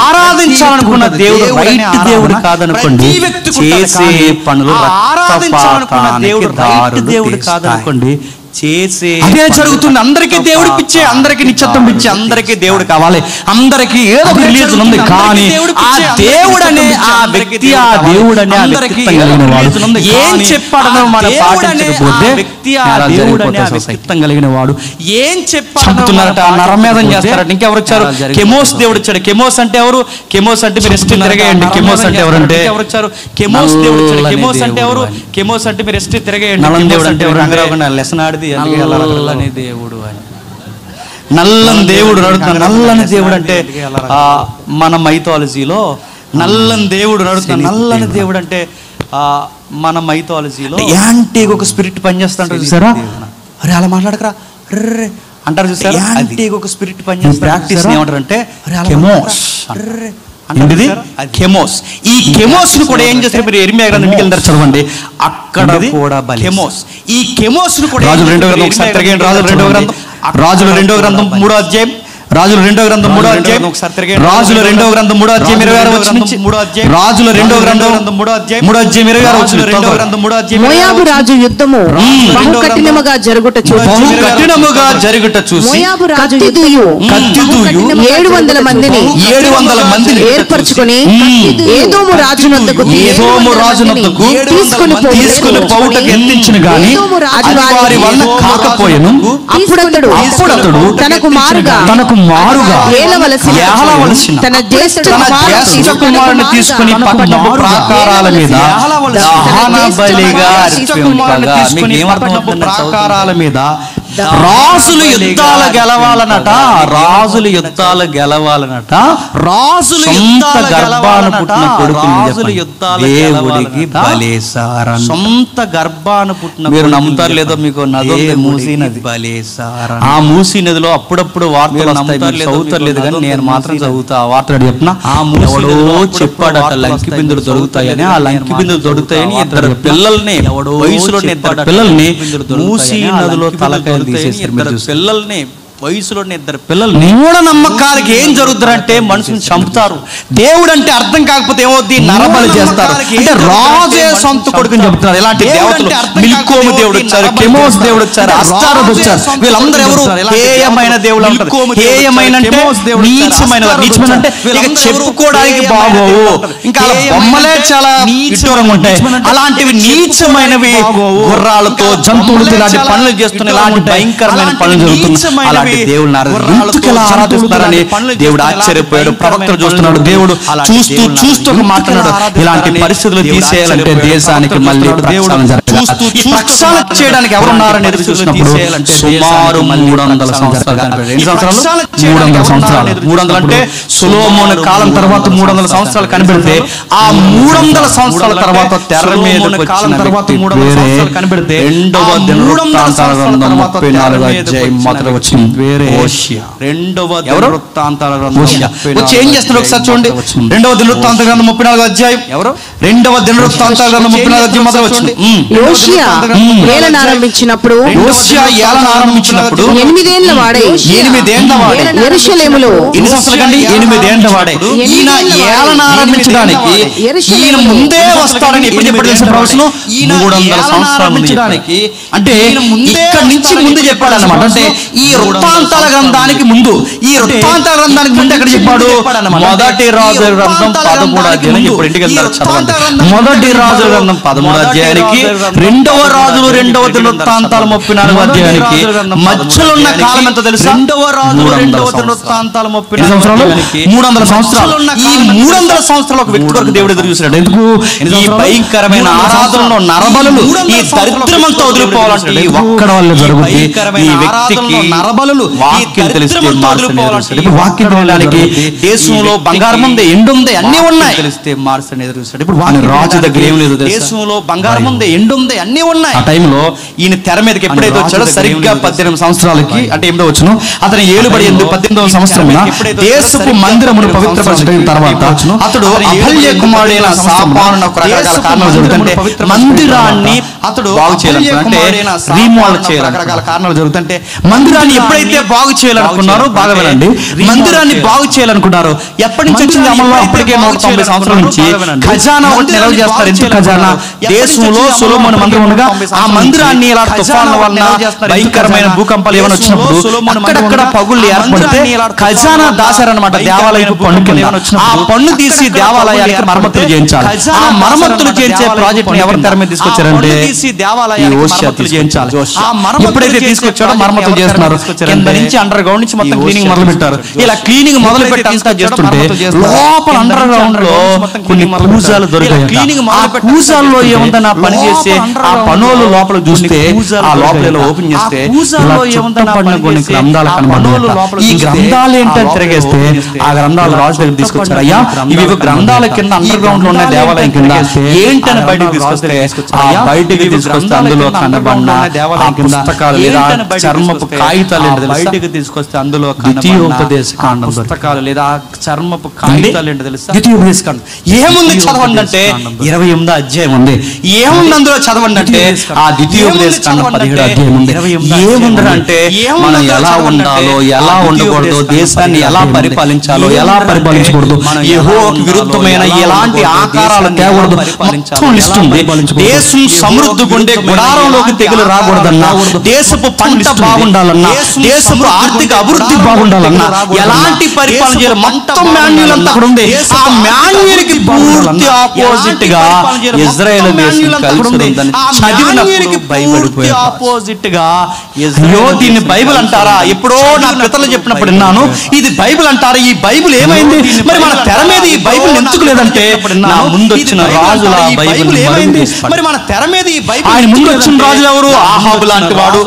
ఆరాధించాలనుకున్న దేవుడు రైట్ దేవుడు కాదనుకోండి, చేసే పనులు ఆరాధించాలనుకున్న దేవుడు రైట్ దేవుడు కాదనుకోండి, చేసే అదే జరుగుతుంది. అందరికీ దేవుడి పిచ్చే, అందరికీ నిశ్చత్వం పిచ్చే, అందరికీ దేవుడు కావాలి, అందరికీ ఏదో రిలీజన్ ఉంది. కానీ ఆ దేవుడు అనే ఆ వ్యక్తి, ఆ దేవుడు అనే ఆ వ్యక్తిత్వం కలిగిన వాడు ఏం చెప్పాడనో మనం పాటించకపోతే వ్యక్తి, ఆ దేవుడు అనే ఆ వ్యక్తిత్వం కలిగిన వాడు ఏం చెప్పాడుతున్నారట, నరమేధం చేస్తారట. ఇంకెవరు వచ్చారు? కెమోస్ దేవుడు వచ్చాడు. కెమోస్ అంటే ఎవరు? కెమోస్ అంటే మీరు ఎస్టీ తిరగేయండి. కెమోస్ అంటే ఎవరంటే ఎవరు వచ్చారు? కెమోస్ దేవుడు వచ్చాడు. కెమోస్ అంటే ఎవరు? కెమోస్ అంటే మీరు ఎస్టీ తిరగేయండి. నల్లని దేవుడు అంటే ఎవరు? రంగరావు లెసన్ ఆడిది నల్లని దేవుడు అని. నల్లని దేవుడు నడుతున్నా. నల్లని దేవుడు అంటే మన మైథాలజీలో నల్లని దేవుడు నడుతున్నా. నల్లని దేవుడు అంటే మన మైథాలజీలో యాంటీ ఒక స్పిరిట్ పనిచేస్తుంటారు చూసారా? అరే అలా మాట్లాడకరా రే అంటారు చూసారా? యాంటీ ఒక స్పిరిట్ పనిచేస్తారు. ప్రాక్టీస్ ఏమంటారు అంటే కెమోస్. ఏంటిది? కెమోస్. ఈ కెమోస్ ను కూడా ఏం చేస్తారు? మీరు ఇర్మియా గ్రంథం ఇంటికి వెళ్తారు చదవండి, అక్కడ కూడా కెమోస్. ఈ కెమోస్ ను కూడా రాజుల రెండవ గ్రంథం 3వ అధ్యాయం, రాజుల రెండవ గ్రంథం 3వ అధ్యాయం, రాజుల రెండవ గ్రంథం 3వ అధ్యాయం 26వ వచనం నుంచి, రాజుల రెండవ గ్రంథం 3వ అధ్యాయం 26వ వచనం, రెండవ గ్రంథం 3వ అధ్యాయం. మోయాబు రాజు యుద్ధము బహు కఠినముగా జరుగుట చూసి కత్తిదూయు 700 మందిని ఏర్పరచుకొని ఏదోము రాజునొద్దకు తీసుకుని పోవుటకు యత్నించును గాని అది వారి వల్ల కాకపోయెను. అప్పుడతడు తనకు మారుగా ఏలవలసిన తన జ్యేష్ఠ కుమారుని తీసుకుని పట్టణపు ప్రాకారాల మీద రాజులు యుద్ధాలు గెలవాలనట. రాజులు యుద్ధాలు గెలవాలనట. రాజులు సొంత గర్భాన పుట్టిన కొడుకుని దేవుడికి బలేసారా. సొంత గర్భాన పుట్టిన, మీరు నమ్ముతారు లేదో, మీకు నది మూసీ నది, బలేసారా. ఆ మూసీ నదిలో అప్పుడప్పుడు వార్తలు చదువుతారు లేదు కానీ నేను మాత్రం చదువుతా. ఆ వార్తలు చెప్పిన ఆ ఎవడో చెప్పాడట లంకి బిందులు దొరుకుతాయని. ఆ లంకి బిందులు దొరుకుతాయని ఇద్దరు పిల్లల్ని, వయసులో ఇద్దరు పిల్లల్ని మూసీ నదిలో తలకాయలు తీసేసారు. పిల్లల్ని వయసులో 2 పిల్లలు. మూఢనమ్మకాలకి ఏం జరుగుతుందంటే మనుషుని చంపుతారు. దేవుడు అంటే అర్థం కాకపోతే ఏమవుద్ది, నరబలి చేస్తారు. అంటే రాజే సొంత కొడుకుని చెబుతున్నారు. ఇలాంటి దేవతలు మిల్కోము దేవుడు వచ్చారు, కెమోస్ దేవుడు వచ్చారు, అస్తారోత్ వచ్చారు. వీళ్ళందరూ ఎవరు? హేయమైన దేవుడు అంటారు. హేయమైన అంటే నీచమైన. నీచమైన అంటే ఇక చెప్పుకోవడానికి బాగోవు, ఇంకా బొమ్మలే చాలా విడ్డూరంగా ఉంటాయి. అలాంటివి నీచమైనవి, గుర్రాలతో జంతువులతో ఇలాంటి పనులు చేస్తున్న ఇలాంటి భయంకరమైన పనులు జరుగుతున్నాయి. అలాంటి దేవుళ్ళని ఆరాధిస్తున్నారని దేవుడు ఆశ్చర్యపోయాడు. ప్రవక్తలు చూస్తున్నాడు. దేవుడు చూస్తూ మాట్లాడాడు, ఇలాంటి పరిస్థితులు తీసేయాలంటే దేశానికి మళ్ళీ దేవుడు ప్రక్షాళన చేయడానికి ఎవరున్నారని ఎదురు చూసినప్పుడు సుమారు 300 సంవత్సరాలు. 300 సంవత్సరాలు. 300 అంటే సొలొమోను కాలం తర్వాత 300 సంవత్సరాలు కనిపెడితే ఆ 300 సంవత్సరాల తర్వాత తెర మీద కనిపెడితే రెండవ దినవృత్తాంతాల గ్రంథం 34వ అధ్యాయం మొదట వచ్చింది. హోషేయ. రెండవ దినవృత్తాంతాల గ్రంథం వచ్చి ఏం చేస్తున్నాడు ఒకసారి చూడండి. రెండవ దినవృత్తాంతాల గ్రంథం 34వ అధ్యాయం. రెండవ దినవృత్తాంతాల గ్రంథం 34వ అధ్యాయం మొదట వచ్చింది. యోషియా ఏలన ఆరంభించినప్పుడు 8 ఏళ్ల వాడై యెరూషలేములో ఎన్ని సంవత్సరాలు కండి? 8 ఏళ్ల వాడే. ఈయన ఏలన ఆరంభించడానికి ఈయన ముందే వస్తాడని ఎప్పుడు చెప్పాడు తెలుసా ప్రవచనం? 300 సంవత్సరాల ముందు. అంటే ఇక్కడ నుంచి ముందు చెప్పాడు అన్నమాట. అంటే ఈ వృత్తాంతాల గ్రంథానికి ముందు, ఈ వృత్తాంతాల గ్రంథానికి ముందు ఎక్కడ చెప్పాడు? మొదటి రాజుల గ్రంథం 13వ అధ్యాయం. ఇప్పుడు ఇంటికి వెళ్తారు చదవండి. మొదటి రాజుల గ్రంథం 13వ అధ్యాయానికి, రెండవ రాజులు రెండవ వృత్తాంతాలు 34వ అధ్యాయానికి మధ్యలో ఉన్న కాలం ఎంత తెలుసా? రెండవ రాజులు రెండవ వృత్తాంతాలు 34 సంవత్సరాలు, 300 సంవత్సరాలు. ఈ 300 సంవత్సరాలు ఒక వ్యక్తి వరకు దేవుడు ఎదురు చూశాడు. ఎందుకు? ఈ భయంకరమైన ఆరాధనలో నరబలులు, ఈ దరిద్రమంతా వదిలిపోవాలంటే ఈ ఒక్కడ వల్ల జరుగుతుంది. ఈ వ్యక్తికి నరబలులు, వాక్యం తెలిస్తే వాక్యం తెలియడానికి దేశంలో బంగారం ఉంది, ఎండు ఉంది, అన్ని ఉన్నాయి. తెలిస్తే మార్చని ఎదురు చూశాడు. ఇప్పుడు రాజు దగ్గర ఏం లేదు. దేశంలో బంగారం ఉంది, ఎండు ఉంది, అన్ని ఉన్నాయి. ఆ టైంలో ఈయన తెర మీదకి ఎప్పుడైతే వచ్చాడో సరిగ్గా 18 సంవత్సరాలకి, అంటే 8వ వచనం, అతను ఏలుబడి 18వ సంవత్సరం దేశపు మందిరమును పవిత్రపరచడం తర్వాత అతడు అహల్య కుమారుడైన సాపాను రకరకాల కారణాలు జరుగుతుంటే మందిరాన్ని అతడు బాగు చేయాలంటే రీమోడల్ చేయాలి. రకరకాల కారణాలు జరుగుతుంటే మందిరాన్ని ఎప్పుడైతే బాగు చేయాలనుకున్నారో, బాగా వినండి, మందిరాన్ని బాగు చేయాలనుకున్నారు. ఎప్పటి నుంచి వచ్చింది అమల్లో? అప్పటికే 190 సంవత్సరాల నుంచి ఖజానా ఒకటి నిల్వ చేస్తారు. ఎందుకు ఖజానా? దేశంలో సొలొమోను మందిరం ఉండగా ఆ మందిరాన్ని ఇలా తుఫాన్ల వలన భయంకరమైన భూకంపాలు ఏమైనా వచ్చినప్పుడు అక్కడక్కడ పగుళ్ళు ఏర్పడితే ఖజానా దాశారనమాట. దేవాలయం పన్ను కింద ఆ పన్ను తీసి దేవాలయానికి మరమ్మతులు చేయించాలి. ఆ మరమ్మతులు చేయించే ప్రాజెక్ట్ ఎవరి తెర మీద తీసుకొచ్చారంటే హోషేయ చేయించాలి. ఎప్పుడైతే తీసుకొచ్చాడో మరమ్మతులు చేస్తున్నారు. కింద నుంచి అండర్ గ్రౌండ్ నుంచి మొత్తం క్లీనింగ్ మొదలు పెట్టారు. ఇలా క్లీనింగ్ మొదలు పెట్టి అంతా చేస్తుంటే లోపల అండర్ గ్రౌండ్ లో కొన్ని పూజలు దొరికాయి. ఆ పూజల్లో ఏముందని ఆ పని చేస్తే ఆ పనులు లోపల చూస్తే, ఆ లోపల ఓపెన్ చేస్తే కొన్ని గ్రంథాలు కనబడుతుంది. ఈ గ్రంథాలు ఏంటని తిరిగేస్తే ఆ గ్రంథాలు రాజు దగ్గర తీసుకొచ్చారు. అయ్యా, ఇవి గ్రంథాల కింద అండర్ గ్రౌండ్ లో ఉన్న దేవాలయం కింద ఏంటని బయటకు తీసుకొస్తే, ఆ బయటికి తీసుకొస్తే అందులో కనబడిన పుస్తకాలు లేదా చర్మపు కాగితాలు ఏంటో బయటకు తీసుకొస్తే అందులో ద్వితీయోపదేశ కాండం పుస్తకాలు లేదా చర్మపు కాగితాలు ఏంటో తెలుసా? ద్వితీయోపదేశ కాండం ఏముంది చదవండి అంటే 28వ అధ్యాయం ఉంది. ఏముంది అందులో చదవండి అంటే ఆ ద్వితీయోపదేశ కాండం 17వ అధ్యాయం ఉంది. ఏముంది అంటే మనం ఎలా ఉండాలో, ఎలా ఉండకూడదో, దేశాన్ని ఎలా పరిపాలించాలో, ఎలా పరిపాలించకూడదు, యెహోవాకు విరుద్ధమైన ఎలాంటి ఆకారాలు తేకూడదు, మొత్తం లిస్ట్ ఉంది. దేశం సమృద్ధి ఉండే గుడారంలోకి తెగులు రాకూడదన్నా, దేశపు పంట బాగుండాలన్నా, దేశపు ఆర్థిక అభివృద్ధి బాగుండాలన్నా, ఎలాంటి పరిపాలన చేయాలి మొత్తం మాన్యువల్ అంతా అక్కడ ఉంది. ఆ మాన్యువల్ కి పూర్తి ఆపోజిట్ గా ఇజ్రాయెల్ దేశం కలిసి ఉందని చదివినప్పుడు భయపడిపోయారు. ఆపోజిట్ గా దీన్ని బైబిల్ అంటారా? ఎప్పుడో నా పితరులు చెప్పినప్పుడు విన్నాను, ఇది బైబిల్ అంటారా? ఈ బైబిల్ ఏమైంది? మరి మన తెర మీద ఈ బైబిల్ ఎందుకు లేదంటే, నా ముందు వచ్చిన రాజుల బైబిల్ ఏమైంది? మరి మన తెర మీద ఈ బైబిల్, ఆయన ముందు వచ్చిన రాజులు ఎవరు? ఆహాబు లాంటి వాడు,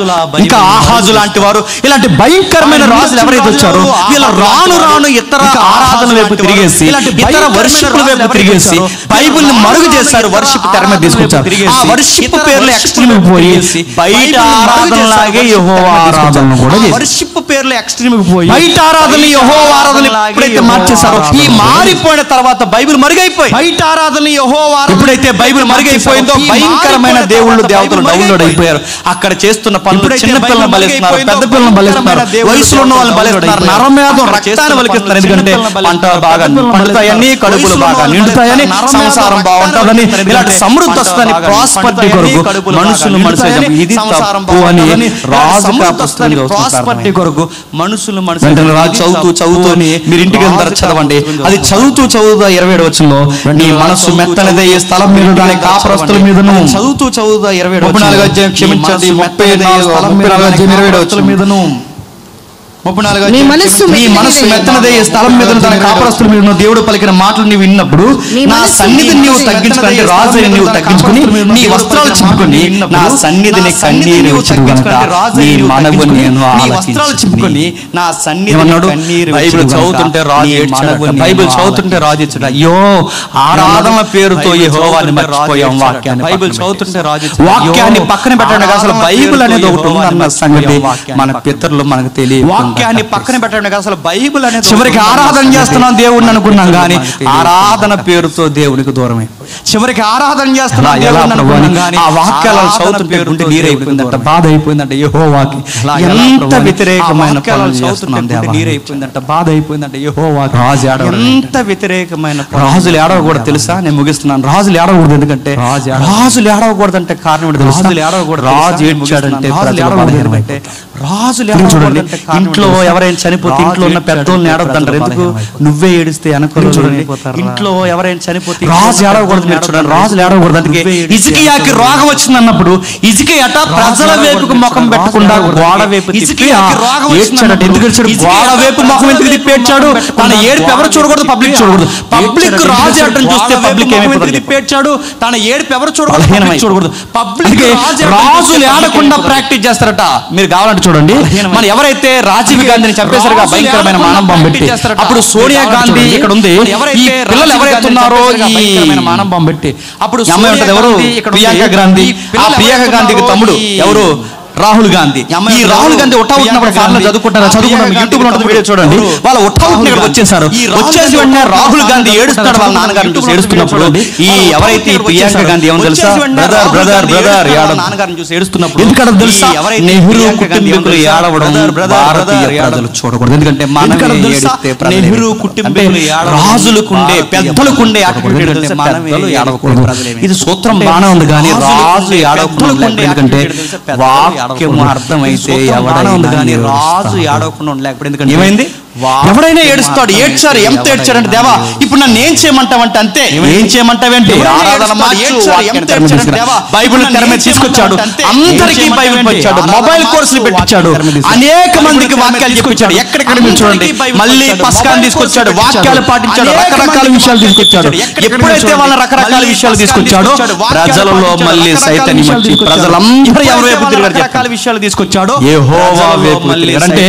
ఇంకా ఆహాజు లాంటి వారు, ఇలాంటి భయంకరమైన రాజులు ఎవరైతే వచ్చారో వీళ్ళ రాను రాను ఇతర ఆరాధన వైపు తిరిగేసి, ఇతర వర్షిప్ వైపు తిరిగేసి బైబిల్ ని మరుగు చేశారు. వర్షిప్ తెర మీద తీసుకొచ్చారు. ఆ వర్షిప్ పేర్లు ఎక్స్ట్రీమ్ పోయి బయట ఆరాధనలాగే యెహోవా ఆరాధన కూడా చేశారు. వర్షిప్ పేర్లు ఎక్స్ట్రీమ్ పోయి బయట ఆరాధన యెహోవా ఆరాధన ఎప్పుడైతే మార్చేశారో, ఈ మారిపోయిన తర్వాత బైబిల్ మరుగైపోయి బయట ఆరాధన యెహోవా ఎప్పుడైతే బైబిల్ మరుగైపోయిందో భయంకరమైన దేవుళ్ళు దేవతలు డౌన్లోడ్ అయిపోయారు. అక్కడ చేస్తున్న పనులు చిన్న పిల్లలను బలిస్తున్నారు, పెద్ద పిల్లలను బలిస్తున్నారు, వయసులో ఉన్న వాళ్ళని బలిస్తున్నారు, నరమేధం రక్తాన్ని బలికిస్తున్నారు. ఎందుకంటే పంట బాగా పండుతాయని, కడుపులు బాగా నిండుతాయని, సంసారం బాగుంటుందని, ఇలాంటి సమృద్ధి వస్తుందని, ప్రాస్పర్టీ కొరకు మనుషులు ఇది తప్పు అని రాజు ప్రాస్పర్టీ కొరకు మనుషులు చదువుతూ మీరు ఇంటికి వెళ్తారు, చదవండి. అది చదువుతూ 27 వచనంలో నీ మనస్సు మెత్తనిదే ఈ స్థలం మీద దాని కాపురస్తుల మీదను, చదువుతూ 27 అధ్యాయం క్షమించండి 34 వచనం మీదను, 34 నీ మనస్సు మెత్తనదే ఈ స్థలం మీద తన కాపురస్తుల మీద దేవుడు పలికిన మాటలు నీవు విన్నప్పుడు నా సన్నిధిని నీవు తగ్గించుకుంటే రాజుని నీవు తగ్గించుకుని నీ వస్త్రాలు చింపుకొని నా సన్నిధిని కన్నీరు నీ మనవు నేను వస్త్రాలు చింపుకొని నా సన్నిధిని బైబిల్ చదువుతుంటే రాజు బైబిల్ చదువుతుంటే రాజు ఇచ్చాడు. అయ్యో ఆరాధన పేరుతో యెహోవాని మర్చిపోయాం. వాక్యాన్ని బైబిల్ చదువుతుంటే రాజు వాక్యాన్ని పక్కన పెట్టండి. అసలు బైబిల్ అనేది ఒకటి ఉందన్న సంగతి మన పితరులు మనకు తెలియదు. వాక్యాన్ని పక్కన పెట్టండి. అసలు బైబిల్ అనేది చివరికి ఆరాధన చేస్తున్నాం దేవుడిని అనుకున్నాం, కానీ ఆరాధన పేరుతో దేవునికి దూరమే. చివరికి ఆరాధన చేస్తున్నాం దేవుడిని అనుకున్నాం, కానీ ఆ వాక్యాలను చదువుతుంటే గుండె నీరైపోయిందంట, బాధ అయిపోయిందంట. యెహోవాకి ఎంత వ్యతిరేకమైన నీరైపోయిందంట, బాధ అయిపోయిందంట. యెహోవాకి రాజు ఎంత వ్యతిరేకమైన రాజులు ఏడవకూడదు తెలుసా? నేను ముగిస్తున్నాను. రాజులు ఏడవకూడదు, ఎందుకంటే రాజులు ఏడవకూడదు అంటే కారణం ఏంటి తెలుసా? రాజులు ఏడవకూడదు, రాజు ఏడ్చాడంటే రాజులు చూడండి. ఇంట్లో ఎవరైనా చనిపోతే ఇంట్లో ఉన్న పెద్దోళ్ళని ఏడవద్దంటారు. ఎందుకు? నువ్వే ఏడిస్తే అనుకోని చూడండి. ఇంట్లో ఎవరైనా చనిపోతే రాజు ఏడవకూడదు. మీరు చూడండి, రాజులు ఏడవకూడదు. అందుకే హిజ్కియాకి రోగం వచ్చింది అన్నప్పుడు హిజ్కియా ప్రజల వైపుకు ముఖం పెట్టకుండా గోడ వైపు ఏడ్చాడట. ఎందుకు ఏడ్చాడు? గోడ వైపు ముఖం ఎందుకు తిప్పేడ్చాడు? తన ఏడుపు ఎవరు చూడకూడదు, పబ్లిక్ చూడకూడదు. పబ్లిక్ రాజు ఏడటం చూస్తే పబ్లిక్ తిప్పేడ్చాడు. తన ఏడుపు ఎవరు చూడకూడదు, పబ్లిక్ రాజులు ఏడకుండా ప్రాక్టీస్ చేస్తారట. మీరు కావాలంటే చూడండి, మన ఎవరైతే రాజీవ్ గాంధీని చంపేశారుగా భయంకరమైన మానవం పెట్టి, అప్పుడు సోనియా గాంధీ ఇక్కడ ఉంది. ఈ పిల్లలు ఎవరైతే ఉన్నారో ఈ మానవం పెట్టి అప్పుడు ఎవరు? ప్రియాంక గాంధీ. ఆ ప్రియాంక గాంధీకి తమ్ముడు ఎవరు? రాహుల్ గాంధీ. ఈ రాహుల్ గాంధీ ఉట్టావుతున్నప్పుడు చదువుకుంటారు యూట్యూబ్ లో వీడియో చూడండి. వాళ్ళ ఉట్టావుతున్న ఇక్కడ వచ్చేసారు. వచ్చేసి వెంటనే రాహుల్ గాంధీ ఏడుస్తున్నాడు వాళ్ళ నాన్నగారిని చూసి. ఏడుస్తున్నప్పుడు ఈ ఎవరైతే ప్రియాంక గాంధీ ఏమో తెలుసా? బ్రదర్ బ్రదర్ బ్రదర్ నాన్నగారిని చూసి ఏడుస్తున్నప్పుడు ఎందుకంటే తెలుసా? నెహ్రూ కుటుంబీకులు ఏడవడం భారతీయ ప్రజలు చూడకూడదు. ఎందుకంటే నెహ్రూ కుటుంబీకులు రాజులకుండే పెద్దలకుండే ఇది సూత్రం బాగానే ఉంది, కానీ రాజు ఏడవకుండా. ఎందుకంటే వాక్యము అర్థమైతే ఎవడైనా ఉంది, కానీ రాజు ఏడవకుండా ఉండలేకపోతే. ఎందుకంటే ఏమైంది? ఎవడైనా ఏడుస్తాడు. ఏడ్చారు. ఎంత ఏడ్చారంటే, దేవా ఇప్పుడు నన్ను ఏం చేయమంటావంటే అంతే. ఏం చేయమంటావేంటి? బైబిల్ తెర మీద తీసుకొచ్చాడు. అందరికీ బైబిల్ వచ్చాడు. మొబైల్ కోర్సులు పెట్టించాడు. అనేక మందికి వాక్యాలు చెప్పించాడు. ఎక్కడెక్కడ మీరు చూడండి. మళ్ళీ పస్కాన్ని తీసుకొచ్చాడు. వాక్యాలు పాటించాడు. రకరకాల విషయాలు తీసుకొచ్చాడు. ఎప్పుడైతే వాళ్ళ రకరకాల విషయాలు తీసుకొచ్చాడో ప్రజలలో మళ్ళీ సైతాన్ని వచ్చి ప్రజలందరూ ఎవరి వైపు తిరిగారు? రకరకాల విషయాలు తీసుకొచ్చాడో యెహోవా వైపు. అంటే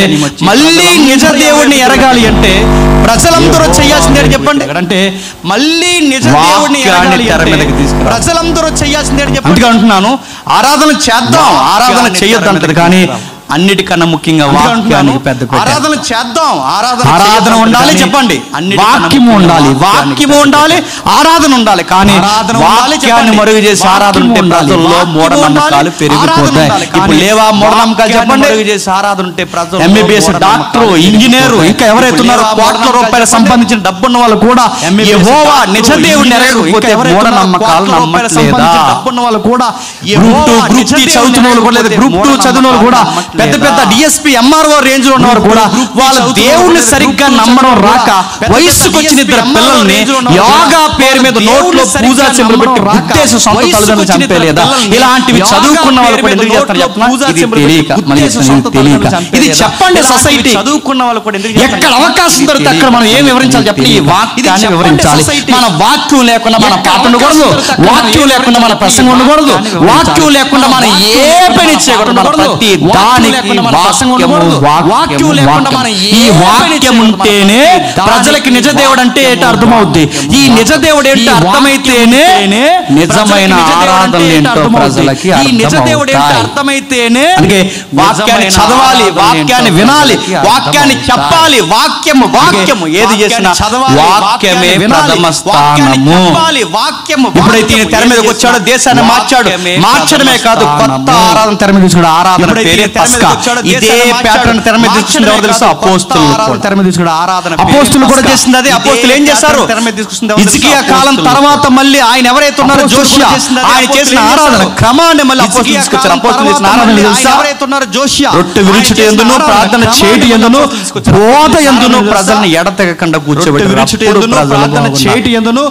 మళ్ళీ నిజ దేవుడిని ఎరగాలి అంటే ప్రజలందరూ చేయాల్సిందే చెప్పండి. అంటే మళ్ళీ నిజ దేవుడిని ప్రజలందరూ చేయాల్సిందే చెప్పండి. అందుకే అంటున్నాను, ఆరాధన చేద్దాం, ఆరాధన చేయొద్దు అంటది, కానీ అన్నిటికన్నా ముఖ్యంగా వాక్యానికి పెద్ద ఆరాధన చేద్దాం. ఆరాధన ఉండాలి, చెప్పండి. వాక్యము ఉండాలి, వాక్యము ఉండాలి, ఆరాధన ఉండాలి. కానీ వాక్యాన్ని మరుగు చేసి ఆరాధన ఉంటే ప్రజల్లో మూఢనమ్మకాలు పెరిగిపోతాయి. ఇప్పుడు లేవా మూఢనమ్మకాలు? చెప్పండి. మరుగు చేసి ఆరాధన ఉంటే ప్రజలు ఎంబీబీఎస్ డాక్టర్, ఇంజనీరు, ఇంకా ఎవరైతే ఉన్నారో కోట్ల రూపాయలు సంపాదించిన డబ్బున్న వాళ్ళు కూడా యెహోవా నిజ దేవుడిని ఎరగకపోతే మూఢనమ్మకాలు నమ్మట్లేదా? డబ్బున్న వాళ్ళు కూడా గ్రూప్ డి చదువుతున్న వాళ్ళు కూడా, లేదా గ్రూప్ 2 చదివిన వాళ్ళు కూడా, పెద్ద పెద్ద డిఎస్పీ ఎంఆర్ఓ రేంజ్ లో ఉన్నవారు కూడా వాళ్ళ దేవుణ్ణి సరిగ్గా నమ్మడం రాక వయస్సుకు వచ్చిన ఇద్దరు పిల్లల్ని యోగా పేరు మీద నోట్లో పూజా సింబల్ పెట్టి గుట్టేసి సొంత తల్లిదండ్రులు చంపేలేదా? ఇలాంటివి చదువుకున్న వాళ్ళు కూడా ఎందుకు చేస్తారు చెప్పండి? ఇది చెప్పండి. సొసైటీ చదువుకున్న వాళ్ళు కూడా ఎక్కడ అవకాశం దొరికితే అక్కడ మనం ఏం వివరించాలి చెప్పండి? ఈ వాక్యాన్ని వివరించాలి. మన వాక్యం లేకుండా మన పాట ఉండకూడదు, వాక్యం లేకుండా మన ప్రసంగం ఉండకూడదు, వాక్యం లేకుండా మనం ఏ పని చేయకూడదు. దాని ఈ వాక్యం ఉంటేనే ప్రజలకి నిజ దేవుడు అంటే ఏంటో అర్థమవుద్ది. ఈ నిజ దేవుడు ఏంటో అర్థమైతేనే నిజమైన ఆరాధన ఏంటో ప్రజలకి అర్థమైతేనే. అందుకే వాక్యాన్ని చదవాలి, వాక్యాన్ని వినాలి, వాక్యాన్ని చెప్పాలి. వాక్యము ఏది చేసినా వాక్యమే ప్రథమ స్థానము. ఎప్పుడైతే తెర మీదకి వచ్చాడో దేశాన్ని మార్చాడు. మార్చడమే కాదు, కొత్త ఆరాధన తెర మీద తీసుకున్నాడు. ఆరాధన పేరే ఇదే ప్యాటర్న్ తెర మీద తీసుకొచ్చింది ఎవరు తెలుసా? అపోస్తులు. తెర మీద తీసుకున్న ఆరాధన అపోస్తులు కూడా చేసింది అదే. అపోస్తులు ఏం చేశారు? తెర మీద తీసుకొచ్చింది హిజ్కియా కాలం తర్వాత మళ్ళీ ఆయన ఎవరైతే ఉన్నారో జోషియా, ఆయన చేసిన ఆరాధన క్రమాన్ని మళ్ళీ అపోస్తులు తీసుకొచ్చారు. అపోస్తులు చేసిన ఆరాధన తెలుసా? ఎవరైతే ఉన్నారో జోషియా రొట్టె విరుచుట యందును ప్రార్థన చేయుట యందును బోధ యందును ప్రజల్ని ఎడతెగకుండా కూర్చోబెట్టారు. ప్రార్థన చేయుట యందును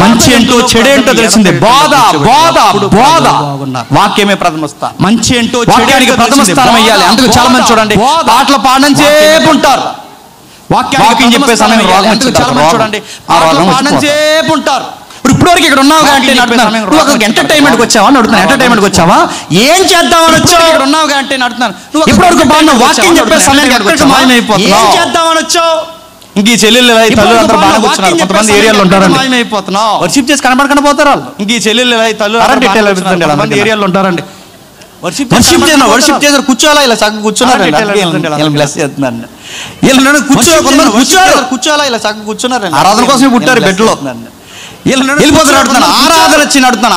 మంచి ఏంటో చెడేంటో తెలిసిందే. బోధ బోధ బోధ వాక్యమే ప్రథమ స్థానం. మంచి ఏంటో వాక్యానికి ప్రథమ స్థానం ఇవ్వాలి. అందుకు చాలా మంది చూడండి పాటలు పాడడం చేపు ఉంటారు, వాక్యం చెప్పే సమయం రోగం చూడండి పాటలు పాడడం చేపు ఉంటారు. ఇప్పుడు వరకు ఇక్కడ ఉన్నావు అంటే నువ్వు ఒక ఎంటర్టైన్మెంట్కి వచ్చావా అని అడుగుతున్నాను. ఎంటర్టైన్మెంట్కి వచ్చావా? ఏం చేద్దామని వచ్చావు? ఇక్కడ ఉన్నావు అంటే అడుగుతున్నాను. ఇప్పుడు వరకు బాగా వాక్యం చెప్పే సమయానికి ఎక్కడికి మాయమైపోతున్నావు? ఏం చేద్దామని వచ్చావు? ఇంక ఈ చెల్లెళ్ళు తల్లులందరూ బాగా కూర్చున్నారు. కొంతమంది ఏరియాలో ఉంటారండి మాయమైపోతున్నావు. వర్షిప్ చేసి కనపడకుండా పోతారు వాళ్ళు. ఇంక ఈ చెల్లెళ్ళు తల్లు ఏరియాలో ఉంటారండి. వర్షిప్ చేశారు కూర్చోాలా ఇలా చక్కగా కూర్చున్నారు. బ్లెస్ చేస్తున్నాను. కూర్చోాలా ఇలా చక్కగా కూర్చున్నారు. ఆరాధన కోసమే పుట్టారు బెడ్లో. వెళ్ళిపోతారు అడుగుతాను. ఆరాధన వచ్చి అడుగుతాను.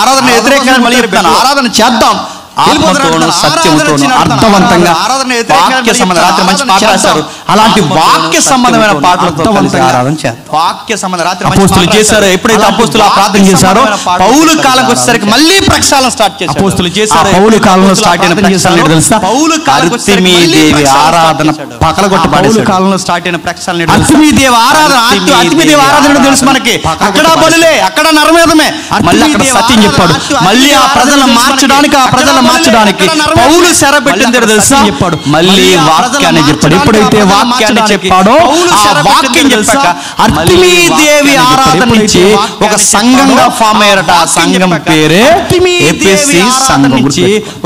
ఆరాధన వ్యతిరేకంగా మళ్ళీ చెప్తాను. ఆరాధన చేద్దాం ఆత్మతోను సత్యముతోను అర్థవంతంగా. వాక్య సంబంధం రాత్రి మంచి పాట రాశారు. అలాంటి వాక్య సంబంధమైన పాటలతో ఆరాధన చేద్దాం. వాక్య సంబంధం రాత్రి అపోస్తులు చేశారు. ఎప్పుడైతే అపోస్తులు ఆ ప్రార్థన చేశారో పౌలు కాలంకి వచ్చేసరికి మళ్ళీ ప్రక్షాళన స్టార్ట్ చేశారు. అపోస్తులు చేశారు. పౌలు కాలంలో స్టార్ట్ అయిన ప్రక్షాళన తెలుసా? పౌలు అర్తిమీదేవి ఆరాధన పగలగొట్టి పౌలు కాలంలో స్టార్ట్ అయిన ప్రక్షాళన అర్తిమీదేవి ఆరాధన. అర్తిమీదేవి ఆరాధన తెలుసు మనకి. అక్కడ బలులే, అక్కడ నరమేధమే, మళ్ళీ అక్కడ సత్యం చెప్పాడు. మళ్ళీ ఆ ప్రజలను మార్చడానికి పౌలు శరబెట్టింది తెలుసా? చెప్పాడు. మళ్ళీ వాక్యాన్ని చెప్పాడు. ఎప్పుడైతే వాక్యాన్ని చెప్పాడో ఆ వాక్యం చెప్పాక అర్తిమీదేవి ఆరాధన నుంచి ఒక సంఘంగా ఫామ్ అయ్యారట. ఆ సంఘం పేరే ఎఫెసీ సంఘం.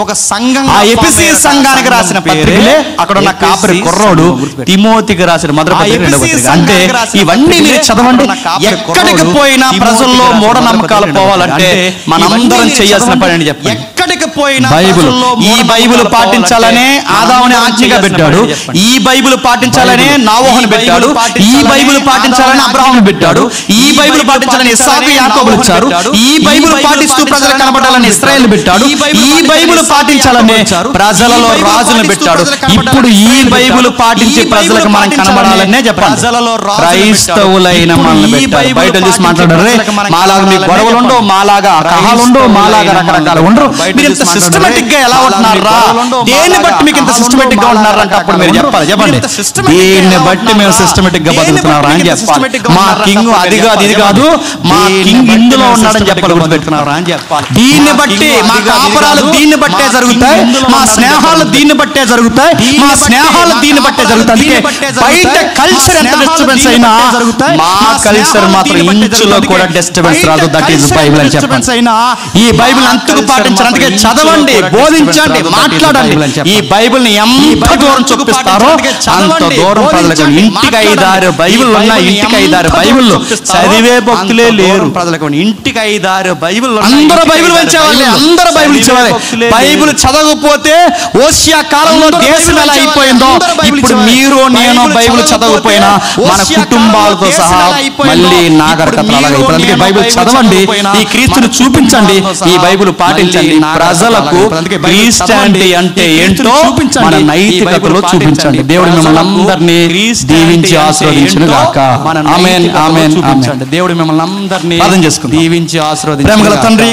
ఒక సంఘం. ఆ ఎఫెసీ సంఘానికి రాసిన పత్రికలే అక్కడ ఉన్న కాపరి కుర్రోడు తిమోతికి రాసిన మొదటి పత్రిక, రెండవ పత్రిక. అంటే ఇవన్నీ మీరు చదవండి. ఎక్కడికి పోయినా ప్రజల్లో మూఢనమ్మకాలు పోవాలంటే మనందరం చేయాల్సిన పని అని చెప్పండి. ఎక్కడికి పోయినా బైబిల్, ఈ బైబిల్ పాటించాలనే ఆదాముని ఆజ్ఞగా పెట్టాడు. ఈ బైబిల్ పాటించాలనే నావోహుని పెట్టాడు. ఈ బైబిల్ పాటించాలని అబ్రహాముని పెట్టాడు. ఈ బైబిల్ పాటించాలని ఇస్సాకు యాకోబులు ఇచ్చారు. ఈ బైబిల్ పాటిస్తూ ప్రజలు కనబడాలని ఇశ్రాయేలు పెట్టాడు. ఈ బైబిల్ పాటించాలనే ప్రజలలో రాజులను పెట్టాడు. ఇప్పుడు ఈ బైబిల్ పాటించే ప్రజలకు మనం కనబడాలనే చెప్పాలి. ప్రజలలో క్రైస్తవులైన మనల్ని పెట్టారు. బయట చూసి మాట్లాడారు, మాలాగా మీ గొడవలు ఉండవు, మాలాగా కహాలు ఉండవు, మాలాగా రకరకాలు ఉండవు. మీరు ఇంత సిస్టమేటిక్ గా ఎలా ఉంటున్నారా? దేన్ని బట్టి మీకు ఇంత సిస్టమేటిక్ గా ఉంటున్నారా అంటే అప్పుడు మీరు చెప్పాలి. చెప్పండి, దీన్ని బట్టి మేము సిస్టమేటిక్ గా బతుకుతున్నారా అని చెప్పాలి. మా కింగ్ అది కాదు ఇది కాదు, మా కింగ్ ఇందులో ఉన్నాడని చెప్పాలి. గుర్తుపెట్టుకున్నారా అని చెప్పాలి. దీన్ని బట్టి మా కాపురాలు దీన్ని బట్టే జరుగుతాయి, మా స్నేహాలు దీన్ని బట్టే జరుగుతాయి, మా స్నేహాలు దీన్ని బట్టే జరుగుతాయి. బయట కల్చర్ ఎంత డిస్టర్బెన్స్ అయినా మా కల్చర్ మాత్రం ఇంచులో కూడా డిస్టర్బెన్స్ రాదు. దట్ ఈస్ బైబిల్ అని చెప్పండి. ఈ బైబిల్ అంతకు పాటించారు. అందుకే చదవండి, బోధించండి, మాట్లాడండి. ఈ బైబిల్ ని ఎంత దూరం చూపిస్తారో అంత దూరం ప్రజలకు. ఇంటికి 5-6 బైబిల్ ఉన్నాయి. ఇంటికి 5-6 బైబిల్ చదివే భక్తులే లేరు ప్రజలకు. ఇంటికి 5-6 బైబిల్, అందరూ బైబిల్ వచ్చేవాళ్ళే, అందరూ బైబిల్ ఇచ్చేవాళ్ళే. బైబిల్ చదవకపోతే ఓషియా కాలంలో దేశం ఎలా అయిపోయిందో ఇప్పుడు మీరు నేను బైబిల్ చదవకపోయినా మన కుటుంబాలతో సహా మళ్ళీ నాగరికతలు అలాగే. అందుకే బైబిల్ చదవండి, ఈ క్రీస్తుని చూపించండి, ఈ బైబిల్ పాటించండి. ప్రజలకు క్రిస్టియానిటీ అంటే ఏంటో మన నైతికతలో చూపించండి. దేవుడు మిమ్మల్ని అందరినీ దీవించి ఆశీర్వదించును గాక. ఆమేన్ ఆమేన్ ఆమేన్. దేవుడు మిమ్మల్ని అందరినీ దీవించి ఆశీర్వదించును గాక. ప్రేమగల తండ్రి